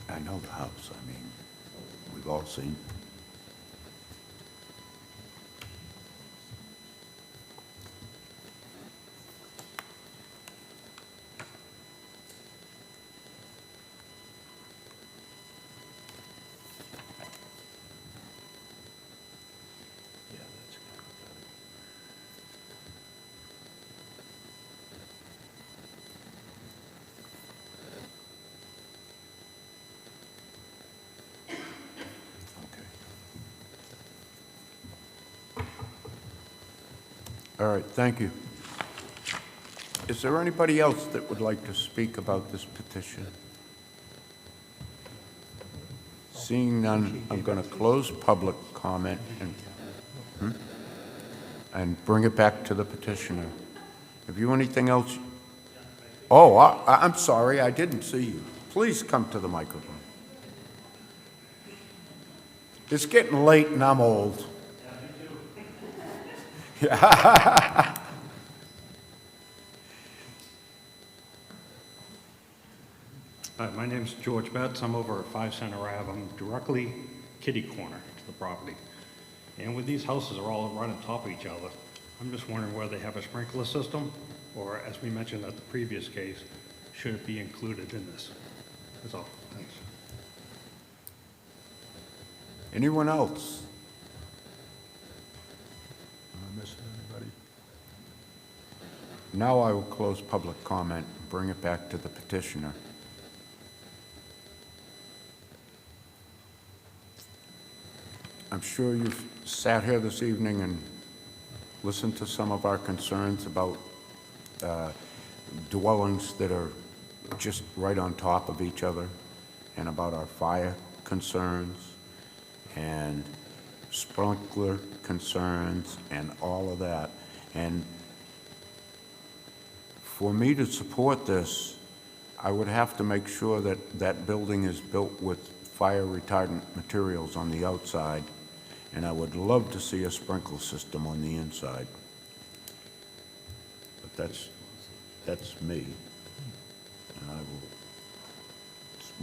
Speaker 1: I know the house, I mean, we've all seen. All right, thank you. Is there anybody else that would like to speak about this petition? Seeing none, I'm going to close public comment and bring it back to the petitioner. Have you anything else? Oh, I'm sorry, I didn't see you. Please come to the microphone. It's getting late and I'm old.
Speaker 21: Hi, my name's George Betts. I'm over at 5 Center Ave. I'm directly kitty corner to the property. And with these houses are all right on top of each other, I'm just wondering whether they have a sprinkler system, or as we mentioned at the previous case, should it be included in this? That's all. Thanks.
Speaker 1: Anyone else? Am I missing anybody? Now I will close public comment and bring it back to the petitioner. I'm sure you've sat here this evening and listened to some of our concerns about dwellings that are just right on top of each other, and about our fire concerns, and sprinkler concerns, and all of that. And for me to support this, I would have to make sure that that building is built with fire retardant materials on the outside, and I would love to see a sprinkler system on the inside. But that's me. And I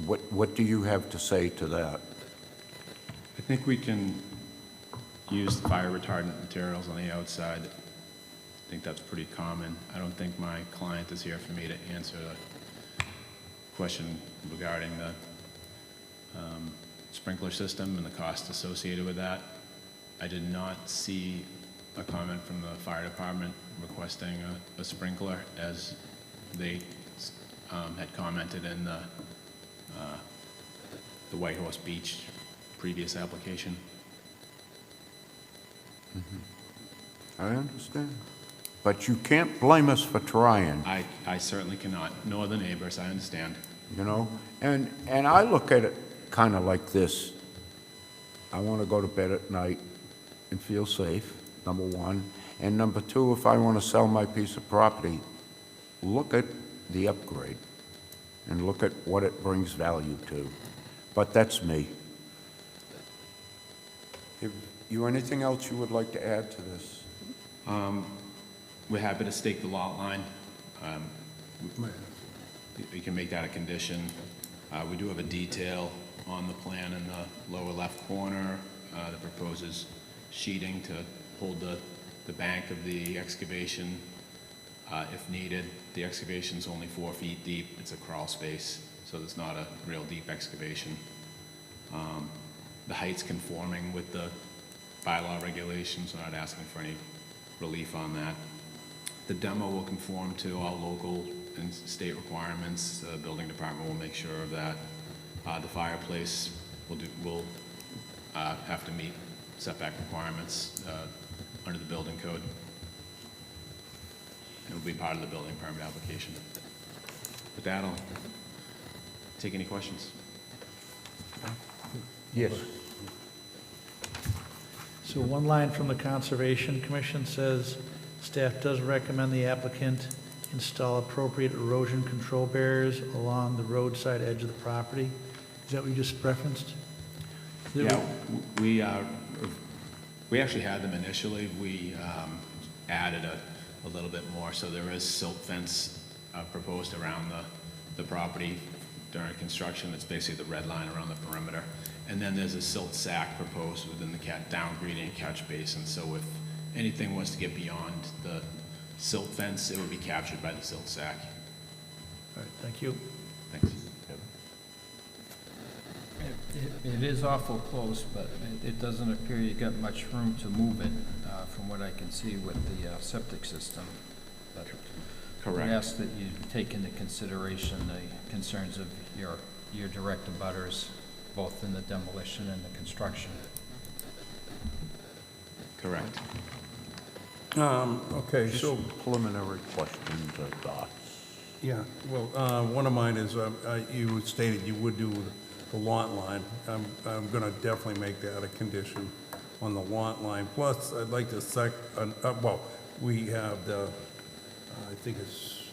Speaker 1: will, what do you have to say to that?
Speaker 3: I think we can use fire retardant materials on the outside. I think that's pretty common. I don't think my client is here for me to answer the question regarding the sprinkler system and the cost associated with that. I did not see a comment from the fire department requesting a sprinkler, as they had commented in the White Horse Beach previous application.
Speaker 1: I understand. But you can't blame us for trying.
Speaker 3: I certainly cannot, nor the neighbors, I understand.
Speaker 1: You know, and I look at it kind of like this. I want to go to bed at night and feel safe, number one. And number two, if I want to sell my piece of property, look at the upgrade and look at what it brings value to. But that's me. Have you anything else you would like to add to this?
Speaker 3: We're happy to stake the lot line. We can make that a condition. We do have a detail on the plan in the lower left corner that proposes sheeting to hold the bank of the excavation if needed. The excavation's only 4 feet deep. It's a crawl space, so it's not a real deep excavation. The height's conforming with the bylaw regulations. We're not asking for any relief on that. The demo will conform to all local and state requirements. The building department will make sure of that. The fireplace will have to meet setback requirements under the building code. It will be part of the building permit application. With that, I'll take any questions.
Speaker 1: Yes.
Speaker 15: So one line from the Conservation Commission says, staff does recommend the applicant install appropriate erosion control barriers along the roadside edge of the property. Is that what you just referenced?
Speaker 3: Yeah, we actually had them initially. We added a little bit more, so there is silt fence proposed around the property during construction. That's basically the red line around the perimeter. And then there's a silt sack proposed within the down gradient catch basin. So if anything was to get beyond the silt fence, it would be captured by the silt sack.
Speaker 15: All right, thank you.
Speaker 3: Thanks.
Speaker 2: It is awful close, but it doesn't appear you got much room to move it, from what I can see with the septic system. But
Speaker 3: Correct.
Speaker 2: we ask that you take into consideration the concerns of your direct abutters, both in the demolition and the construction.
Speaker 3: Correct.
Speaker 8: Okay,
Speaker 1: Just
Speaker 8: so,
Speaker 1: preliminary questions or thoughts?
Speaker 8: yeah, well, one of mine is, you stated you would do the lot line. I'm gonna definitely make that a condition on the lot line. Plus, I'd like to well, we have the, I think it's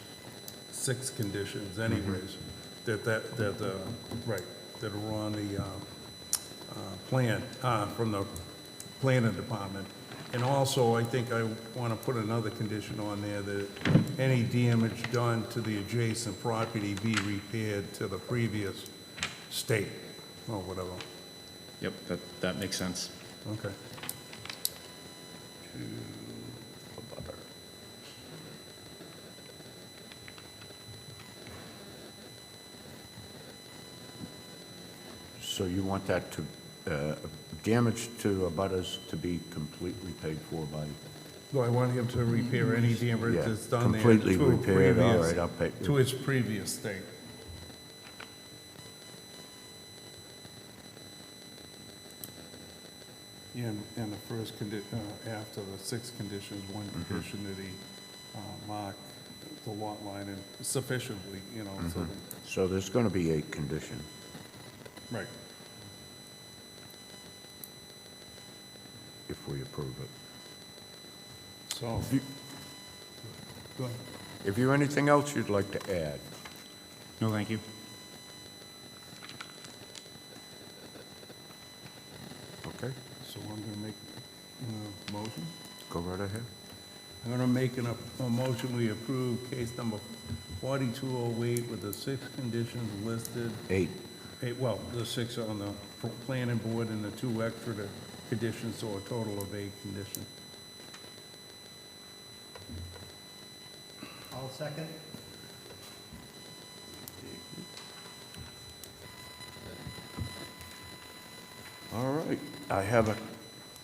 Speaker 8: 6 conditions anyways, that are on the plan, from the planning department. And also, I think I want to put another condition on there that any damage done to the adjacent property be repaired to the previous state, or whatever.
Speaker 3: Yep, that makes sense.
Speaker 8: Okay.
Speaker 1: So you want that to, damage to abutters to be completely paid for by?
Speaker 8: Well, I want him to repair any damage
Speaker 1: Yeah,
Speaker 8: that's done there.
Speaker 1: completely
Speaker 8: to a
Speaker 1: repaired, all
Speaker 8: previous-
Speaker 1: right, I'll pay.
Speaker 8: To its previous state. in the first after the 6 conditions, one condition that he mark the lot line and sufficiently, you know, so that.
Speaker 1: So there's going to be 8 conditions.
Speaker 8: Right.
Speaker 1: If we approve it.
Speaker 8: So. Go ahead.
Speaker 1: If you have anything else you'd like to add?
Speaker 21: No, thank you.
Speaker 1: Okay,
Speaker 8: So I'm going to make a motion.
Speaker 1: go right ahead.
Speaker 8: I'm going to make a motion, we approve case number 4208 with the 6 conditions listed.
Speaker 1: 8.
Speaker 8: Well, the 6 on the planning board and the 2 extra conditions, so a total of 8 conditions.
Speaker 6: I'll second.
Speaker 1: All right, I have a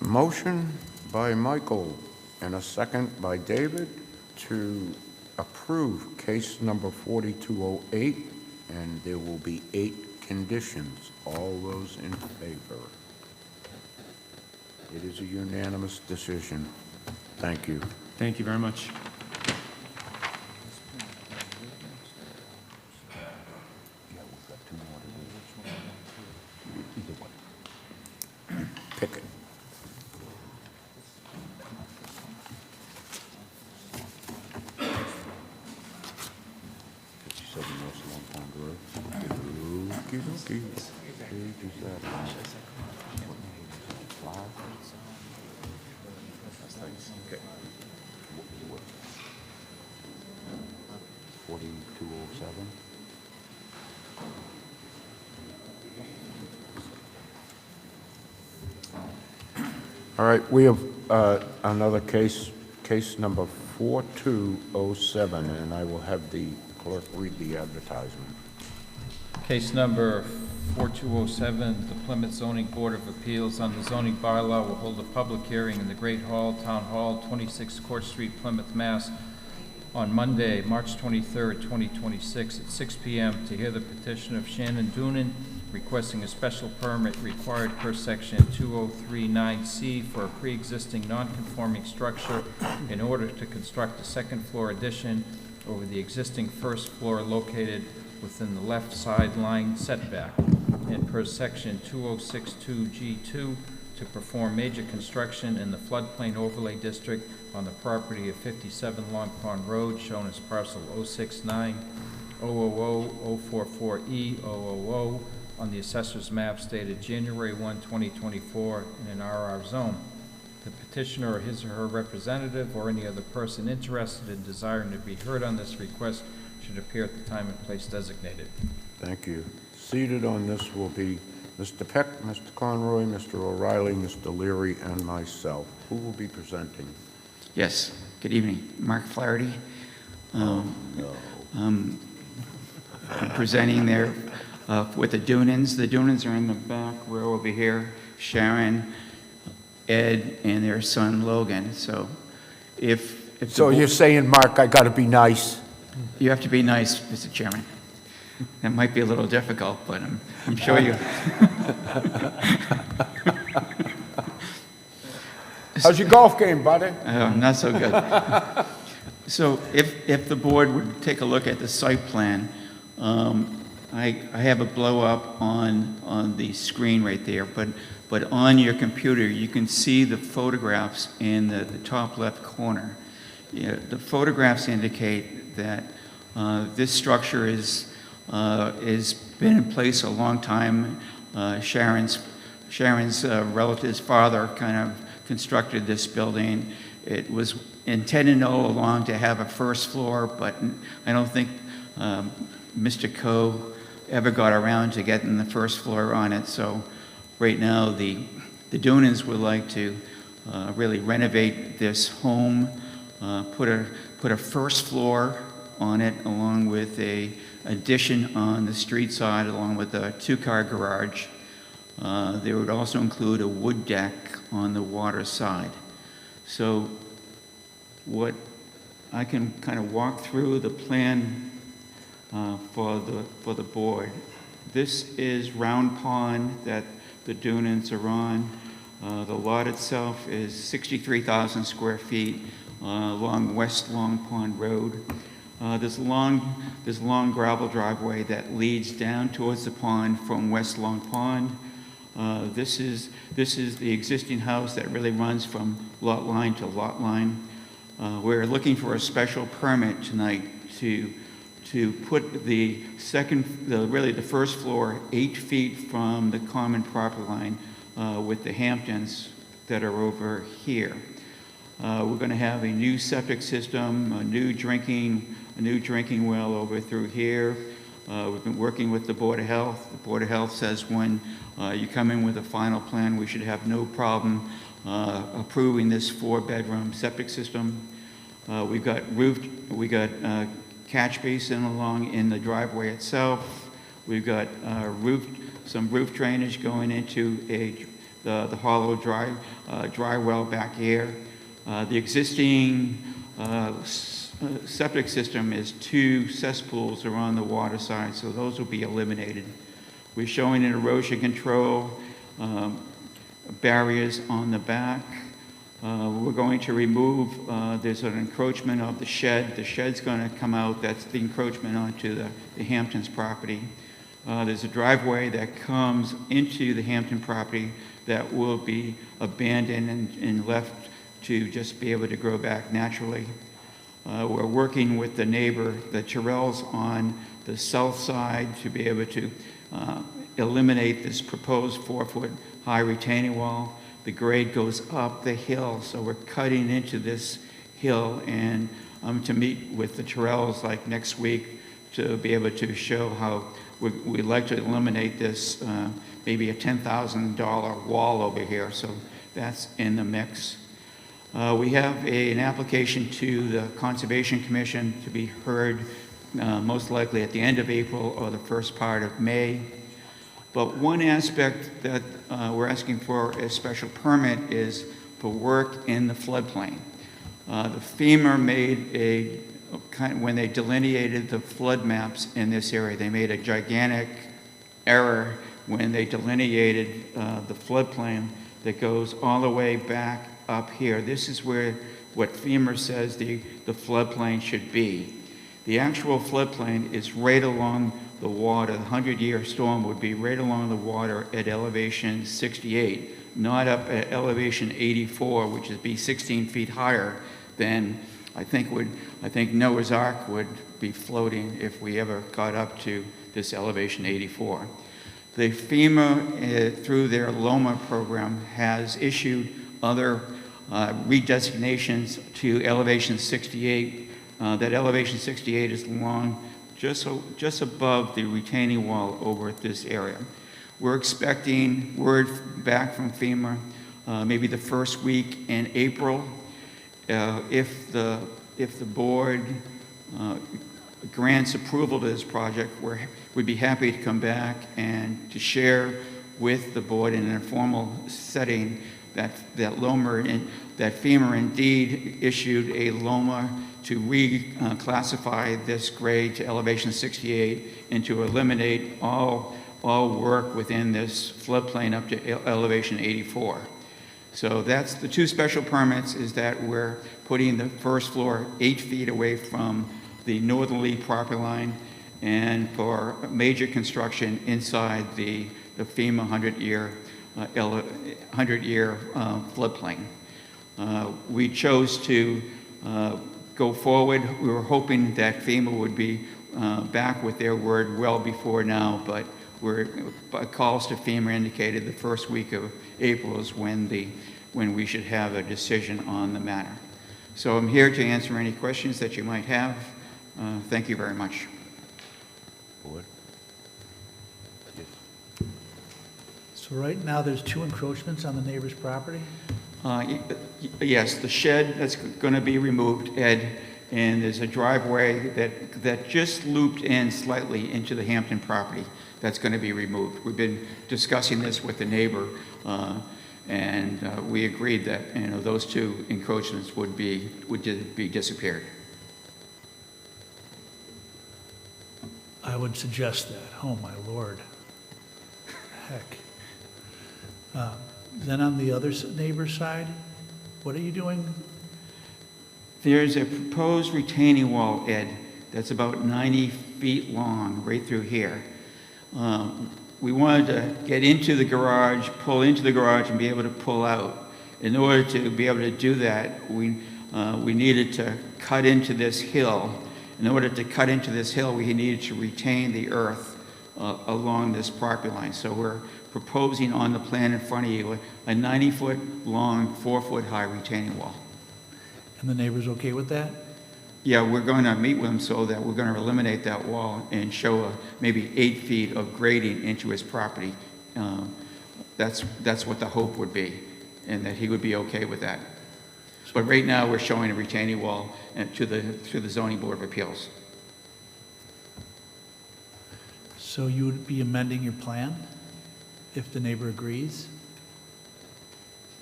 Speaker 1: motion by Michael and a second by David to approve case number 4208, and there will be 8 conditions. All those in favor? It is a unanimous decision. Thank you.
Speaker 21: Thank you very much.
Speaker 1: Pick it.
Speaker 8: Okay.
Speaker 1: 4207. All right, we have another case number 4207, and I will have the clerk read the advertisement.
Speaker 2: Case number 4207, the Plymouth Zoning Board of Appeals on the zoning bylaw will hold a public hearing in the Great Hall, Town Hall, 26 Court Street, Plymouth, Mass. on Monday, March 23rd, 2026, at 6 p.m. to hear the petition of Shannon Doonan requesting a special permit required per section 2039C for a pre-existing non-conforming structure in order to construct a second-floor addition over the existing first floor located within the left sideline setback, and per section 2062G2 to perform major construction in the floodplain overlay district on the property of 57 Long Pond Road, shown as parcel 069-000-044E-000 on the assessor's map dated January 1, 2024 in an RR zone. The petitioner or his or her representative or any other person interested in desiring to be heard on this request should appear at the time and place designated.
Speaker 1: Thank you. Seated on this will be Mr. Peck, Mr. Conroy, Mr. O'Reilly, Mr. Leary, and myself. Who will be presenting?
Speaker 9: Yes, good evening. Mark Flaherty. I'm presenting there with the Doonans. The Doonans are in the back row over here. Sharon, Ed, and their son Logan. So if
Speaker 1: So you're saying, Mark, I got to be nice?
Speaker 9: You have to be nice, Mr. Chairman. That might be a little difficult, but I'm sure you...
Speaker 1: How's your golf game, buddy?
Speaker 9: Not so good. So if the board would take a look at the site plan, I have a blow up on the screen right there, but on your computer you can see the photographs in the top left corner. Yeah, the photographs indicate that this structure is been in place a long time. Sharon's relative's father kind of constructed this building. It was intended all along to have a first floor, but I don't think Mr. Coe ever got around to getting the first floor on it. So right now the Doonans would like to really renovate this home, put a first floor on it along with a addition on the street side along with a 2-car garage. They would also include a wood deck on the water side. So what I can kind of walk through the plan for the board. This is Round Pond that the Doonans are on. The lot itself is 63,000 square feet along West Long Pond Road. This long gravel driveway that leads down towards the pond from West Long Pond. This is the existing house that really runs from lot line to lot line. We're looking for a special permit tonight to put the first floor 8 feet from the common property line with the Hamptons that are over here. We're going to have a new septic system, a new drinking well over through here. We've been working with the Board of Health. The Board of Health says when you come in with a final plan, we should have no problem approving this 4-bedroom septic system. We got catch basin along in the driveway itself. We've got some roof drainage going into the hollow dry well back here. The existing septic system is 2 cesspools around the water side, so those will be eliminated. We're showing an erosion control barriers on the back. We're going to remove, there's an encroachment of the shed. The shed's going to come out. That's the encroachment onto the Hamptons property. There's a driveway that comes into the Hampton property that will be abandoned and left to just be able to grow back naturally. We're working with the neighbor, the Terrells, on the south side to be able to eliminate this proposed 4-foot high retaining wall. The grade goes up the hill, so we're cutting into this hill, and I'm to meet with the Terrells like next week to be able to show how we'd like to eliminate this, maybe a $10,000 wall over here, so that's in the mix. We have an application to the Conservation Commission to be heard most likely at the end of April or the first part of May. But one aspect that we're asking for a special permit is for work in the floodplain. The FEMA made when they delineated the flood maps in this area, they made a gigantic error when they delineated the floodplain that goes all the way back up here. This is where what FEMA says the floodplain should be. The actual floodplain is right along the water. The 100-year storm would be right along the water at elevation 68, not up at elevation 84, which would be 16 feet higher than I think Noah's Ark would be floating if we ever got up to this elevation 84. The FEMA, through their LOMA program, has issued other redesignations to elevation 68. That elevation 68 is along just above the retaining wall over at this area. We're expecting word back from FEMA maybe the first week in April. If the board grants approval to this project, we'd be happy to come back and to share with the board in an informal setting that FEMA indeed issued a LOMA to reclassify this grade to elevation 68 and to eliminate all work within this floodplain up to elevation 84. So that's the 2 special permits, is that we're putting the first floor 8 feet away from the northerly property line, and for major construction inside the FEMA 100-year floodplain. We chose to go forward. We were hoping that FEMA would be back with their word well before now, but calls to FEMA indicated the first week of April is when we should have a decision on the matter. So I'm here to answer any questions that you might have. Thank you very much.
Speaker 1: Board?
Speaker 15: So right now, there's 2 encroachments on the neighbor's property?
Speaker 9: Yes, the shed that's going to be removed, Ed, and there's a driveway that just looped in slightly into the Hampton property that's going to be removed. We've been discussing this with the neighbor, and we agreed that those 2 encroachments would be disappeared.
Speaker 15: I would suggest that. Oh, my Lord. Heck. Then on the other neighbor's side, what are you doing?
Speaker 9: There's a proposed retaining wall, Ed, that's about 90 feet long, right through here. We wanted to get into the garage, pull into the garage, and be able to pull out. In order to be able to do that, we needed to cut into this hill. In order to cut into this hill, we needed to retain the earth along this property line. So we're proposing on the plan in front of you a 90-foot long, 4-foot high retaining wall.
Speaker 15: And the neighbor's okay with that?
Speaker 9: Yeah, we're going to meet with him so that we're going to eliminate that wall and show maybe 8 feet of grading into his property. That's what the hope would be, and that he would be okay with that. But right now, we're showing a retaining wall to the Zoning Board of Appeals.
Speaker 15: So you would be amending your plan if the neighbor agrees?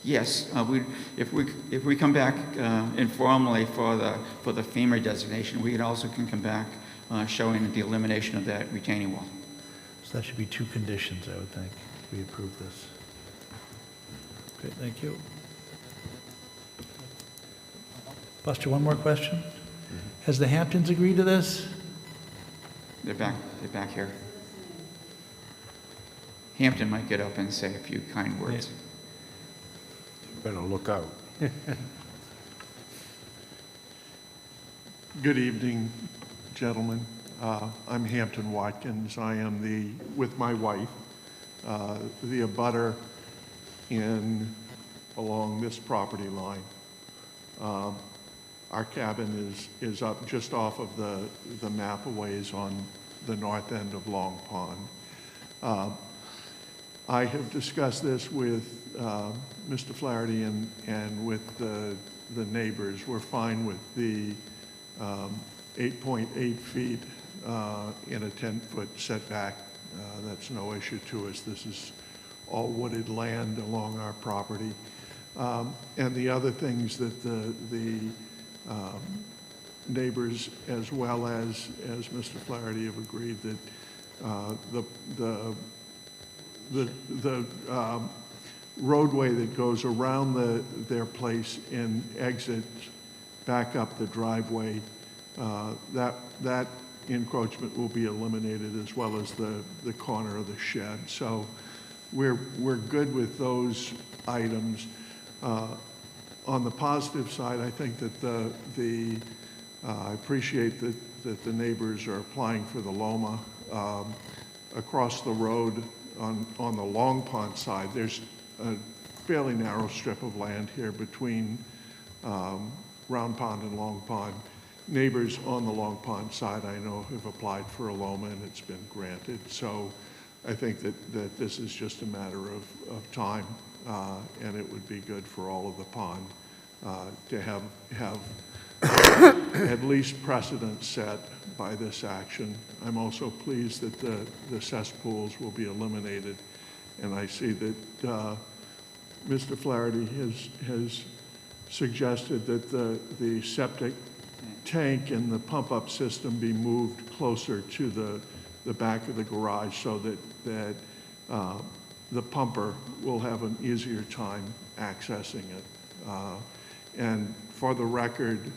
Speaker 9: Yes, if we come back informally for the FEMA designation, we also can come back showing the elimination of that retaining wall.
Speaker 15: So that should be 2 conditions, I would think, if we approve this. Okay, thank you. Buster, one more question. Has the Hamptons agreed to this?
Speaker 9: They're back here. Hampton might get up and say a few kind words.
Speaker 1: Better look out.
Speaker 10: Good evening, gentlemen. I'm Hampton Watkins. I am with my wife, the abutter along this property line. Our cabin is up just off of the map a ways on the north end of Long Pond. I have discussed this with Mr. Flaherty and with the neighbors. We're fine with the 8.8 feet in a 10-foot setback. That's no issue to us. This is all wooded land along our property. And the other things that the neighbors, as well as Mr. Flaherty, have agreed that the roadway that goes around their place and exits back up the driveway, that encroachment will be eliminated, as well as the corner of the shed. So we're good with those items. On the positive side, I think that I appreciate that the neighbors are applying for the LOMA. Across the road on the Long Pond side, there's a fairly narrow strip of land here between Round Pond and Long Pond. Neighbors on the Long Pond side, I know, have applied for a LOMA and it's been granted. So I think that this is just a matter of time, and it would be good for all of the pond to have at least precedent set by this action. I'm also pleased that the cesspools will be eliminated, and I see that Mr. Flaherty has suggested that the septic tank and the pump-up system be moved closer to the back of the garage so that the pumper will have an easier time accessing it. And for the record,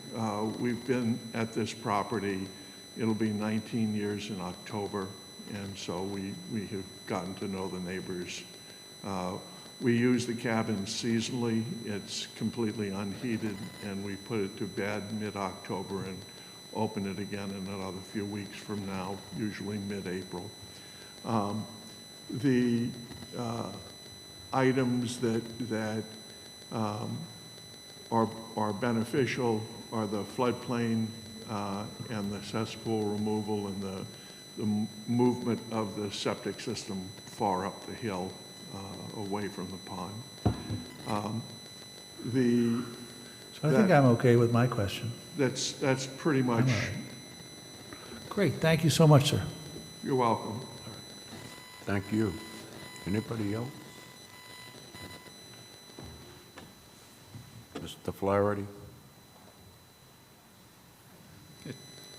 Speaker 10: we've been at this property, it'll be 19 years in October, and so we have gotten to know the neighbors. We use the cabin seasonally. It's completely unheated, and we put it to bed mid-October and open it again in another few weeks from now, usually mid-April. The items that are beneficial are the floodplain and the cesspool removal and the movement of the septic system far up the hill away from the pond.
Speaker 15: So I think I'm okay with my question.
Speaker 10: That's pretty much.
Speaker 15: Great, thank you so much, sir.
Speaker 10: You're welcome.
Speaker 1: Thank you. Anybody else? Mr. Flaherty?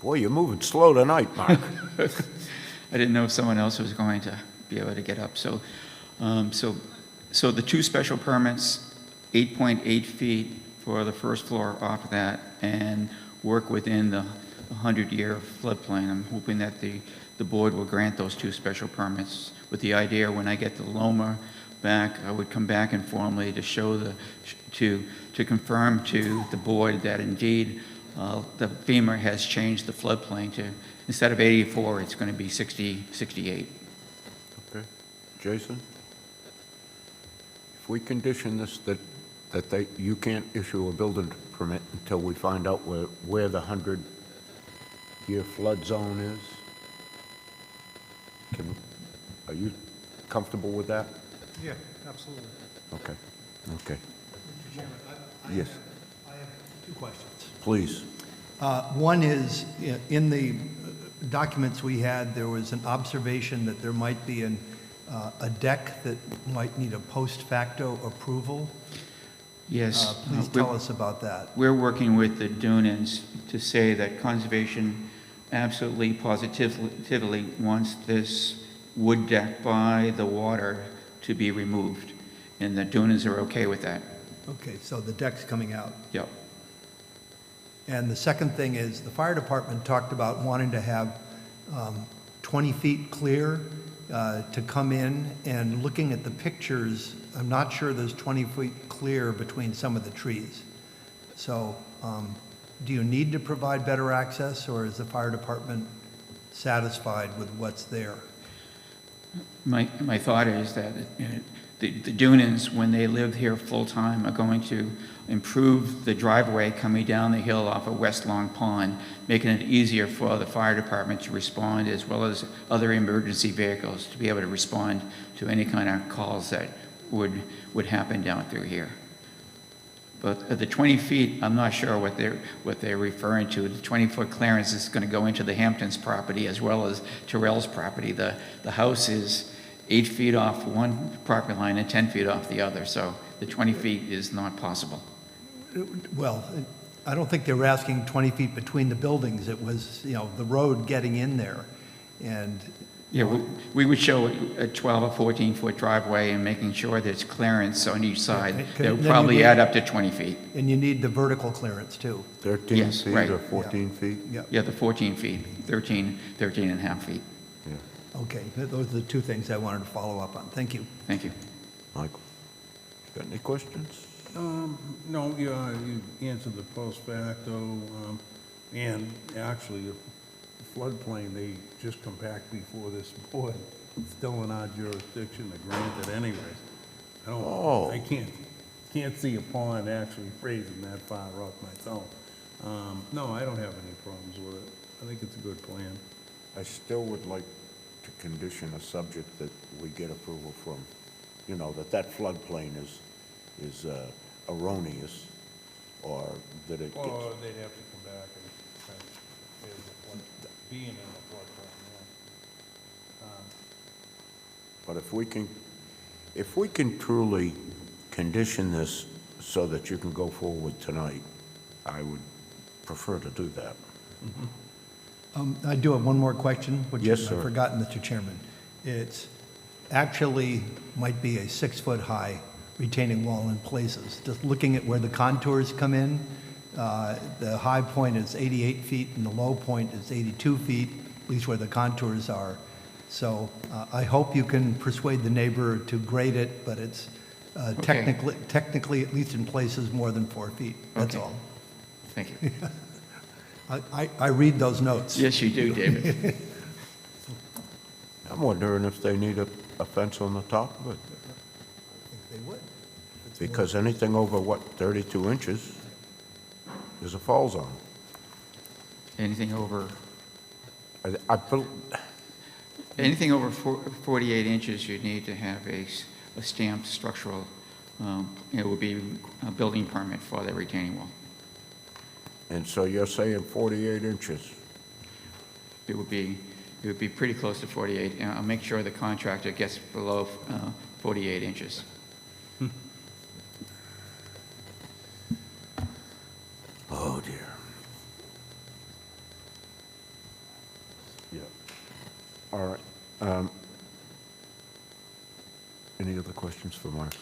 Speaker 1: Boy, you're moving slow tonight, Mark.
Speaker 9: I didn't know if someone else was going to be able to get up. So So the two special permits, 8.8 feet for the first floor off of that, and work within the 100-year floodplain. I'm hoping that the board will grant those two special permits, with the idea when I get the LOMA back, I would come back informally to show to confirm to the board that indeed the FEMA has changed the floodplain to, instead of 84, it's going to be 68.
Speaker 1: Okay. Jason? If we condition this that you can't issue a building permit until we find out where the 100-year flood zone is, are you comfortable with that?
Speaker 6: Yeah, absolutely.
Speaker 1: Okay. Okay.
Speaker 6: Mr. Chairman,
Speaker 1: Yes.
Speaker 6: I have two questions.
Speaker 1: Please.
Speaker 6: One is, in the documents we had, there was an observation that there might be a deck that might need a post facto approval.
Speaker 9: Yes.
Speaker 6: Please tell us about that.
Speaker 9: We're working with the Dunans to say that conservation absolutely positively wants this wood deck by the water to be removed, and the Dunans are okay with that.
Speaker 6: Okay, so the deck's coming out.
Speaker 9: Yep.
Speaker 6: And the second thing is, the fire department talked about wanting to have 20 feet clear to come in, and looking at the pictures, I'm not sure there's 20 feet clear between some of the trees. So do you need to provide better access, or is the fire department satisfied with what's there?
Speaker 9: My thought is that the Dunans, when they live here full-time, are going to improve the driveway coming down the hill off of West Long Pond, making it easier for the fire department to respond, as well as other emergency vehicles to be able to respond to any kind of calls that would happen down through here. But the 20 feet, I'm not sure what they're referring to. The 20-foot clearance is going to go into the Hamptons property as well as Terrell's property. The house is 8 feet off one property line and 10 feet off the other, so the 20 feet is not possible.
Speaker 6: Well, I don't think they were asking 20 feet between the buildings. It was, the road getting in there. And
Speaker 9: yeah, we would show a 12 or 14-foot driveway and making sure there's clearance on each side.
Speaker 6: Okay,
Speaker 9: That would
Speaker 6: then
Speaker 9: probably
Speaker 6: you
Speaker 9: add
Speaker 6: need-
Speaker 9: up to 20 feet.
Speaker 6: And you need the vertical clearance, too.
Speaker 1: 13
Speaker 9: Yes,
Speaker 1: feet
Speaker 9: right.
Speaker 1: or 14 feet?
Speaker 9: Yeah, the 14 feet, 13 and a half feet.
Speaker 6: Okay, those are the two things I wanted to follow up on. Thank you.
Speaker 9: Thank you.
Speaker 1: Michael, got any questions?
Speaker 8: No, you answered the post facto, and actually, the floodplain, they just come back before this board. It's still in our jurisdiction to grant it anyways. I can't see a pond actually freezing that far up myself. No, I don't have any problems with it. I think it's a good plan.
Speaker 1: I still would like to condition a subject that we get approval from, that floodplain is erroneous, or that it gets...
Speaker 8: Or they'd have to come back and kind of say being in the floodplain, yeah.
Speaker 1: But if we can truly condition this so that you can go forward tonight, I would prefer to do that.
Speaker 6: I do have one more question, which
Speaker 1: Yes,
Speaker 6: I've
Speaker 1: sir.
Speaker 6: forgotten, Mr. Chairman. It's actually might be a 6-foot-high retaining wall in places. Just looking at where the contours come in, the high point is 88 feet and the low point is 82 feet, at least where the contours are. So I hope you can persuade the neighbor to grade it, but it's technically, at least in places, more than 4 feet. That's
Speaker 9: Okay.
Speaker 6: all.
Speaker 9: Thank you.
Speaker 6: I read those notes.
Speaker 9: Yes, you do, David.
Speaker 1: I'm wondering if they need a fence on the top of it,
Speaker 6: They would.
Speaker 1: because anything over, 32 inches is a fall zone.
Speaker 9: Anything over
Speaker 1: I bel-
Speaker 9: Anything over 48 inches, you'd need to have a stamped structural, it would be a building permit for that retaining wall.
Speaker 1: And so you're saying 48 inches?
Speaker 9: It would be pretty close to 48. And I'll make sure the contractor gets below 48 inches.
Speaker 1: Oh, dear. Yeah. All right. Any Any other questions for Mark?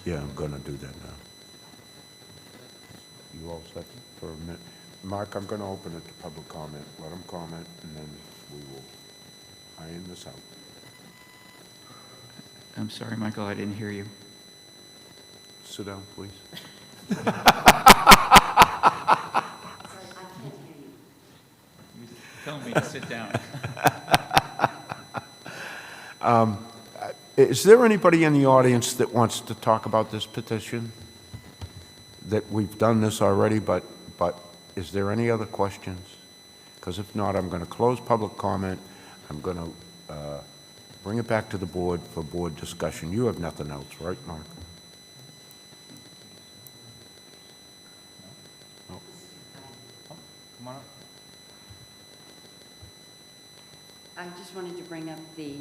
Speaker 1: Yeah, I'm gonna do that now. You all set for a minute? Mark, I'm gonna open it to public comment. Let them comment, and then we will iron this out.
Speaker 9: I'm sorry, Michael, I didn't hear you.
Speaker 1: Sit down, please.
Speaker 9: Tell me to sit down.
Speaker 1: Is there anybody in the audience that wants to talk about this petition? That we've done this already, but is there any other questions? Because if not, I'm going to close public comment. I'm going to bring it back to the board for board discussion. You have nothing else, right, Mark? No.
Speaker 2: Come on up.
Speaker 11: I just wanted to bring up the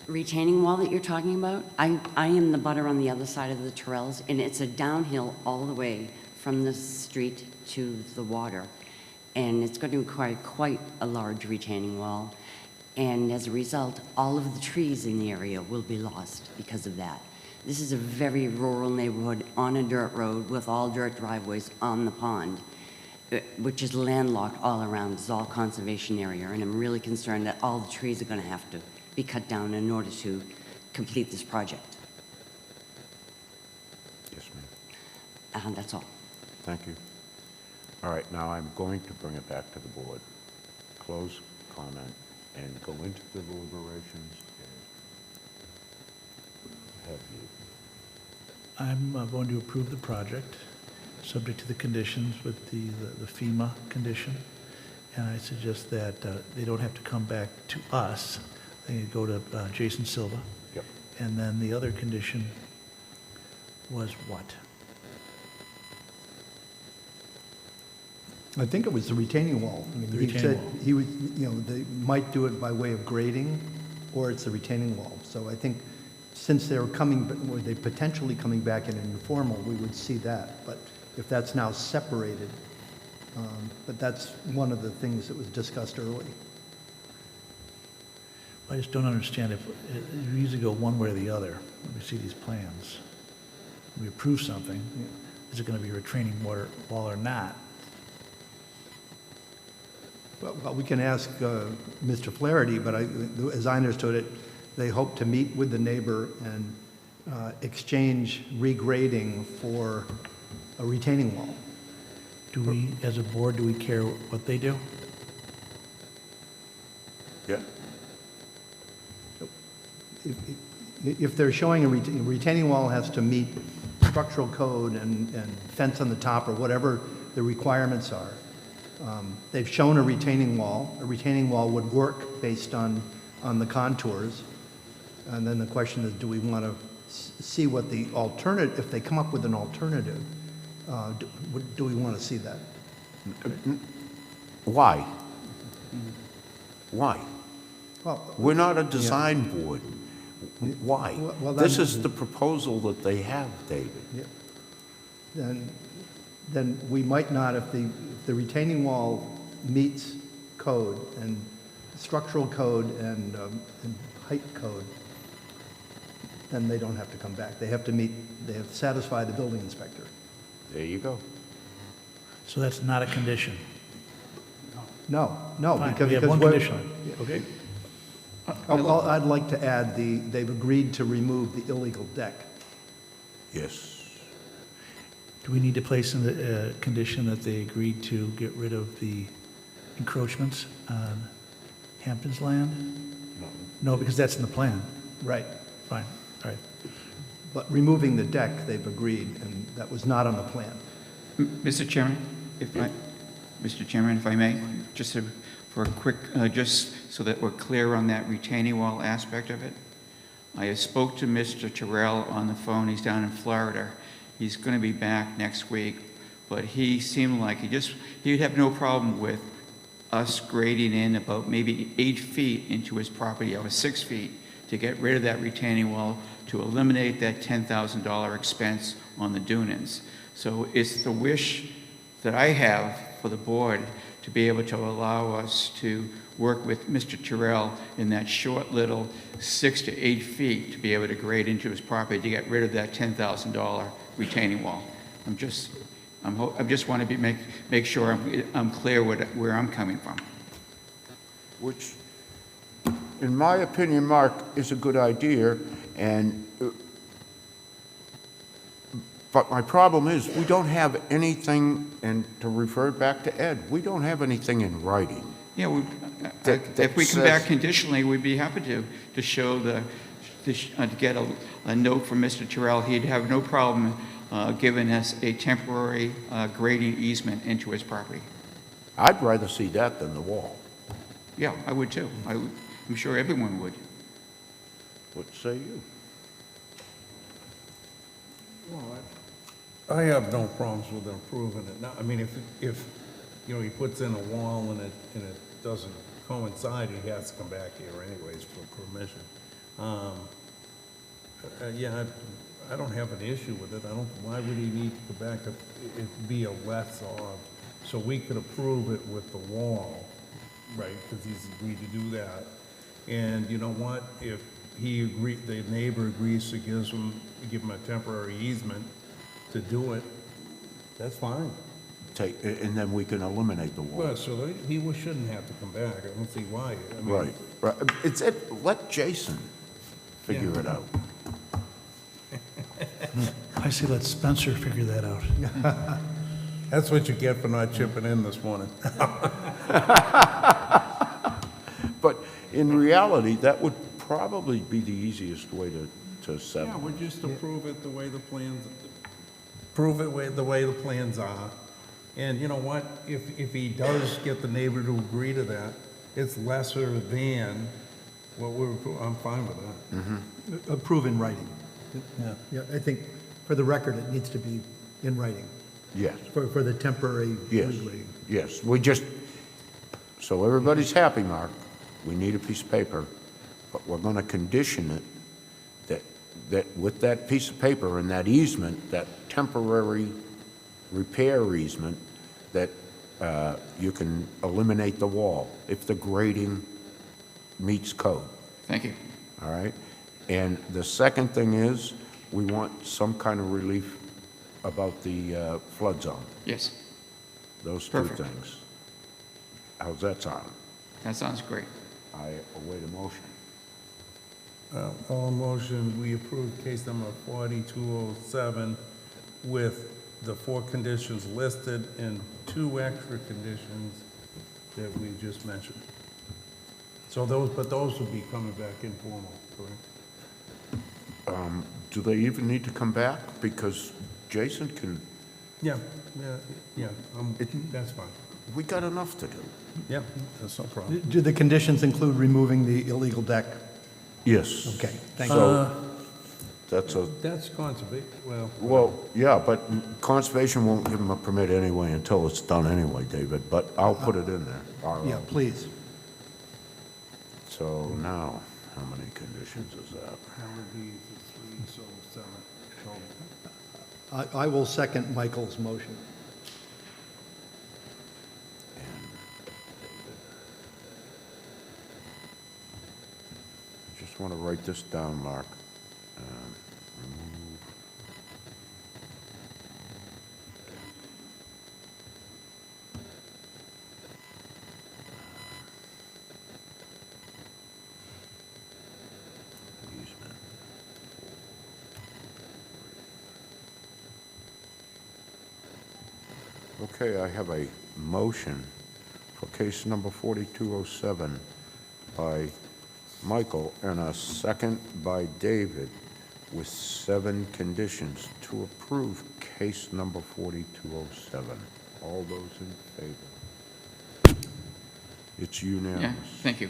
Speaker 11: retaining wall that you're talking about. I am the butter on the other side of the Terrells, and it's a downhill all the way from the street to the water. And it's going to require quite a large retaining wall. And as a result, all of the trees in the area will be lost because of that. This is a very rural neighborhood on a dirt road with all dirt driveways on the pond, which is landlocked all around. It's all conservation area, and I'm really concerned that all the trees are going to have to be cut down in order to complete this project.
Speaker 1: Yes, ma'am.
Speaker 11: That's all.
Speaker 1: Thank you. All right, now I'm going to bring it back to the board. Close comment and go into the deliberations. Have you?
Speaker 15: I'm going to approve the project, subject to the conditions with the FEMA condition. And I suggest that they don't have to come back to us. They could go to Jason Silva.
Speaker 1: Yep.
Speaker 15: And then the other condition was what?
Speaker 6: I think it was the retaining wall. I mean,
Speaker 15: The
Speaker 6: he
Speaker 15: retaining
Speaker 6: said
Speaker 15: wall.
Speaker 6: he would, you know, they might do it by way of grading, or it's the retaining wall. So I think since they're coming, or they potentially coming back in an informal, we would see that. But if that's now separated, but that's one of the things that was discussed early.
Speaker 15: I just don't understand if, it usually go one way or the other when we see these plans. We approve something, is it going to be a retaining wall or not?
Speaker 6: Well, we can ask Mr. Flaherty, but as I understood it, they hope to meet with the neighbor and exchange regrading for a retaining wall.
Speaker 15: Do we, as a board, do we care what they do?
Speaker 1: Yeah.
Speaker 6: If they're showing a retaining wall has to meet structural code and fence on the top or whatever the requirements are. They've shown a retaining wall. A retaining wall would work based on the contours. And then the question is, do we want to see what the alternative, if they come up with an alternative, do we want to see that?
Speaker 1: Why? Why?
Speaker 6: Well,
Speaker 1: We're not a design board. Why?
Speaker 6: Well,
Speaker 1: This is the proposal that they have, David.
Speaker 6: Yeah. Then we might not, if the retaining wall meets code and structural code and height code, then they don't have to come back. They have to satisfy the building inspector.
Speaker 1: There you go.
Speaker 15: So that's not a condition?
Speaker 6: No,
Speaker 15: Fine,
Speaker 6: because
Speaker 15: we have one
Speaker 6: we're-
Speaker 15: condition. Okay.
Speaker 6: Well, I'd like to add they've agreed to remove the illegal deck.
Speaker 1: Yes.
Speaker 15: Do we need to place in the condition that they agreed to get rid of the encroachments on Hampton's land? No, because that's in the plan.
Speaker 6: Right.
Speaker 15: Fine, all right.
Speaker 6: But removing the deck, they've agreed, and that was not on the plan.
Speaker 9: Mr. Chairman, Mr. Chairman, if I may, just for a quick, just so that we're clear on that retaining wall aspect of it. I spoke to Mr. Terrell on the phone. He's down in Florida. He's going to be back next week, but he seemed like he'd have no problem with us grading in about maybe 8 feet into his property, or 6 feet, to get rid of that retaining wall, to eliminate that $10,000 expense on the Dunans. So it's the wish that I have for the board to be able to allow us to work with Mr. Terrell in that short little 6 to 8 feet to be able to grade into his property to get rid of that $10,000 retaining wall. I just want to make sure I'm clear where I'm coming from.
Speaker 1: Which, in my opinion, Mark, is a good idea, but my problem is, we don't have anything, and to refer back to Ed, we don't have anything in writing.
Speaker 9: Yeah,
Speaker 1: that
Speaker 9: if we come
Speaker 1: says-
Speaker 9: back conditionally, we'd be happy to show to get a note from Mr. Terrell. He'd have no problem giving us a temporary grading easement into his property.
Speaker 1: I'd rather see that than the wall.
Speaker 9: Yeah, I would too. I'm sure everyone would.
Speaker 1: What say you?
Speaker 8: Well, I have no problems with approving it. Now, I mean, if you know, he puts in a wall and it doesn't coincide, he has to come back here anyways for permission. Yeah, I don't have an issue with it. Why would he need to come back if it'd be a less of, so we could approve it with the wall, right? Because he's agreed to do that. And you know what? If the neighbor agrees to give him a temporary easement to do it, that's fine.
Speaker 1: And then we can eliminate the wall.
Speaker 8: Well, so he shouldn't have to come back. I don't see why. I mean,
Speaker 1: Right. Let Jason figure it out.
Speaker 15: I say let Spencer figure that out.
Speaker 8: That's what you get for not chipping in this morning.
Speaker 1: But in reality, that would probably be the easiest way to settle.
Speaker 8: Yeah, we just approve it the way the plans are. And you know what? If he does get the neighbor to agree to that, it's lesser than what I'm fine with that.
Speaker 1: Mm-hmm.
Speaker 6: Approve in writing. Yeah, I think for the record, it needs to be in writing.
Speaker 1: Yes.
Speaker 6: For the temporary
Speaker 1: Yes.
Speaker 6: regrading.
Speaker 1: Yes. So everybody's happy, Mark. We need a piece of paper, but we're going to condition it that with that piece of paper and that easement, that temporary repair easement, that you can eliminate the wall if the grading meets code.
Speaker 9: Thank you.
Speaker 1: All right? And the second thing is, we want some kind of relief about the flood zone.
Speaker 9: Yes.
Speaker 1: Those two
Speaker 9: Perfect.
Speaker 1: things. How's that sound?
Speaker 9: That sounds great.
Speaker 1: I await a motion.
Speaker 8: All motion, we approve case number 4207 with the 4 conditions listed and 2 extra conditions that we just mentioned. So those will be coming back informal, correct?
Speaker 1: Do they even need to come back? Because Jason can,
Speaker 8: Yeah, that's fine.
Speaker 1: we got enough to do.
Speaker 8: Yeah, that's no problem.
Speaker 6: Do the conditions include removing the illegal deck?
Speaker 1: Yes.
Speaker 6: Okay, thank you.
Speaker 1: So,
Speaker 8: That's conservation,
Speaker 1: well, yeah, but conservation won't give them a permit anyway until it's done anyway, David, but I'll put it in there.
Speaker 6: Yeah, please.
Speaker 1: So now, how many conditions is that?
Speaker 8: That would be the 3, so 7.
Speaker 6: I will second Michael's motion.
Speaker 1: I just want to write this down, Mark. Remove. Easement. Okay, I have a motion for case number 4207 by Michael and a second by David with 7 conditions to approve case number 4207. All those in favor? It's
Speaker 9: Yeah,
Speaker 1: unanimous.
Speaker 9: thank you.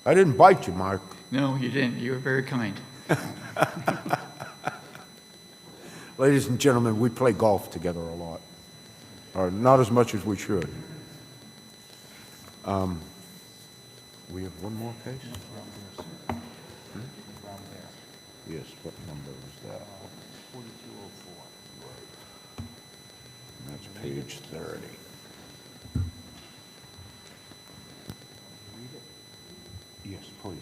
Speaker 1: I didn't bite you, Mark.
Speaker 9: No, you didn't. You were very kind.
Speaker 1: Ladies and gentlemen, we play golf together a lot, or not as much as we should. We have one more case? Hmm? Yes, what number is that? 4204. Right. And that's page 30. please.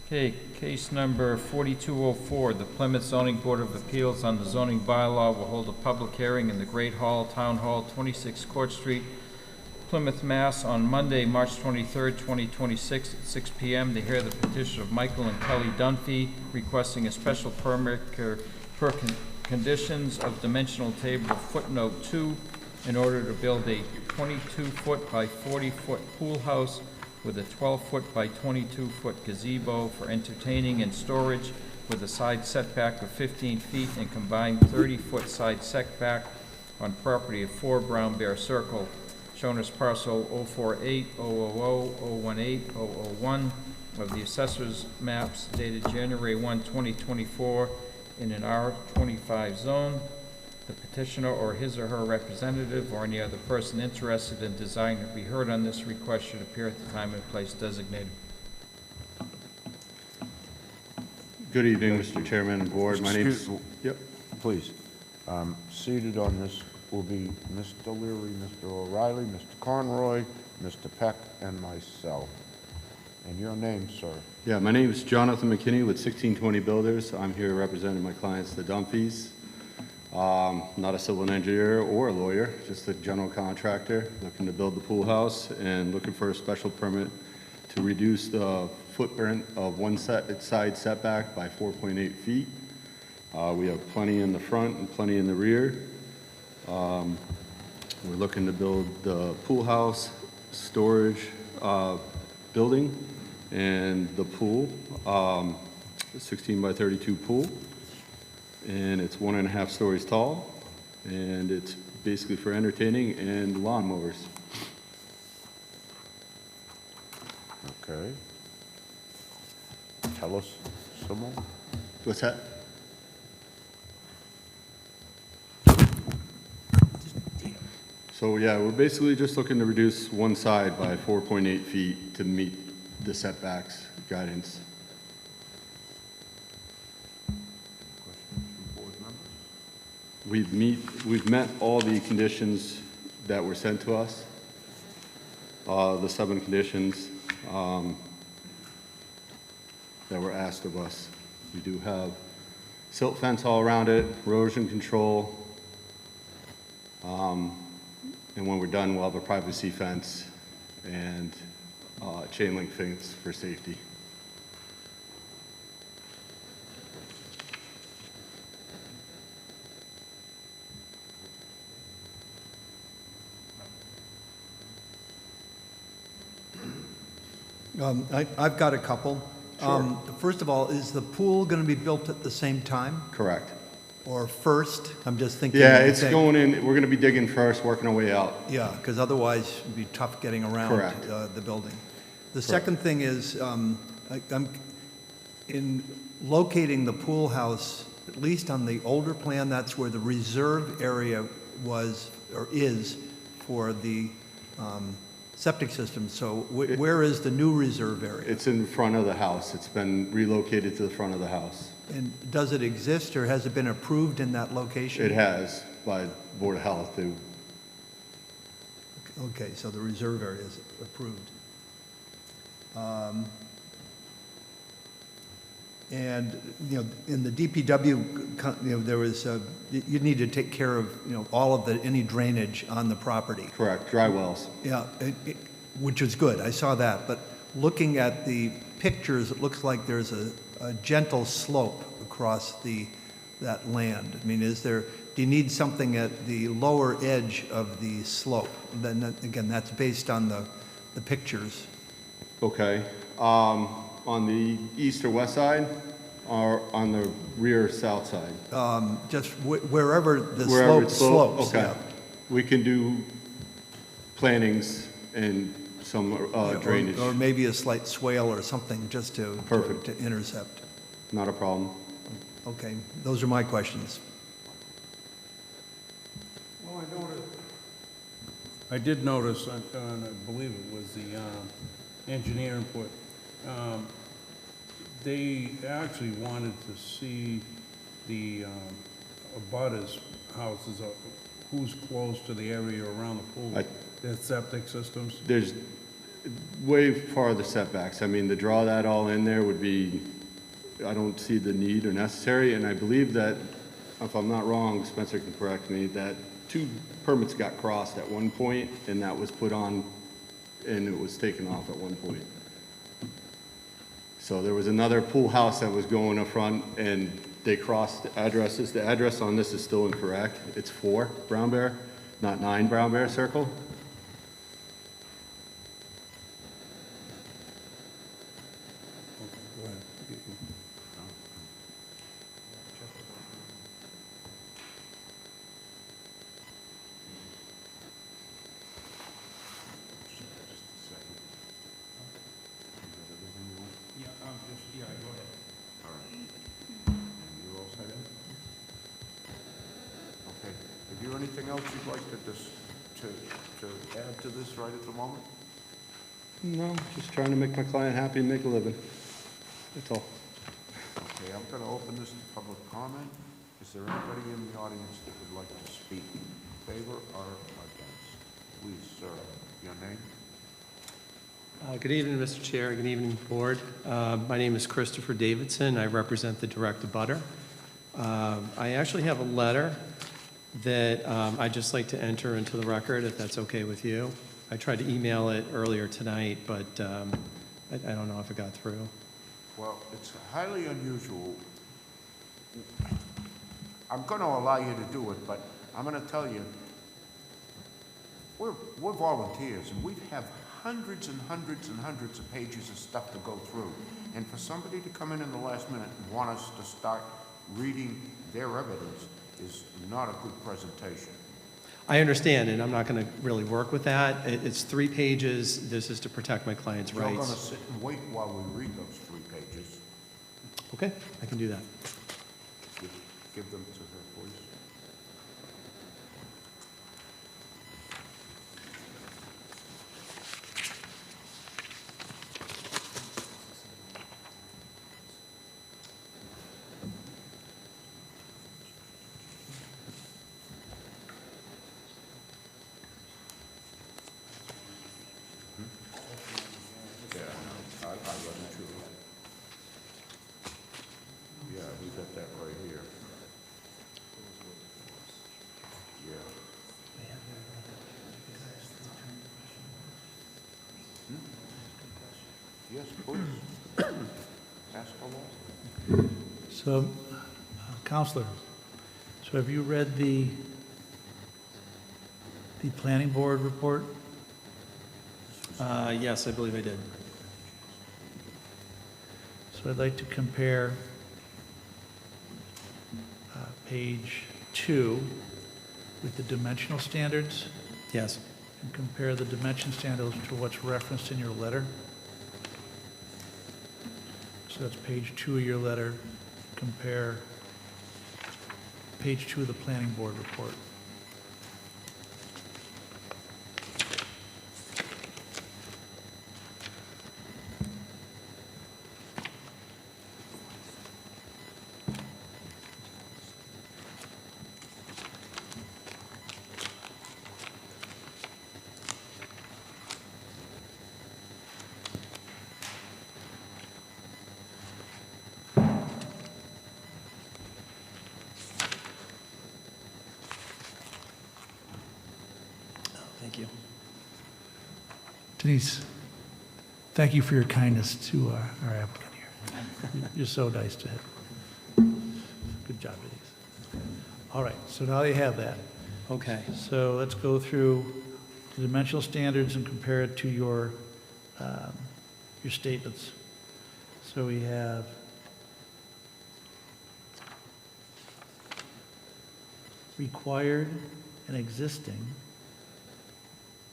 Speaker 2: Okay, case number 4204, the Plymouth Zoning Board of Appeals on the zoning bylaw will hold a public hearing in the Great Hall, Town Hall, 26 Court Street, Plymouth, Mass. On Monday, March 23rd, 2026 at 6 p.m. to hear the petition of Michael and Kelly Dunphy requesting a special permit per conditions of dimensional table footnote 2 in order to build a 22-foot by 40-foot pool house with a 12-foot by 22-foot gazebo for entertaining and storage with a side setback of 15 feet and combined 30-foot side setback on property of 4 Brown Bear Circle, shown as parcel 048-000-018-001 of the assessor's maps dated January 1, 2024 in an R25 zone. The petitioner or his or her representative or any other person interested in desiring to be heard on this request should appear at the time and place designated.
Speaker 13: Good evening, Mr. Chairman and Board. My name's... Yep.
Speaker 1: Please. Seated on this will be Mr. Leary, Mr. O'Reilly, Mr. Conroy, Mr. Peck, and myself. And your name, sir?
Speaker 13: Yeah, my name is Jonathan McKinney with 1620 Builders. I'm here representing my clients, the Dunphys. Not a civil engineer or a lawyer, just a general contractor looking to build the pool house and looking for a special permit to reduce the footprint of one side setback by 4.8 feet. We have plenty in the front and plenty in the rear. We're looking to build the pool house, storage building, and the pool, 16 by 32 pool. And it's 1.5 stories tall, and it's basically for entertaining and lawnmowers.
Speaker 1: Okay. Tell us some more.
Speaker 13: What's that? So yeah, we're basically just looking to reduce one side by 4.8 feet to meet the setbacks guidance. We've met all the conditions that were sent to us, the 7 conditions that were asked of us. We do have silt fence all around it, erosion control, and when we're done, we'll have a privacy fence and chain link fence for safety.
Speaker 6: I've got a couple.
Speaker 13: Sure.
Speaker 6: First of all, is the pool going to be built at the same time?
Speaker 13: Correct.
Speaker 6: Or first? I'm just thinking.
Speaker 13: Yeah, it's going in, we're going to be digging first, working our way out.
Speaker 6: Yeah, because otherwise it'd be tough getting around
Speaker 13: Correct.
Speaker 6: The building. The second thing is, I'm in locating the pool house, at least on the older plan, that's where the reserve area was, or is, for the septic system. So where is the new reserve area?
Speaker 13: It's in front of the house. It's been relocated to the front of the house.
Speaker 6: And does it exist, or has it been approved in that location?
Speaker 13: It has by Board of Health.
Speaker 6: Okay, so the reserve area is approved. And, in the DPW, there was, you need to take care of, all of any drainage on the property.
Speaker 13: Correct, dry wells.
Speaker 6: Yeah, which is good, I saw that, but looking at the pictures, it looks like there's a gentle slope across that land. I mean, do you need something at the lower edge of the slope? Then, again, that's based on the pictures.
Speaker 13: Okay. On the east or west side, or on the rear south side?
Speaker 6: Just wherever the
Speaker 13: Wherever
Speaker 6: slope
Speaker 13: it's
Speaker 6: slopes.
Speaker 13: okay.
Speaker 6: Yeah.
Speaker 13: We can do plantings and some drainage.
Speaker 6: Or maybe a slight swale or something just to intercept.
Speaker 13: Not a problem.
Speaker 6: Okay, those are my questions.
Speaker 8: Well, I did notice, and I believe it was the engineer input, they actually wanted to see the abutters' houses, who's close to the area around the pool, their septic systems.
Speaker 13: way farther setbacks. I mean, to draw that all in there would be, I don't see the need or necessary, and I believe that, if I'm not wrong, Spencer can correct me, that 2 permits got crossed at one point, and that was put on, and it was taken off at one point. So there was another pool house that was going up front, and they crossed the addresses. The address on this is still incorrect. It's 4 Brown Bear, not 9 Brown Bear Circle.
Speaker 8: Go ahead.
Speaker 2: Yeah, go ahead.
Speaker 1: All right. And you all set in? Okay. Have you anything else you'd like to add to this right at the moment?
Speaker 13: No, just trying to make my client happy and make a living. That's all.
Speaker 1: Okay, I'm going to open this to public comment. Is there anybody in the audience that would like to speak in favor or against? Please, sir, your name?
Speaker 14: Good evening, Mr. Chair. Good evening, Board. My name is Christopher Davidson. I represent the direct abutter. I actually have a letter that I'd just like to enter into the record, if that's okay with you. I tried to email it earlier tonight, but I don't know if it got through.
Speaker 1: Well, it's highly unusual. I'm going to allow you to do it, but I'm going to tell you, we're volunteers, and we have hundreds and hundreds and hundreds of pages of stuff to go through. And for somebody to come in the last minute and want us to start reading their evidence is not a good presentation.
Speaker 14: I understand, and I'm not going to really work with that. It's 3 pages. This is to protect my client's
Speaker 1: We're going to
Speaker 14: rights.
Speaker 1: sit and wait while we read those 3 pages.
Speaker 14: Okay, I can do that.
Speaker 1: Give them to her, please. Yeah, I wasn't sure. Yeah, we got that right here. Yeah. Yes, please. Ask along.
Speaker 15: So, Counselor, so have you read the planning board report?
Speaker 14: Yes, I believe I did.
Speaker 15: So I'd like to compare page 2 with the dimensional standards.
Speaker 14: Yes.
Speaker 15: And compare the dimension standards to what's referenced in your letter. So that's page 2 of your letter. Compare page 2 of the planning board report.
Speaker 14: Thank you.
Speaker 15: Denise, thank you for your kindness to our applicant here. You're so nice to him. Good job, Denise. All right, so now you have that.
Speaker 14: Okay.
Speaker 15: So let's go through the dimensional standards and compare it to your statements. So we have required and existing.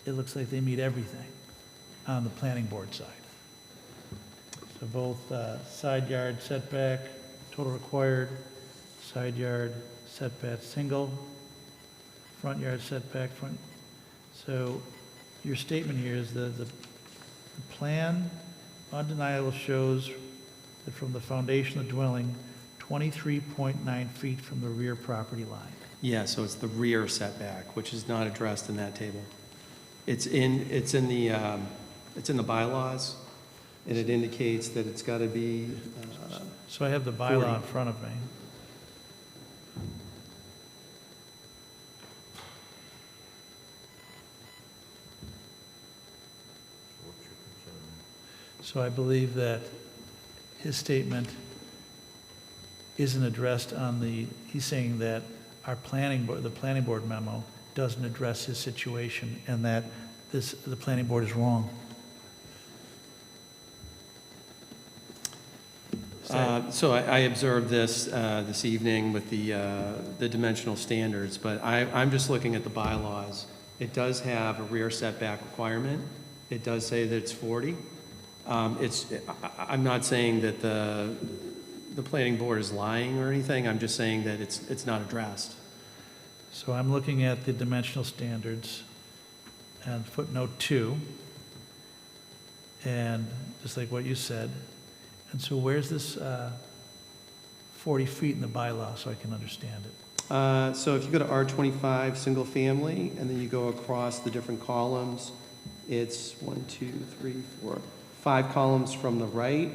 Speaker 15: It looks like they meet everything on the planning board side. So both side yard setback, total required, side yard setback single, front yard setback front. So your statement here is the plan undeniable shows that from the foundation of the dwelling, 23.9 feet from the rear property line.
Speaker 14: Yeah, so it's the rear setback, which is not addressed in that table. It's in the It's in the bylaws, and it indicates that it's got to be,
Speaker 15: So I have the bylaw in front of me. So I believe that his statement isn't addressed on he's saying that our planning board, the planning board memo doesn't address his situation and that the planning board is wrong.
Speaker 14: So I observed this this evening with the dimensional standards, but I'm just looking at the bylaws. It does have a rear setback requirement. It does say that it's 40. I'm not saying that the planning board is lying or anything. I'm just saying that it's not addressed.
Speaker 15: So I'm looking at the dimensional standards and footnote 2, and just like what you said. And so where's this 40 feet in the bylaw so I can understand it?
Speaker 14: So if you go to R25, single family, and then you go across the different columns, it's 1, 2, 3, 4, 5 columns from the right.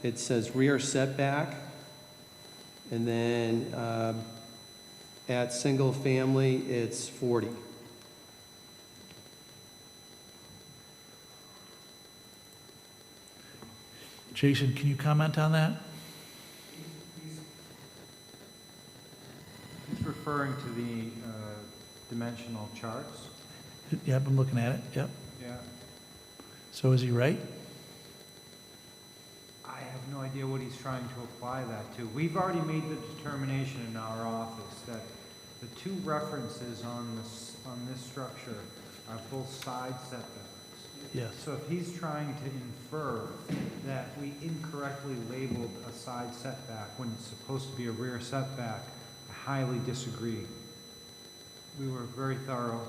Speaker 14: It says rear setback. And then at single family, it's 40.
Speaker 15: Jason, can you comment on that?
Speaker 4: He's referring to the dimensional charts.
Speaker 15: Yep, I'm looking at it, yep.
Speaker 4: Yeah.
Speaker 15: So is he right?
Speaker 4: I have no idea what he's trying to apply that to. We've already made the determination in our office that the two references on this structure are both side setbacks.
Speaker 15: Yes.
Speaker 4: So if he's trying to infer that we incorrectly labeled a side setback when it's supposed to be a rear setback, I highly disagree. We were very thorough.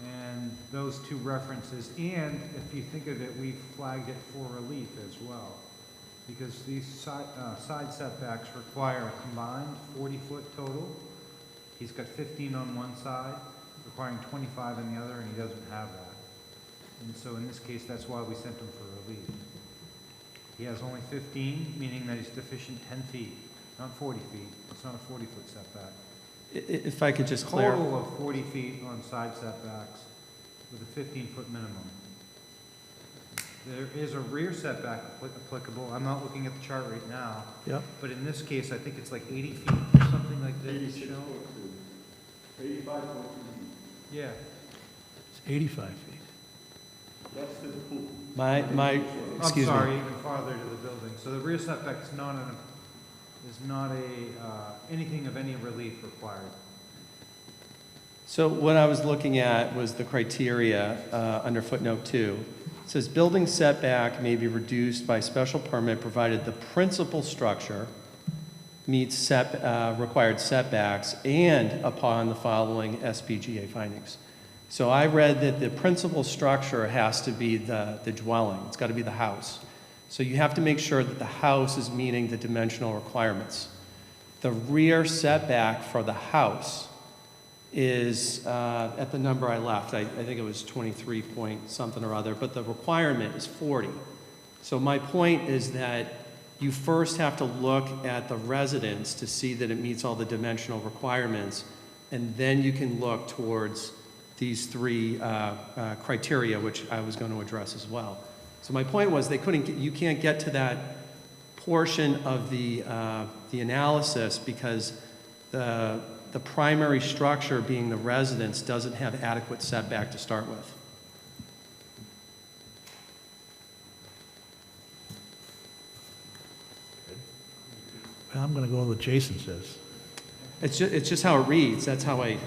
Speaker 4: And those two references, and if you think of it, we flagged it for relief as well. Because these side setbacks require a combined 40-foot total. He's got 15 on one side, requiring 25 on the other, and he doesn't have that. And so in this case, that's why we sent him for relief. He has only 15, meaning that he's deficient 10 feet, not 40 feet. It's not a 40-foot setback.
Speaker 14: If I could just clarify.
Speaker 4: Total of 40 feet on side setbacks with a 15-foot minimum. There is a rear setback applicable. I'm not looking at the chart right now.
Speaker 15: Yep.
Speaker 4: But in this case, I think it's like 80 feet or something like that.
Speaker 8: 85 foot.
Speaker 4: Yeah.
Speaker 15: It's 85 feet.
Speaker 8: That's the pool.
Speaker 14: Excuse me.
Speaker 4: I'm sorry, even farther to the building. So the rear setback is not anything of any relief required.
Speaker 14: So what I was looking at was the criteria under footnote 2. It says building setback may be reduced by special permit provided the principal structure meets required setbacks and upon the following SPGA findings. So I read that the principal structure has to be the dwelling. It's got to be the house. So you have to make sure that the house is meeting the dimensional requirements. The rear setback for the house is at the number I left. I think it was 23 point something or other, but the requirement is 40. So my point is that you first have to look at the residence to see that it meets all the dimensional requirements, and then you can look towards these three criteria, which I was going to address as well. So my point was you can't get to that portion of the analysis because the primary structure being the residence doesn't have adequate setback to start with.
Speaker 15: Well, I'm going to go with what Jason says.
Speaker 14: It's just how it reads. That's how I...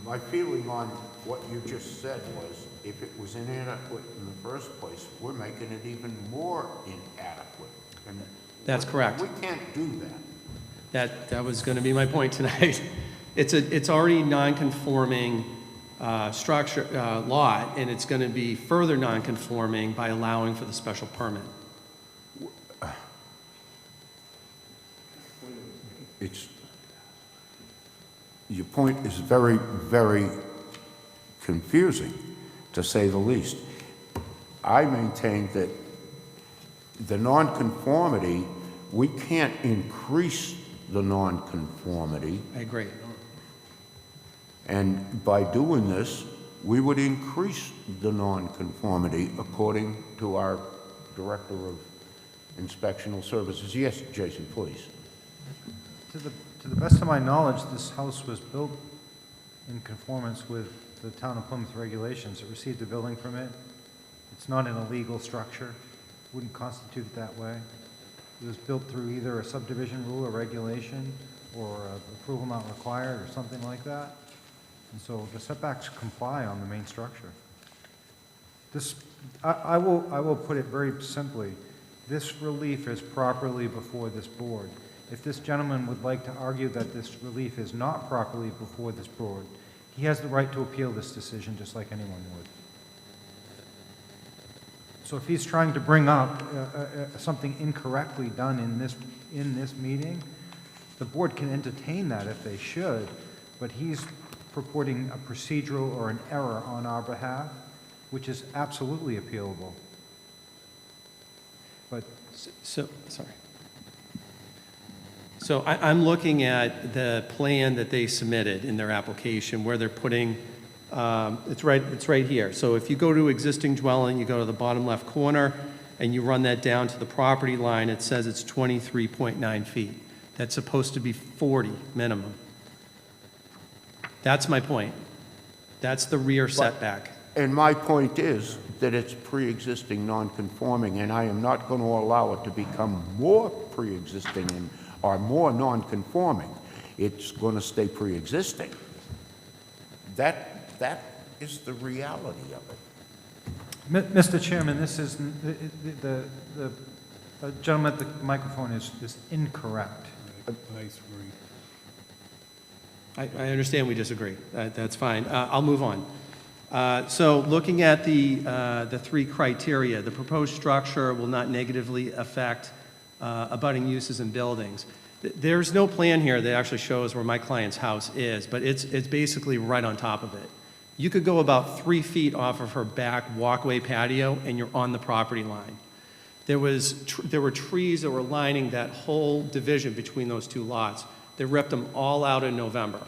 Speaker 1: My feeling on what you just said was, if it was inadequate in the first place, we're making it even more inadequate. And
Speaker 14: That's correct.
Speaker 1: We can't do that.
Speaker 14: That was going to be my point tonight. It's already non-conforming structure lot, and it's going to be further non-conforming by allowing for the special permit.
Speaker 1: Your point is very, very confusing, to say the least. I maintain that the nonconformity, we can't increase the nonconformity,
Speaker 14: I agree.
Speaker 1: and by doing this, we would increase the nonconformity according to our Director of Inspectional Services. Yes, Jason, please.
Speaker 4: To the best of my knowledge, this house was built in conformance with the town of Plymouth regulations. It received a building permit. It's not an illegal structure, wouldn't constitute it that way. It was built through either a subdivision rule or regulation or approval not required or something like that. And so the setbacks comply on the main structure. This, I will put it very simply. This relief is properly before this board. If this gentleman would like to argue that this relief is not properly before this board, he has the right to appeal this decision just like anyone would. So if he's trying to bring up something incorrectly done in this meeting, the board can entertain that if they should, but he's purporting a procedural or an error on our behalf, which is absolutely appealable. But
Speaker 14: Sorry. So I'm looking at the plan that they submitted in their application where they're putting, it's right here. So if you go to existing dwelling, you go to the bottom left corner, and you run that down to the property line, it says it's 23.9 feet. That's supposed to be 40 minimum. That's my point. That's the rear setback.
Speaker 1: And my point is that it's pre-existing non-conforming, and I am not going to allow it to become more pre-existing or more non-conforming. It's going to stay pre-existing. That is the reality of it.
Speaker 4: Mr. Chairman, this is, the gentleman at the microphone is incorrect.
Speaker 8: I agree.
Speaker 14: I understand we disagree. That's fine. I'll move on. So looking at the three criteria, the proposed structure will not negatively affect abutting uses and buildings. There's no plan here that actually shows where my client's house is, but it's basically right on top of it. You could go about 3 feet off of her back walkway patio and you're on the property line. There were trees that were lining that whole division between those two lots. They ripped them all out in November.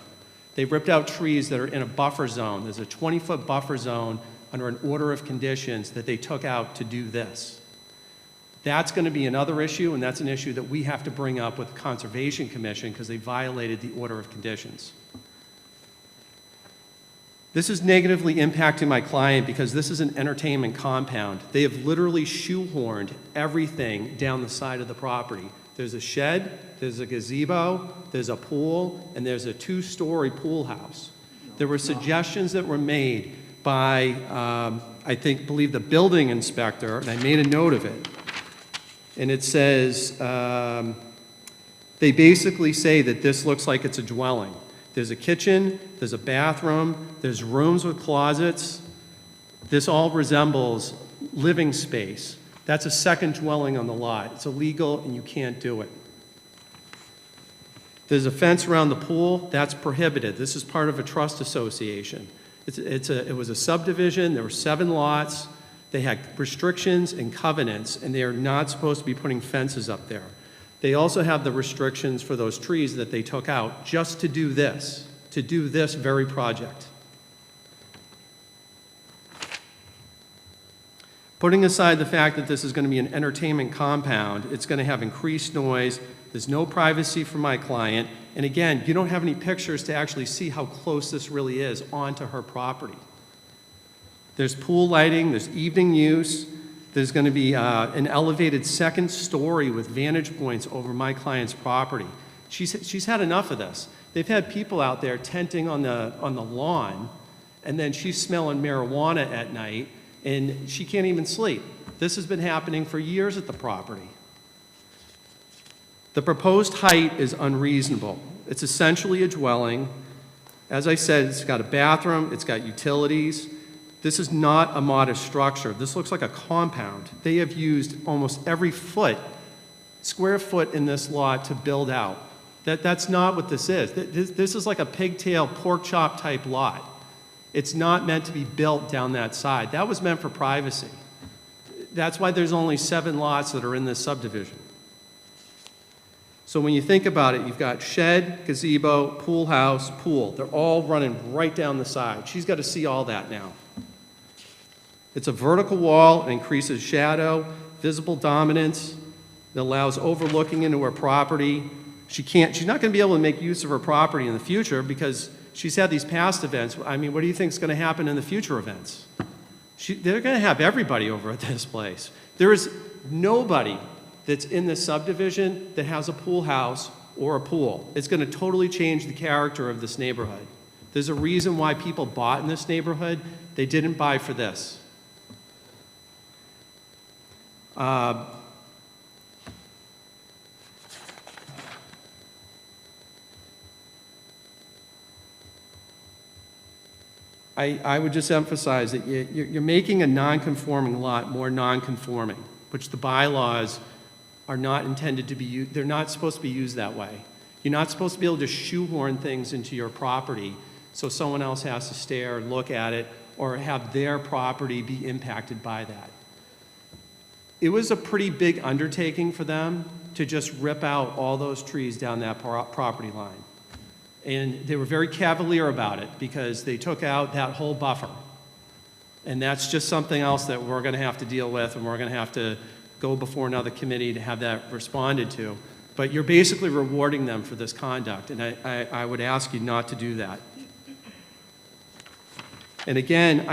Speaker 14: They ripped out trees that are in a buffer zone. There's a 20-foot buffer zone under an order of conditions that they took out to do this. That's going to be another issue, and that's an issue that we have to bring up with the Conservation Commission because they violated the order of conditions. This is negatively impacting my client because this is an entertainment compound. They have literally shoehorned everything down the side of the property. There's a shed, there's a gazebo, there's a pool, and there's a 2-story pool house. There were suggestions that were made by, believe the building inspector, and I made a note of it. And it says, they basically say that this looks like it's a dwelling. There's a kitchen, there's a bathroom, there's rooms with closets. This all resembles living space. That's a second dwelling on the lot. It's illegal and you can't do it. There's a fence around the pool. That's prohibited. This is part of a trust association. It was a subdivision. There were 7 lots. They had restrictions and covenants, and they are not supposed to be putting fences up there. They also have the restrictions for those trees that they took out just to do this very project. Putting aside the fact that this is going to be an entertainment compound, it's going to have increased noise, there's no privacy for my client, and again, you don't have any pictures to actually see how close this really is onto her property. There's pool lighting, there's evening use, there's going to be an elevated second story with vantage points over my client's property. She's had enough of this. They've had people out there tenting on the lawn, and then she's smelling marijuana at night, and she can't even sleep. This has been happening for years at the property. The proposed height is unreasonable. It's essentially a dwelling. As I said, it's got a bathroom, it's got utilities. This is not a modest structure. This looks like a compound. They have used almost every square foot in this lot to build out. That's not what this is. This is like a pigtail pork chop type lot. It's not meant to be built down that side. That was meant for privacy. That's why there's only 7 lots that are in this subdivision. So when you think about it, you've got shed, gazebo, pool house, pool. They're all running right down the side. She's got to see all that now. It's a vertical wall, it increases shadow, visible dominance, it allows overlooking into her property. She's not going to be able to make use of her property in the future because she's had these past events. I mean, what do you think is going to happen in the future events? They're going to have everybody over at this place. There is nobody that's in this subdivision that has a pool house or a pool. It's going to totally change the character of this neighborhood. There's a reason why people bought in this neighborhood. They didn't buy for this. I would just emphasize that you're making a non-conforming lot more non-conforming, which the bylaws are not intended to be used. They're not supposed to be used that way. You're not supposed to be able to shoehorn things into your property so someone else has to stare and look at it or have their property be impacted by that. It was a pretty big undertaking for them to just rip out all those trees down that property line. And they were very cavalier about it because they took out that whole buffer. And that's just something else that we're going to have to deal with, and we're going to have to go before another committee to have that responded to. But you're basically rewarding them for this conduct, and I would ask you not to do that. And again,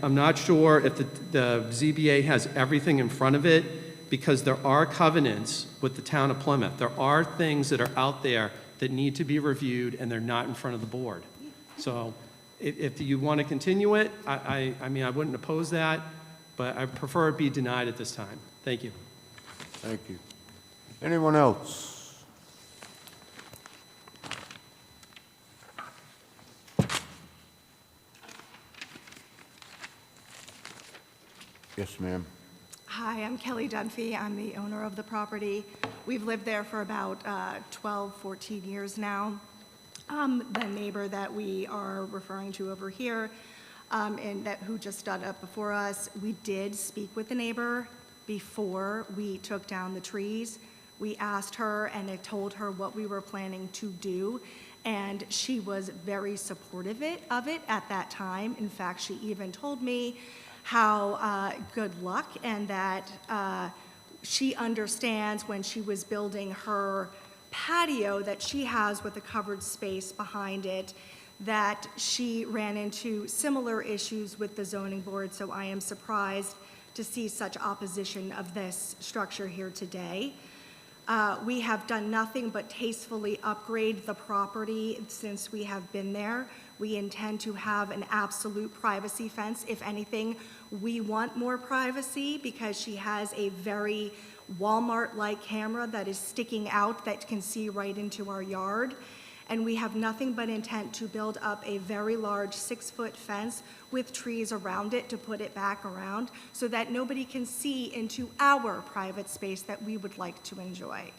Speaker 14: I'm not sure if the ZBA has everything in front of it, because there are covenants with the town of Plymouth. There are things that are out there that need to be reviewed, and they're not in front of the board. So if you want to continue it, I mean, I wouldn't oppose that, but I prefer it be denied at this time. Thank you.
Speaker 1: Thank you. Anyone else? Yes, ma'am.
Speaker 7: Hi, I'm Kelly Dunphy. I'm the owner of the property. We've lived there for about 12, 14 years now. The neighbor that we are referring to over here, and who just stood up before us, we did speak with the neighbor before we took down the trees. We asked her and I told her what we were planning to do, and she was very supportive of it at that time. In fact, she even told me how good luck, and that she understands when she was building her patio that she has with a covered space behind it, that she ran into similar issues with the zoning board. So I am surprised to see such opposition of this structure here today. We have done nothing but tastefully upgrade the property since we have been there. We intend to have an absolute privacy fence. If anything, we want more privacy because she has a very Walmart-like camera that is sticking out that can see right into our yard. And we have nothing but intent to build up a very large 6-foot fence with trees around it to put it back around so that nobody can see into our private space that we would like to enjoy.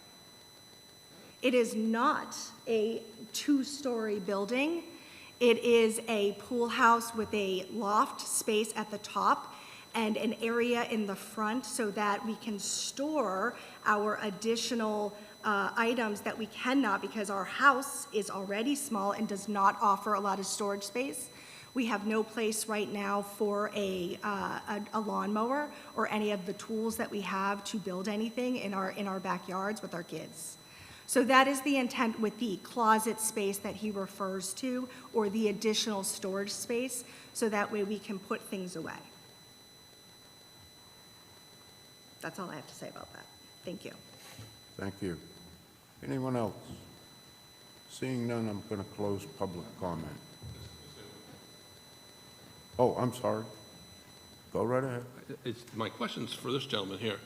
Speaker 7: It is not a 2-story building. It is a pool house with a loft space at the top and an area in the front so that we can store our additional items that we cannot, because our house is already small and does not offer a lot of storage space. We have no place right now for a lawnmower or any of the tools that we have to build anything in our backyards with our kids. So that is the intent with the closet space that he refers to, or the additional storage space, so that way we can put things away. That's all I have to say about that. Thank you.
Speaker 1: Thank you. Anyone else? Seeing none, I'm going to close public comment. Oh, I'm sorry. Go right ahead.
Speaker 22: My question's for this gentleman here.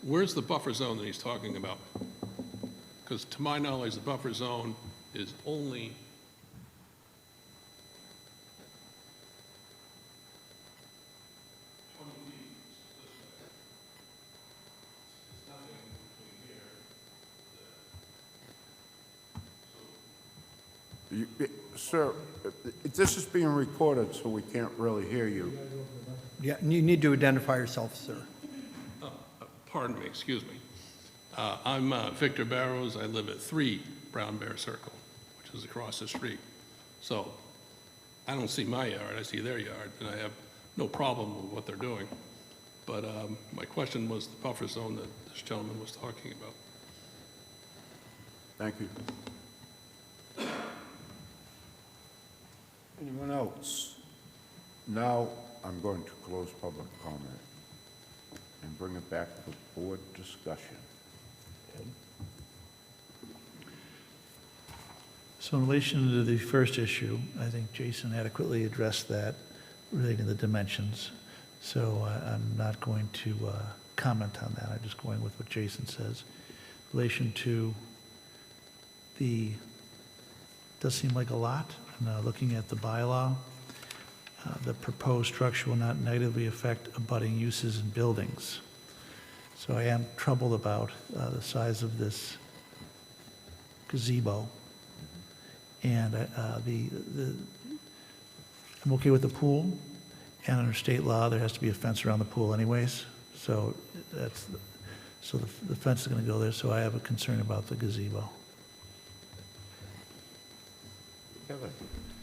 Speaker 22: Where's the buffer zone that he's talking about? Because to my knowledge, the buffer zone is only
Speaker 1: Sir, this is being recorded, so we can't really hear you.
Speaker 6: Yeah, you need to identify yourself, sir.
Speaker 22: pardon me, excuse me. I'm Victor Barrows. I live at 3 Brown Bear Circle, which is across the street. So I don't see my yard, I see their yard, and I have no problem with what they're doing. But my question was the buffer zone that this gentleman was talking about.
Speaker 1: Thank you. Anyone else? Now, I'm going to close public comment and bring it back to board discussion. Ed?
Speaker 15: So in relation to the first issue, I think Jason adequately addressed that relating to the dimensions. So I'm not going to comment on that. I'm just going with what Jason says. In relation to does seem like a lot. And looking at the bylaw, the proposed structure will not negatively affect abutting uses and buildings. So I am troubled about the size of this gazebo. And I'm okay with the pool, and under state law, there has to be a fence around the pool anyways. So the fence is going to go there, so I have a concern about the gazebo.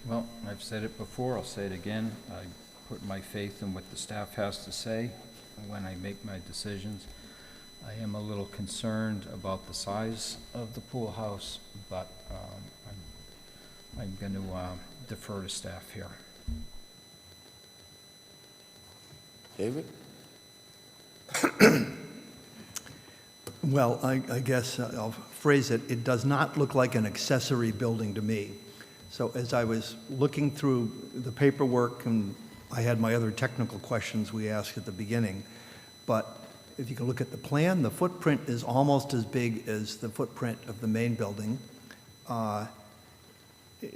Speaker 2: Well, I've said it before, I'll say it again. I put my faith in what the staff has to say when I make my decisions. I am a little concerned about the size of the pool house, but I'm going to defer to staff here.
Speaker 1: David?
Speaker 6: Well, I guess I'll phrase it, it does not look like an accessory building to me. So as I was looking through the paperwork, and I had my other technical questions we asked at the beginning, but if you can look at the plan, the footprint is almost as big as the footprint of the main building.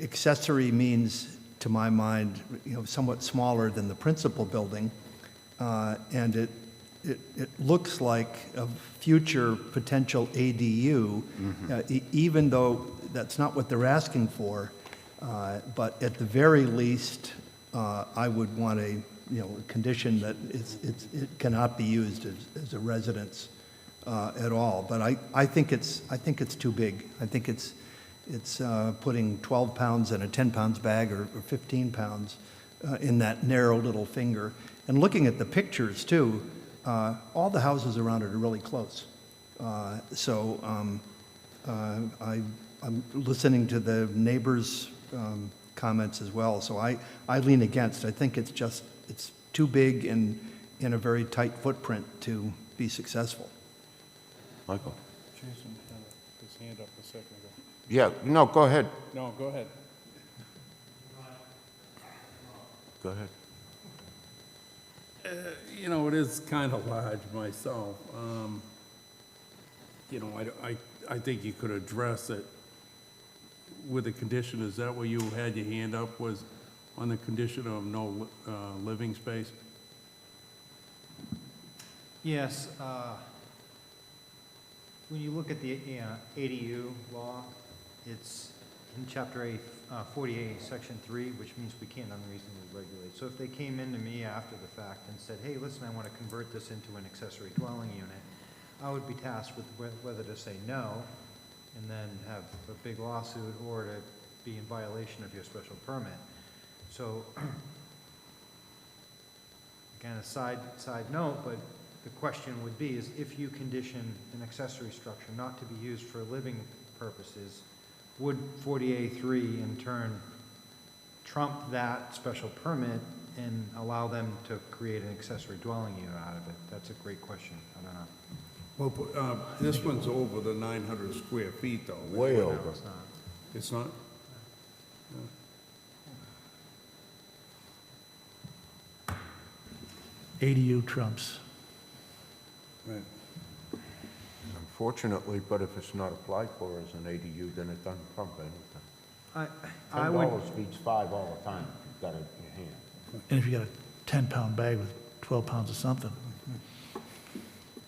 Speaker 6: Accessory means, to my mind, somewhat smaller than the principal building, and it looks like a future potential ADU, even though that's not what they're asking for. But at the very least, I would want a condition that it cannot be used as a residence at all. But I think it's too big. I think it's putting 12 pounds in a 10 pounds bag or 15 pounds in that narrow little finger. And looking at the pictures too, all the houses around it are really close. So I'm listening to the neighbors' comments as well. So I lean against. I think it's too big and in a very tight footprint to be successful.
Speaker 1: Michael?
Speaker 8: Jason had his hand up a second ago.
Speaker 1: Yeah, no, go ahead.
Speaker 8: No, go ahead.
Speaker 1: Go ahead.
Speaker 8: It is kind of large myself. I think you could address it with a condition. Is that where you had your hand up, was on the condition of no living space?
Speaker 4: Yes, when you look at the ADU law, it's in Chapter 48, Section 3, which means we can't unreasonably regulate. So if they came into me after the fact and said, hey, listen, I want to convert this into an accessory dwelling unit, I would be tasked with whether to say no and then have a big lawsuit or to be in violation of your special permit. So, again, a side note, but the question would be is if you condition an accessory structure not to be used for living purposes, would 48.3 in turn trump that special permit and allow them to create an accessory dwelling unit out of it? That's a great question. I don't know.
Speaker 8: Well, this one's over the 900 square feet, though.
Speaker 1: Way
Speaker 4: No,
Speaker 1: over.
Speaker 4: it's not.
Speaker 8: It's not?
Speaker 15: ADU trumps.
Speaker 8: Right.
Speaker 1: Unfortunately, but if it's not applied for as an ADU, then it doesn't trump anything.
Speaker 4: I would,
Speaker 1: $10 beats $5 all the time. You've got it in your hand.
Speaker 15: And if you got a 10-pound bag with 12 pounds of something.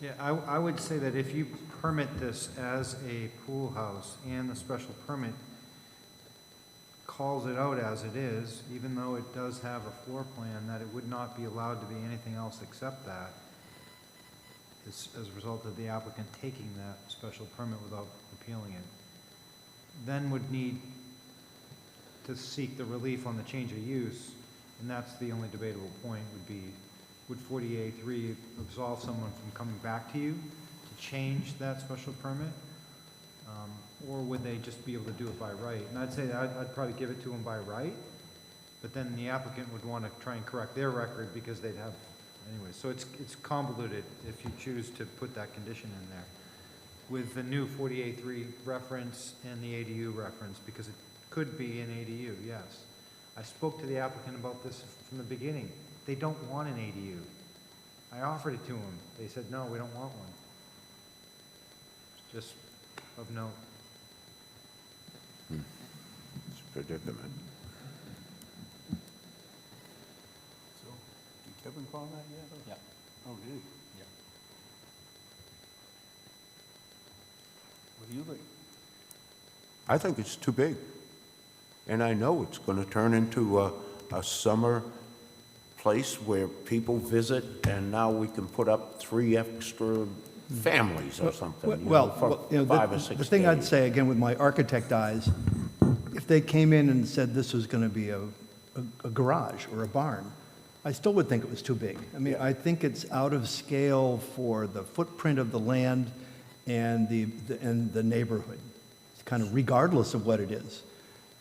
Speaker 4: yeah, I would say that if you permit this as a pool house and the special permit calls it out as it is, even though it does have a floor plan, that it would not be allowed to be anything else except that. as a result of the applicant taking that special permit without appealing it, then would need to seek the relief on the change of use, and that's the only debatable point, would be, would 40A3 absolve someone from coming back to you to change that special permit? Or would they just be able to do it by right? And I'd say that I'd probably give it to them by right, but then the applicant would want to try and correct their record because they'd have, anyway, so it's convoluted if you choose to put that condition in there with the new 40A3 reference and the ADU reference, because it could be an ADU, yes. I spoke to the applicant about this from the beginning. They don't want an ADU. I offered it to them. They said, no, we don't want one. Just of note.
Speaker 1: It's a predicament.
Speaker 8: So, did Kevin call that yet? or-
Speaker 2: Yep.
Speaker 8: Oh, did he?
Speaker 2: Yep.
Speaker 8: What do you think?
Speaker 1: I think it's too big. And I know it's going to turn into a summer place where people visit, and now we can put up 3 extra families or something, you know, for
Speaker 6: you know,
Speaker 1: 5 or 6 days.
Speaker 6: the thing I'd say, again, with my architect eyes, if they came in and said this was going to be a garage or a barn, I still would think it was too big. I mean, I think it's out of scale for the footprint of the land and the neighborhood. It's kind of regardless of what it is.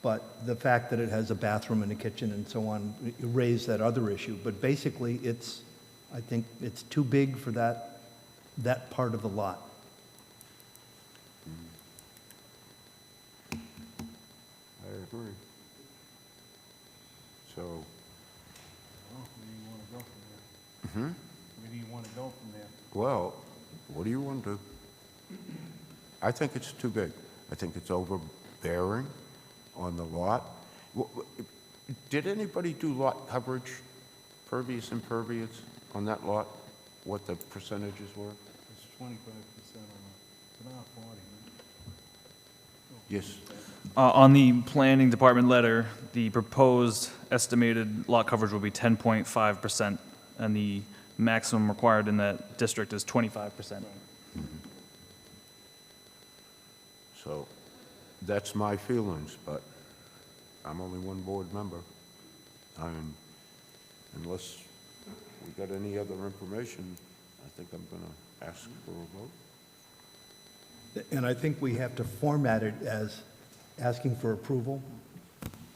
Speaker 6: But the fact that it has a bathroom and a kitchen and so on, you raise that other issue. But basically, I think it's too big for that part of the lot.
Speaker 1: I agree. So,
Speaker 8: Where do you want to go from there?
Speaker 1: hmm?
Speaker 8: Where do you want to go from there?
Speaker 1: Well, what do you want to do? I think it's too big. I think it's overbearing on the lot. Did anybody do lot coverage, pervious, impervious, on that lot? What the percentages were?
Speaker 8: It's 25% on it's not 40, man.
Speaker 1: Yes.
Speaker 12: On the planning department letter, the proposed estimated lot coverage will be 10.5%, and the maximum required in that district is 25%.
Speaker 1: So, that's my feelings, but I'm only one board member. Unless we got any other information, I think I'm going to ask for a vote.
Speaker 6: And I think we have to format it as asking for approval.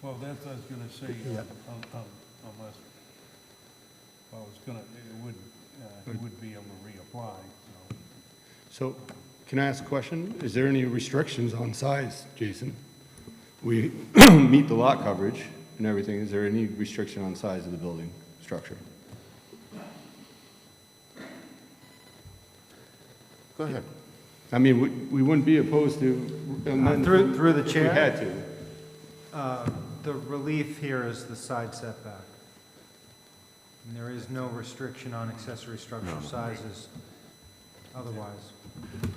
Speaker 8: Well, that's what I was going to say,
Speaker 6: Yeah.
Speaker 8: unless, well, it's going to, he would be able to reapply, so.
Speaker 13: So, can I ask a question? Is there any restrictions on size, Jason? We meet the lot coverage and everything. Is there any restriction on size of the building structure?
Speaker 1: Go ahead.
Speaker 13: I mean, we wouldn't be opposed to amend
Speaker 4: Through the
Speaker 13: if
Speaker 4: chair?
Speaker 13: we had to.
Speaker 4: The relief here is the side setback. And there is no restriction on accessory structure sizes otherwise.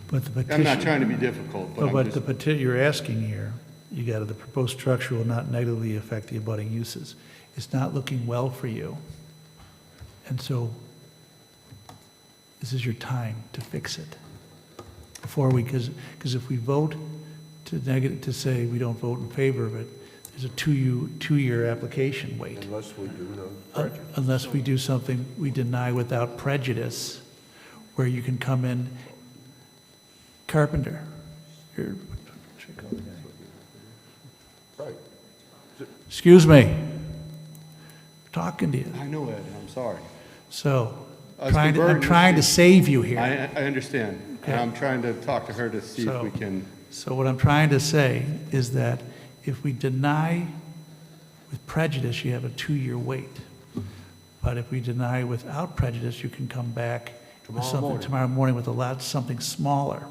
Speaker 15: But the petition...
Speaker 13: I'm not trying to be difficult, but I'm
Speaker 15: But
Speaker 13: just...
Speaker 15: the petition you're asking here, you got the proposed structure will not negatively affect the abutting uses. It's not looking well for you. And so this is your time to fix it. Before we, because if we vote to say we don't vote in favor of it, there's a two-year application wait.
Speaker 1: Unless we do no prejudice.
Speaker 15: Unless we do something we deny without prejudice, where you can come in, Carpenter. Or-
Speaker 1: Right.
Speaker 15: Excuse me. Talking to you.
Speaker 13: I know, Ed, I'm sorry.
Speaker 15: So,
Speaker 13: Us
Speaker 15: I'm
Speaker 13: converting
Speaker 15: trying to
Speaker 13: this-
Speaker 15: save you here.
Speaker 13: I understand.
Speaker 15: Okay.
Speaker 13: And I'm trying to talk to her to see if we can...
Speaker 15: So what I'm trying to say is that if we deny with prejudice, you have a 2-year wait. But if we deny without prejudice, you can come back with something tomorrow morning with a lot, something smaller.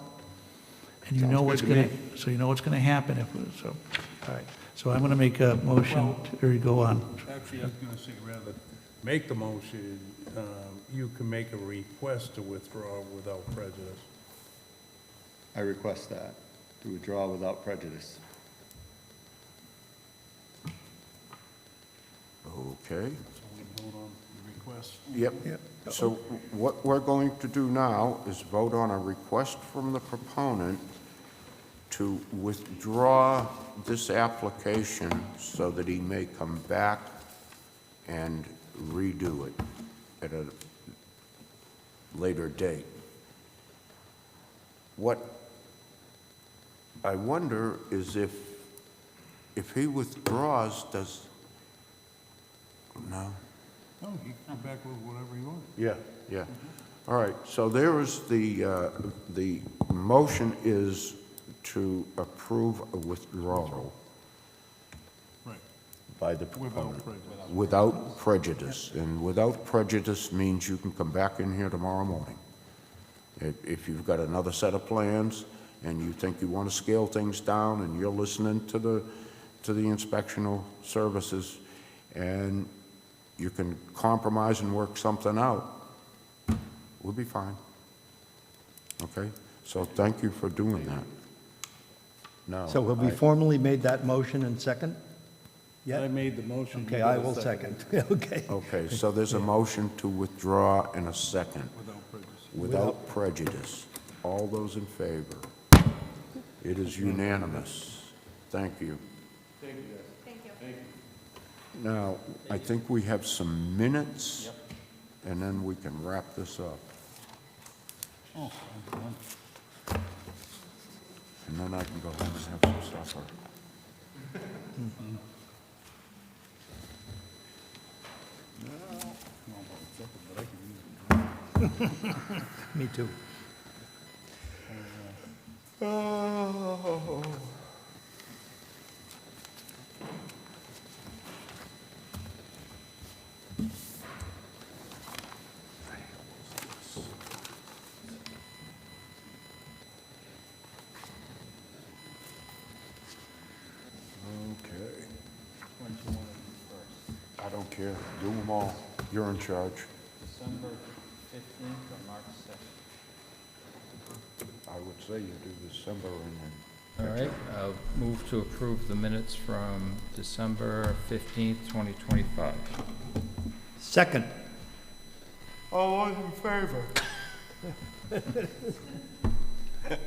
Speaker 15: And you
Speaker 13: Sounds
Speaker 15: know
Speaker 13: good
Speaker 15: what's
Speaker 13: to
Speaker 15: gonna,
Speaker 13: me.
Speaker 15: so you know what's gonna happen if, so, all right. So I'm gonna make a motion, or go on.
Speaker 8: Actually, I was going to say, rather make the motion, you can make a request to withdraw without prejudice.
Speaker 13: I request that, to withdraw without prejudice.
Speaker 1: Okay.
Speaker 8: So we vote on the request. request.
Speaker 1: Yep.
Speaker 6: Yep.
Speaker 1: So what we're going to do now is vote on a request from the proponent to withdraw this application so that he may come back and redo it at a later date. What I wonder is if he withdraws, no?
Speaker 8: No, you can come back with whatever you want.
Speaker 1: Yeah, yeah. All right, so there is the motion is to approve a withdrawal
Speaker 8: Right.
Speaker 1: by the
Speaker 8: Without
Speaker 1: proponent.
Speaker 8: prejudice.
Speaker 1: Without prejudice, and without prejudice means you can come back in here tomorrow morning. If you've got another set of plans and you think you want to scale things down and you're listening to the inspectional services and you can compromise and work something out, we'll be fine. Okay? So thank you for doing that. Now,
Speaker 6: So have we formally made that motion and second?
Speaker 8: I made the motion.
Speaker 6: Okay,
Speaker 8: you
Speaker 6: I
Speaker 8: gotta
Speaker 6: will second. Okay.
Speaker 1: Okay, so there's a motion to withdraw and a second.
Speaker 8: Without prejudice.
Speaker 1: Without prejudice. All those in favor? It is unanimous. Thank you.
Speaker 22: Thank you, guys.
Speaker 7: Thank you.
Speaker 22: Thank you.
Speaker 1: Now, I think we have some minutes, and then we can wrap this up.
Speaker 8: Oh, I'm done.
Speaker 1: And then I can go home and have some supper.
Speaker 6: Me too.
Speaker 1: Oh. Okay. I don't care. Do them all. You're in charge.
Speaker 2: December 15th or March 2nd?
Speaker 1: I would say you do December and then.
Speaker 2: All right, I'll move to approve the minutes from December 15th, 2025.
Speaker 6: Second.
Speaker 1: All those in favor?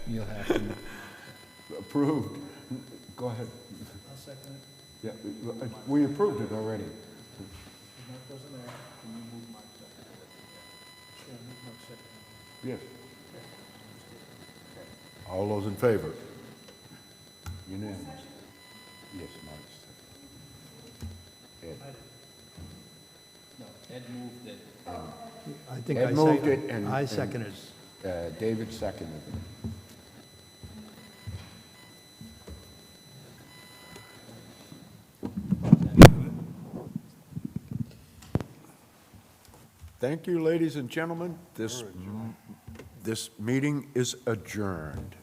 Speaker 2: You'll have to,
Speaker 1: Approved. Go ahead.
Speaker 15: I'll second it.
Speaker 1: Yeah, we approved it already.
Speaker 15: Mark wasn't there. Can you move Mark second? Yeah, move Mark second.
Speaker 1: Yes. All those in favor? Unanimous. Yes, Mark's second. Ed.
Speaker 2: no, Ed moved it.
Speaker 6: I think
Speaker 1: Ed moved it and.
Speaker 6: I seconded.
Speaker 1: David seconded it. Thank you, ladies and gentlemen. This meeting is adjourned.